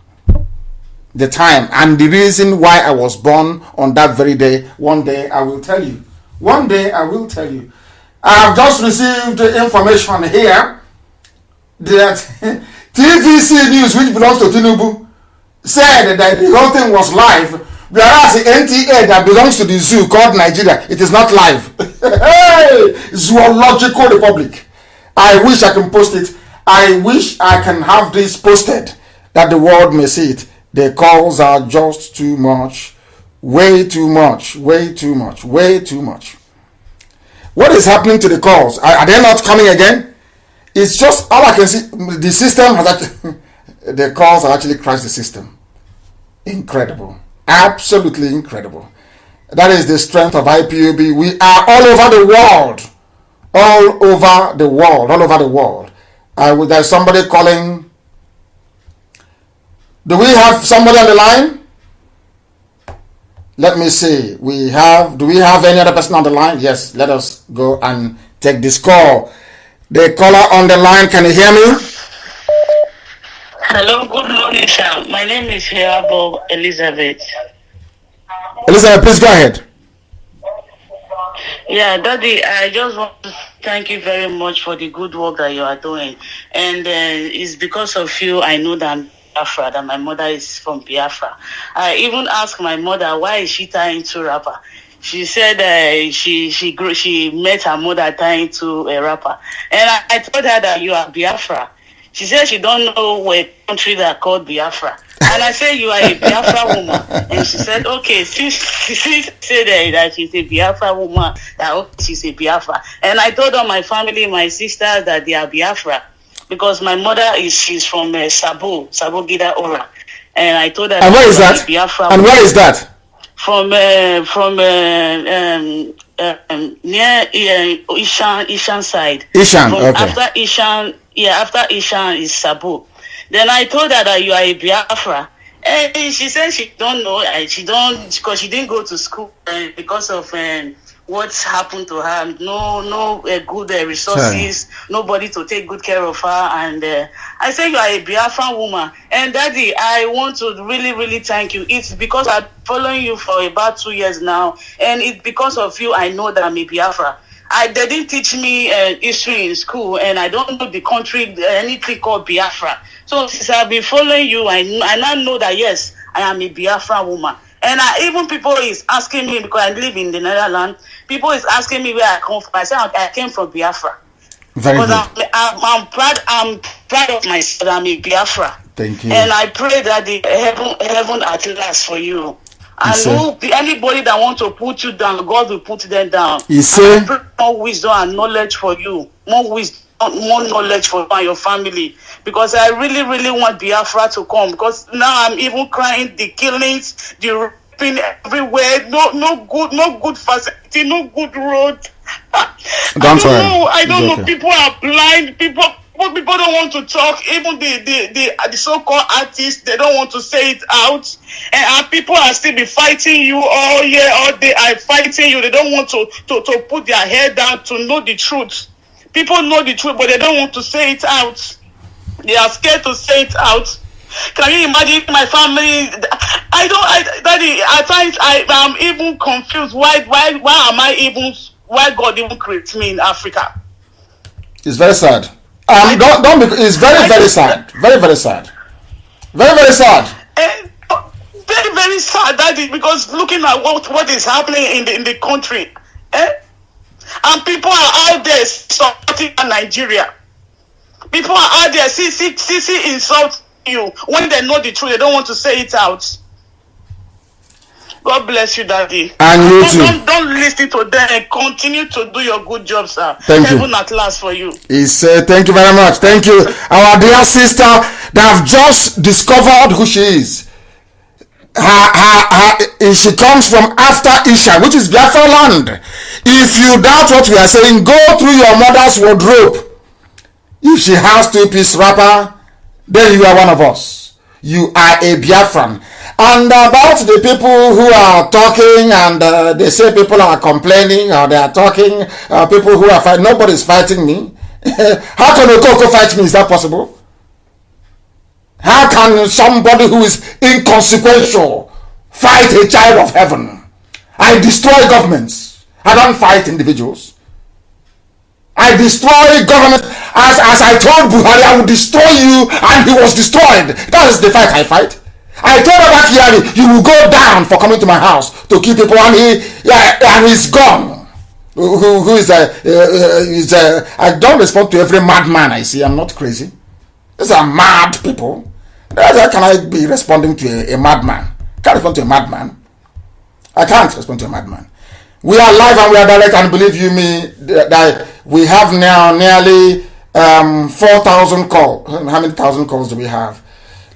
The time and the reason why I was born on that very day. One day I will tell you. One day I will tell you. I have just received information here that TVC News, which belongs to Tinubu, said that the whole thing was live, whereas the NTA that belongs to the zoo called Nigeria, it is not live. Hey, Zoological Republic. I wish I can post it. I wish I can have this posted that the world may see it. The calls are just too much. Way too much. Way too much. Way too much. What is happening to the calls? Are they not coming again? It's just all I can see. The system has actually, the calls have actually crashed the system. Incredible. Absolutely incredible. That is the strength of IPOB. We are all over the world. All over the world. All over the world. There's somebody calling. Do we have somebody on the line? Let me see. Do we have any other person on the line? Yes, let us go and take this call. The caller on the line, can you hear me? Hello, good morning, sir. My name is Heabo Elizabeth. Elizabeth, please go ahead. Yeah, Daddy, I just want to thank you very much for the good work that you are doing. And it's because of you I know that I'm Biafra, that my mother is from Biafra. I even asked my mother, why is she tying to rapper? She said she met her mother tying to a rapper. And I told her that you are Biafra. She said she don't know a country that called Biafra. And I said, you are a Biafra woman. And she said, okay, she said that she's a Biafra woman, that okay, she's a Biafra. And I told all my family, my sisters, that they are Biafra. Because my mother she's from Sabo Gida Ora. And I told her, and where is that? Biafra and where is that? From near Ishan side. Ishan, from okay. After Ishan is Sabo. Then I told her that you are a Biafra. And she said she don't know. Because she didn't go to school because of what's happened to her. No good resources. Sorry. Nobody to take good care of her. And I said, you are a Biafra woman. And Daddy, I want to really, really thank you. It's because I've following you for about 2 years now. And it's because of you I know that I'm a Biafra. They didn't teach me history in school, and I don't know the country, anything called Biafra. So since I've been following you, I now know that, yes, I am a Biafra woman. And even people is asking me, because I live in the Netherlands, people is asking me where I come from. I say I came from Biafra. Very because good. I'm proud of myself. I'm a Biafra. Thank you. And I pray that the heaven at last for you. And anybody that wants to put you down, God will put them down. He said, I pray more wisdom and knowledge for you. More wisdom, more knowledge for you and your family. Because I really, really want Biafra to come. Because now I'm even crying the killings, the raping everywhere. No good facility, no good road. I don't know. People are blind. People don't want to talk. Even the so-called artists, they don't want to say it out. And people are still be fighting you all year, all day. Are fighting you. They don't want to put their head down to know the truth. People know the truth, but they don't want to say it out. They are scared to say it out. Can you imagine my family? Daddy, at times I'm even confused. Why God even creates me in Africa? It's very sad. It's very sad. Very sad. Very sad. Very, very sad, Daddy, because looking at what is happening in the country, and people are out there supporting Nigeria. People are out there, see insult you when they know the truth. They don't want to say it out. God bless you, Daddy. And you too. Don't listen to them and continue to do your good job, sir. Thank you. Heaven at last for you. Thank you very much. Thank you. Our dear sister that have just discovered who she is. She comes from after Isha, which is Biafra land. If you doubt what we are saying, go through your mother's wardrobe. If she has two-piece wrapper, then you are one of us. You are a Biafran. And about the people who are talking and they say people are complaining or they are talking, people who are fighting, nobody's fighting me. How can Okoko fight me? Is that possible? How can somebody who is inconsequential fight a child of heaven? I destroy governments. I don't fight individuals. I destroy government. As I told Buhari, I will destroy you, and he was destroyed. That is the fight I fight. I told Abba Kyari, you will go down for coming to my house to kill people, and he's gone. Who is I don't respond to every madman I see. I'm not crazy. These are mad people. How can I be responding to a madman? I can't respond to a madman. I can't respond to a madman. We are live and we are direct, and believe you me, that we have now nearly 4,000 calls. How many thousand calls do we have?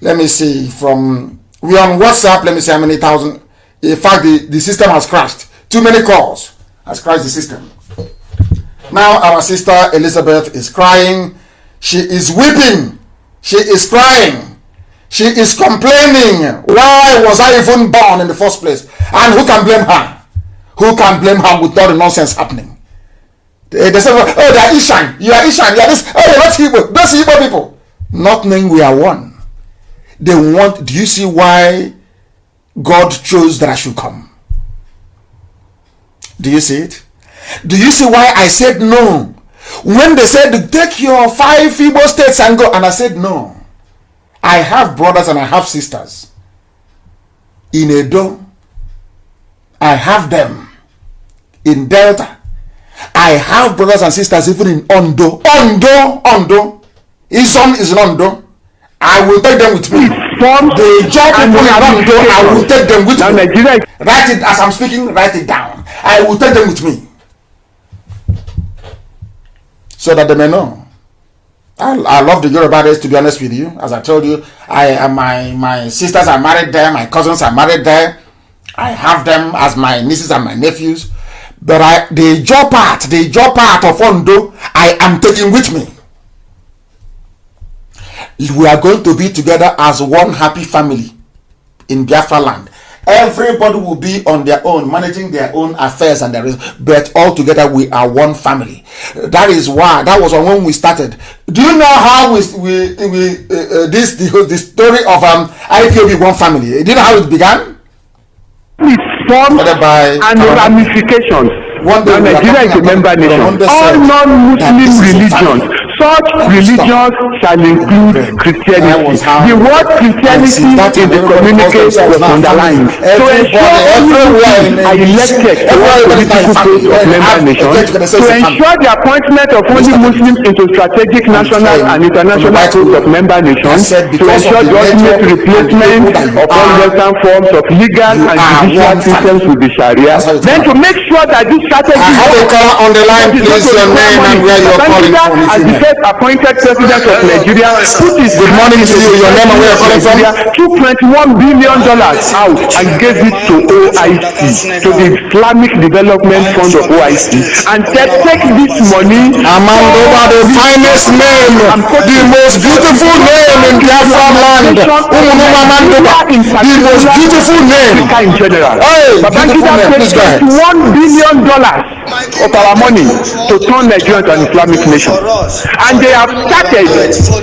Let me see. We're on WhatsApp. Let me see how many thousand. In fact, the system has crashed. Too many calls has crashed the system. Now our sister Elizabeth is crying. She is weeping. She is crying. She is complaining. Why was I even born in the first place? And who can blame her? Who can blame her with all the nonsense happening? They say, oh, they are Ishan. You are Ishan. You are this. Oh, you're not Igbo. Those Igbo people. Not knowing we are one. They want. Do you see why God chose that I should come? Do you see it? Do you see why I said no? When they said, take your 5 Igbo states and go. And I said no. I have brothers and I have sisters. In Edo, I have them. In Delta, I have brothers and sisters even in Ondo. Ondo. His son is in Ondo. I will take them with me. The job people in Ondo, I will take them with me. Write it as I'm speaking, write it down. I will take them with me. So that they may know. I love the Yoruba race, to be honest with you. As I told you, my sisters are married there, my cousins are married there. I have them as my nieces and my nephews. But the job part of Ondo, I am taking with me. We are going to be together as one happy family in Biafra land. Everybody will be on their own, managing their own affairs and but all together we are one family. That is why, that was when we started. Do you know how the story of IPOB one family? Do you know how it began? Forms and ramifications. Nigeria is a member nation. All non-Muslim religions. such religions shall include Christianity. The word Christianity in the communique was underlined. To ensure only are elected to one political post of member nations, to ensure the appointment of only Muslims into strategic national and international posts of member nations, to ensure the ultimate replacement of all Western forms of legal and judicial systems with the Sharia, then to make sure that this strategy on the line, please, your name and where you're calling from. as the first appointed president of Nigeria, put his good morning to you, your name and where you're calling from. Took $21 billion out and gave it to OIC, to the Islamic Development Fund of OIC, and said, take this money. Amanda, the finest name, the most beautiful name in Biafra land. The most beautiful name in general. Babangida paid $1 billion of our money to turn Nigeria into an Islamic nation. And they have started.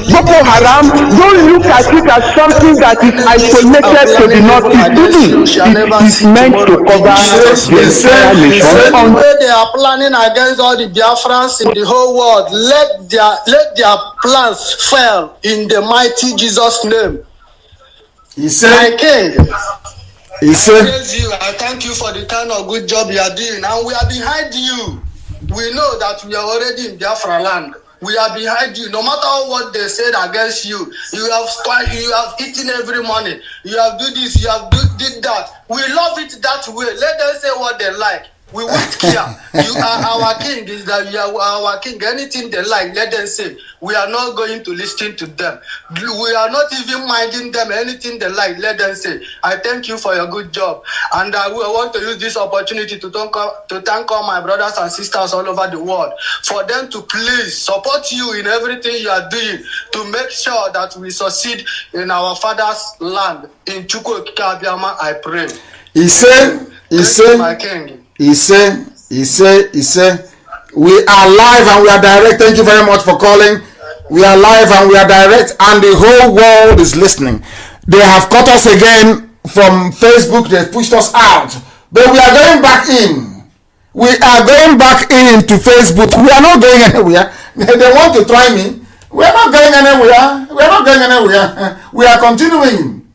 Boko Haram, don't look at it as something that is isolated to the northeast. It is meant to cover the entire nation. The way they are planning against all the Biafrans in the whole world, let their plans fail in the mighty Jesus' name. He said, my king, he said, I thank you for the kind of good job you are doing, and we are behind you. We know that we are already in Biafra land. We are behind you. No matter what they said against you, you have eaten every morning. You have do this, you have did that. We love it that way. Let them say what they like. We won't care. You are our king. Is that you are our king? Anything they like, let them say. We are not going to listen to them. We are not even minding them. Anything they like, let them say. I thank you for your good job, and I will want to use this opportunity to thank all my brothers and sisters all over the world for them to please support you in everything you are doing to make sure that we succeed in our father's land in Chukwu Abiyama. I pray. He said, my king. He said, we are live and we are direct. Thank you very much for calling. We are live and we are direct, and the whole world is listening. They have cut us again from Facebook. They pushed us out, but we are going back in. We are going back into Facebook. We are not going anywhere. They want to try me. We are not going anywhere. We are not going anywhere. We are continuing.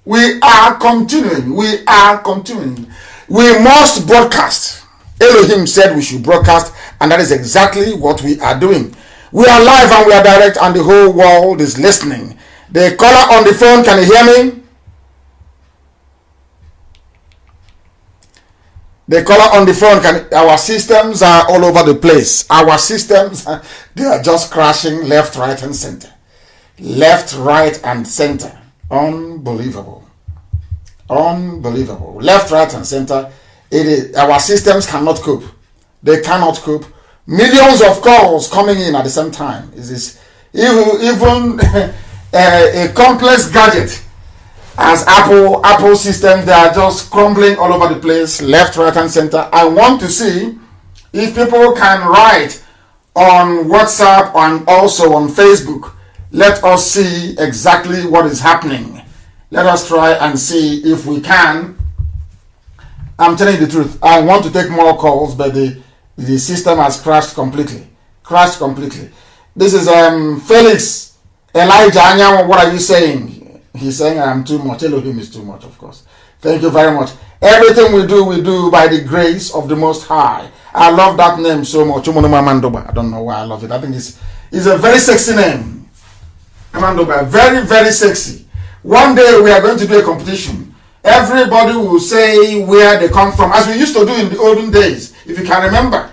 We are continuing. We are continuing. We must broadcast. Elohim said we should broadcast, and that is exactly what we are doing. We are live and we are direct, and the whole world is listening. The caller on the phone, can you hear me? The caller on the phone, our systems are all over the place. Our systems, they are just crashing left, right, and center. Left, right, and center. Unbelievable. Unbelievable. Left, right, and center. It is, our systems cannot cope. They cannot cope. Millions of calls coming in at the same time. Is this even a complex gadget as Apple systems? They are just crumbling all over the place, left, right, and center. I want to see if people can write on WhatsApp and also on Facebook. Let us see exactly what is happening. Let us try and see if we can. I'm telling you the truth. I want to take more calls, but the system has crashed completely. This is Felix Elijah Anyanwu. What are you saying? He's saying I am too much. Elohim is too much, of course. Thank you very much. Everything we do by the grace of the Most High. I love that name so much. I don't know why I love it. I think it's a very sexy name. Amandoba, very, very sexy. One day we are going to do a competition. Everybody will say where they come from, as we used to do in the olden days. If you can remember,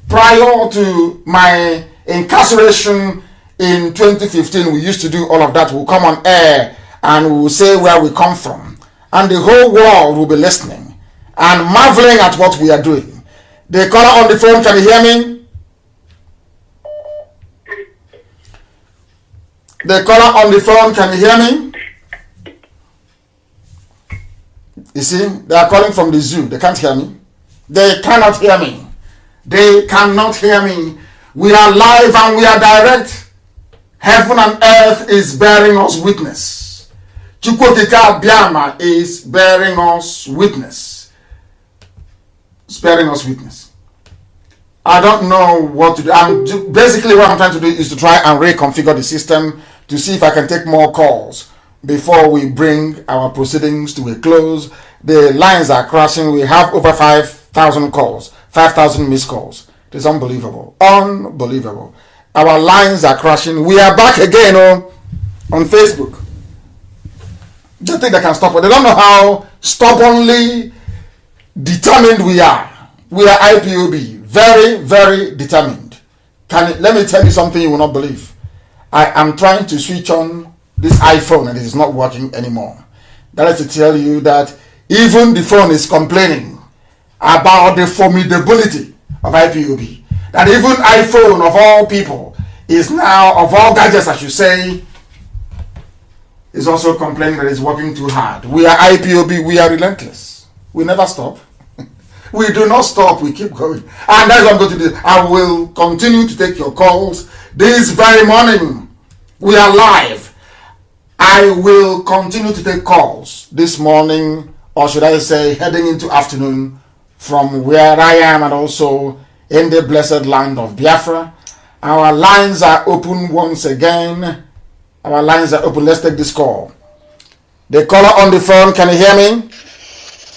prior to my incarceration in 2015, we used to do all of that. We'll come on air and we will say where we come from. And the whole world will be listening and marveling at what we are doing. The caller on the phone, can you hear me? The caller on the phone, can you hear me? You see, they are calling from the zoo. They can't hear me. They cannot hear me. They cannot hear me. We are live and we are direct. Heaven and earth is bearing us witness. Chukwokika Biama is bearing us witness. It's bearing us witness. I don't know what to do. Basically what I'm trying to do is to try and reconfigure the system to see if I can take more calls before we bring our proceedings to a close. The lines are crashing. We have over 5,000 calls, 5,000 missed calls. It is unbelievable. Unbelievable. Our lines are crashing. We are back again on Facebook. Don't think they can stop it. They don't know how stubbornly determined we are. We are IPOB. Very, very determined. Let me tell you something you will not believe. I am trying to switch on this iPhone and it is not working anymore. That is to tell you that even the phone is complaining about the formidability of IPOB. That even iPhone of all people is now, of all gadgets I should say, is also complaining that it's working too hard. We are IPOB, we are relentless. We never stop. We do not stop, we keep going. And that's what I'm going to do. I will continue to take your calls this very morning. We are live. I will continue to take calls this morning, or should I say heading into afternoon, from where I am and also in the blessed land of Biafra. Our lines are open once again. Our lines are open. Let's take this call. The caller on the phone, can you hear me?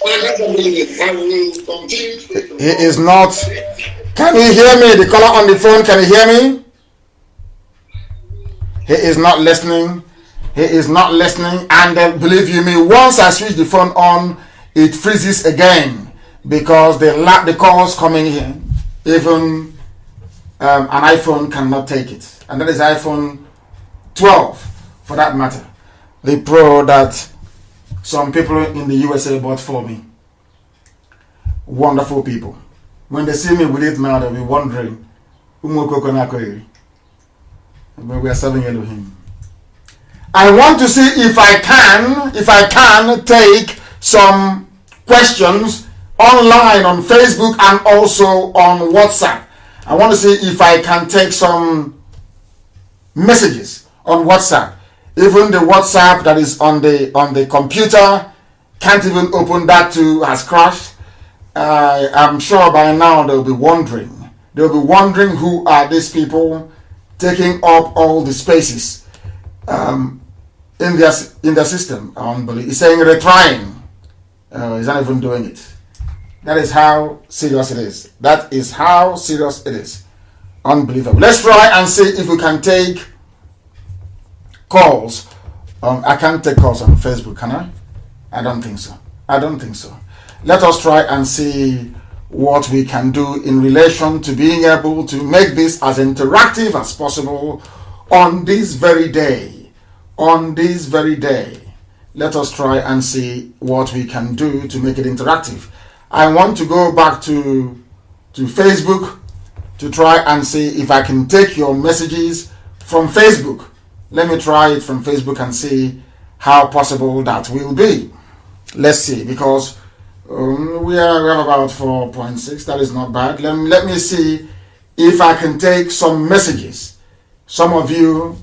He is not. Can you hear me? The caller on the phone, can you hear me? He is not listening. He is not listening. And believe you me, once I switch the phone on, it freezes again because the calls coming in, even an iPhone cannot take it. And that is iPhone 12 for that matter. The Pro that some people in the USA bought for me. Wonderful people. When they see me with it now, they'll be wondering, but we are serving Elohim. I want to see if I can take some questions online on Facebook and also on WhatsApp. I want to see if I can take some messages on WhatsApp. Even the WhatsApp that is on the computer can't even open. That too has crashed. I'm sure by now they'll be wondering. They'll be wondering who are these people taking up all the spaces in their system. Unbelievable. It's saying retrying. He's not even doing it. That is how serious it is. That is how serious it is. Unbelievable. Let's try and see if we can take calls. I can't take calls on Facebook, can I? I don't think so. I don't think so. Let us try and see what we can do in relation to being able to make this as interactive as possible on this very day. On this very day. Let us try and see what we can do to make it interactive. I want to go back to Facebook to try and see if I can take your messages from Facebook. Let me try it from Facebook and see how possible that will be. Let's see, because we have about 4.6. That is not bad. Let me see if I can take some messages. Some of you,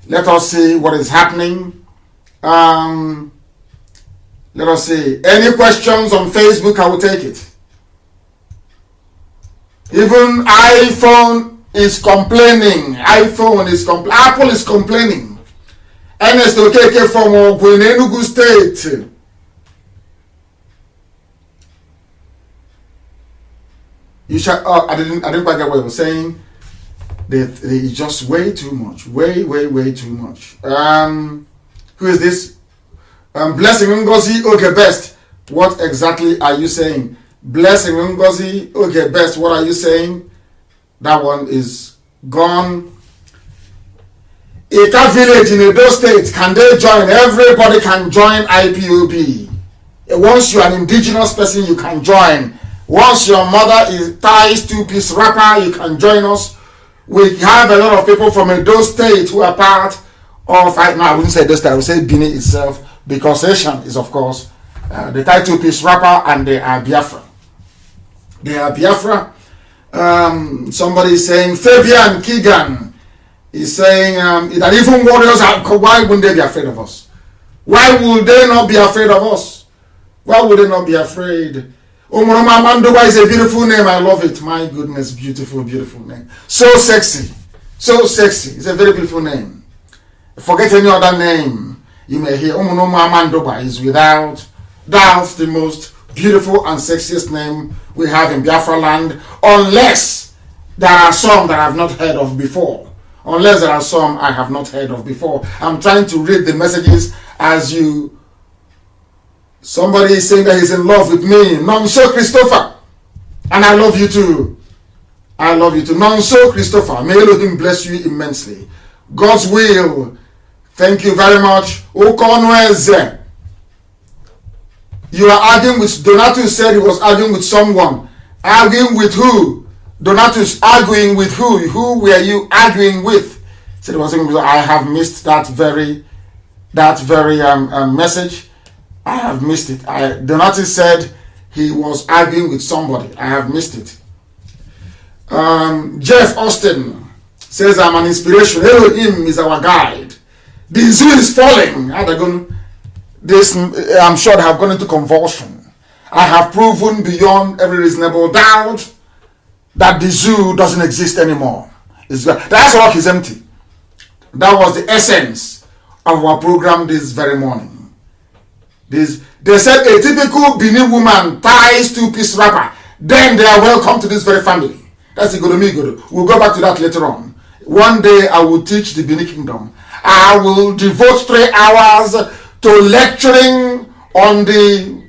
let us see what is happening. Let us see. Any questions on Facebook, I will take it. Even iPhone is complaining. Apple is complaining. Ernest Okeke from Enugu State. I didn't quite get what I was saying. They just way too much. Way too much. Who is this? Blessing Ngozi, okay, best. What exactly are you saying? Blessing Ngozi, okay, best. What are you saying? That one is gone. Ika village in Edo State, can they join? Everybody can join IPOB. Once you're an indigenous person, you can join. Once your mother ties two-piece wrapper, you can join us. We have a lot of people from Edo State who are part of, I wouldn't say Edo State, I would say Benin itself, because Asian is, of course, the tie two-piece wrapper, and they are Biafra. They are Biafra. Somebody is saying, Fabian Keegan is saying that even warriors why wouldn't they be afraid of us? Why would they not be afraid of us? Why would they not be afraid? Umuroma Mandoba is a beautiful name. I love it. My goodness, beautiful, beautiful name. So sexy. So sexy. It's a very beautiful name. Forget any other name you may hear. Umuroma Mandoba is without doubt the most beautiful and sexiest name we have in Biafra land, unless there are some that I have not heard of before. Unless there are some I have not heard of before. I'm trying to read the messages as you. Somebody is saying that he's in love with me. Nonso Christopher. And I love you too. I love you too. Nonso Christopher. May Elohim bless you immensely. God's will. Thank you very much. Okonweze. You are arguing with, Donatus said he was arguing with someone. Arguing with who? Donatus arguing with who? Who were you arguing with? Said he was arguing with, I have missed that very message. I have missed it. Donatus said he was arguing with somebody. I have missed it. Jeff Austin says I'm an inspiration. Elohim is our guide. The zoo is falling. I'm sure they have gone into convulsion. I have proven beyond every reasonable doubt that the zoo doesn't exist anymore. That rock is empty. That was the essence of our program this very morning. They said a typical Benin woman ties two-piece wrapper, then they are welcome to this very family. That's Igodomigodo. We'll go back to that later on. One day I will teach the Benin Kingdom. I will devote 3 hours to lecturing on the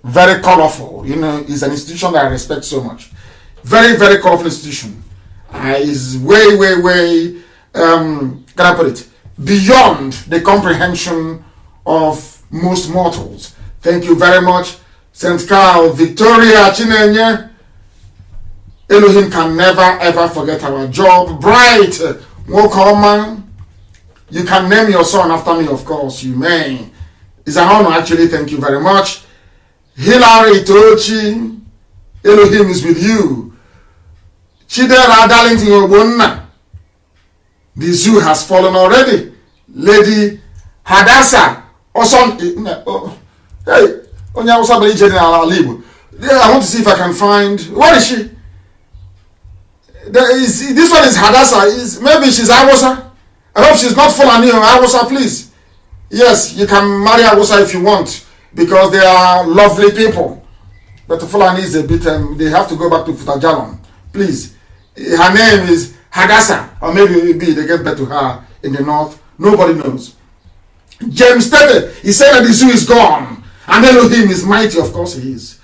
very colorful. It's an institution that I respect so much. Very, very colorful institution. Is way, can I put it, beyond the comprehension of most mortals. Thank you very much. St. Carl, Victoria, Chinenye. Elohim can never ever forget our job. Bright, Wokoma. You can name your son after me, of course. You may. It's an honor, actually. Thank you very much. Hilary Tochi, Elohim is with you. Chidera Darlington Obonna. The zoo has fallen already. Lady Hadassah. Hey, I want to see if I can find. Where is she? This one is Hadassah. Maybe she's Awosa. I hope she's not Fulani or Awosa, please. Yes, you can marry Awosa if you want, because they are lovely people. But the Fulani is a bit, they have to go back to Futajalon. Please. Her name is Hadassah, or maybe they get back to her in the north. Nobody knows. James Tete, he said that the zoo is gone. And Elohim is mighty, of course he is.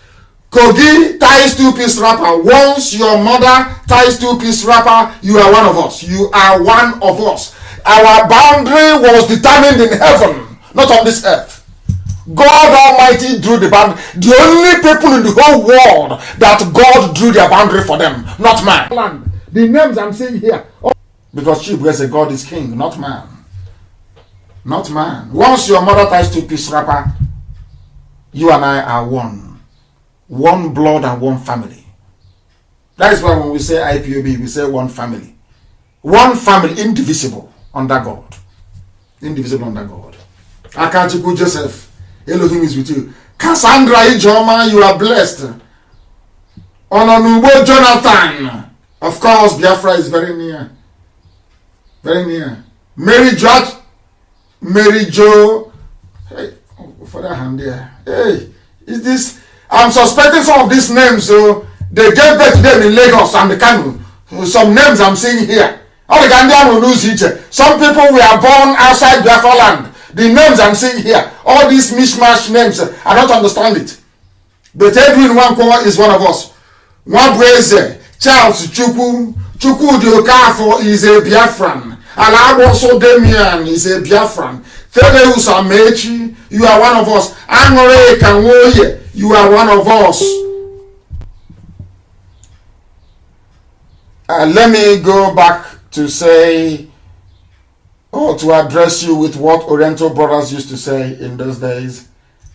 Kogi ties two-piece wrapper. Once your mother ties two-piece wrapper, you are one of us. You are one of us. Our boundary was determined in heaven, not on this earth. God Almighty drew the boundary. The only people in the whole world that God drew their boundary for them, not man. The names I'm saying here, because Chibueze, God is king, not man. Not man. Once your mother ties two-piece wrapper, you and I are one. One blood and one family. That is why when we say IPOB, we say one family. One family, indivisible under God. Indivisible under God. Akachiku Joseph, Elohim is with you. Cassandra Ijoma, you are blessed. Ononubo Jonathan, of course, Biafra is very near. Very near. Mary George, Mary Joe. Hey, for that hand there. Hey, is this? I'm suspecting some of these names, so they gave birth to them in Lagos and the Kanu. Some names I'm seeing here. All the Ghanaian will lose each. Some people were born outside Biafra land. The names I'm seeing here, all these mishmash names, I don't understand it. But Edwin Wanko is one of us. Wabweze, Charles Chukwu Diokafo is a Biafran. Alaboso Damian is a Biafran. Thedeus Amechi, you are one of us. Angore Kanwoye, you are one of us. Let me go back to say, or to address you with what Oriental brothers used to say in those days,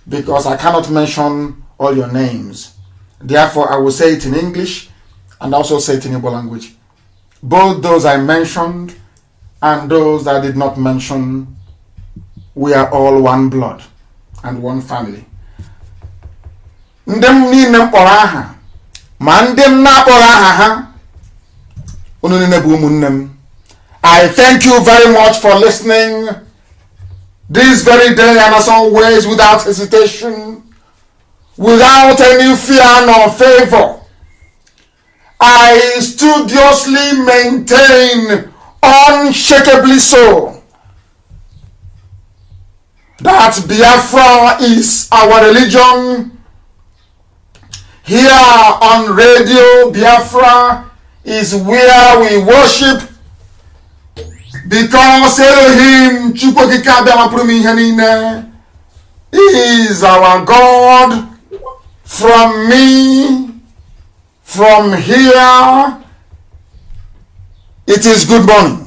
because I cannot mention all your names. Therefore, I will say it in English and also say it in Igbo language. Both those I mentioned and those that I did not mention, we are all one blood and one family. ndem niile mkpọrọ aha ma ndem na-akpọrọ aha ha unu niile bụ ụmụnne m. I thank you very much for listening this very day, and as always, without hesitation, without any fear nor favor, I studiously maintain, unshakably so, that Biafra is our religion. Here on Radio Biafra is where we worship, because Elohim is our God. From me, from here, it is good morning.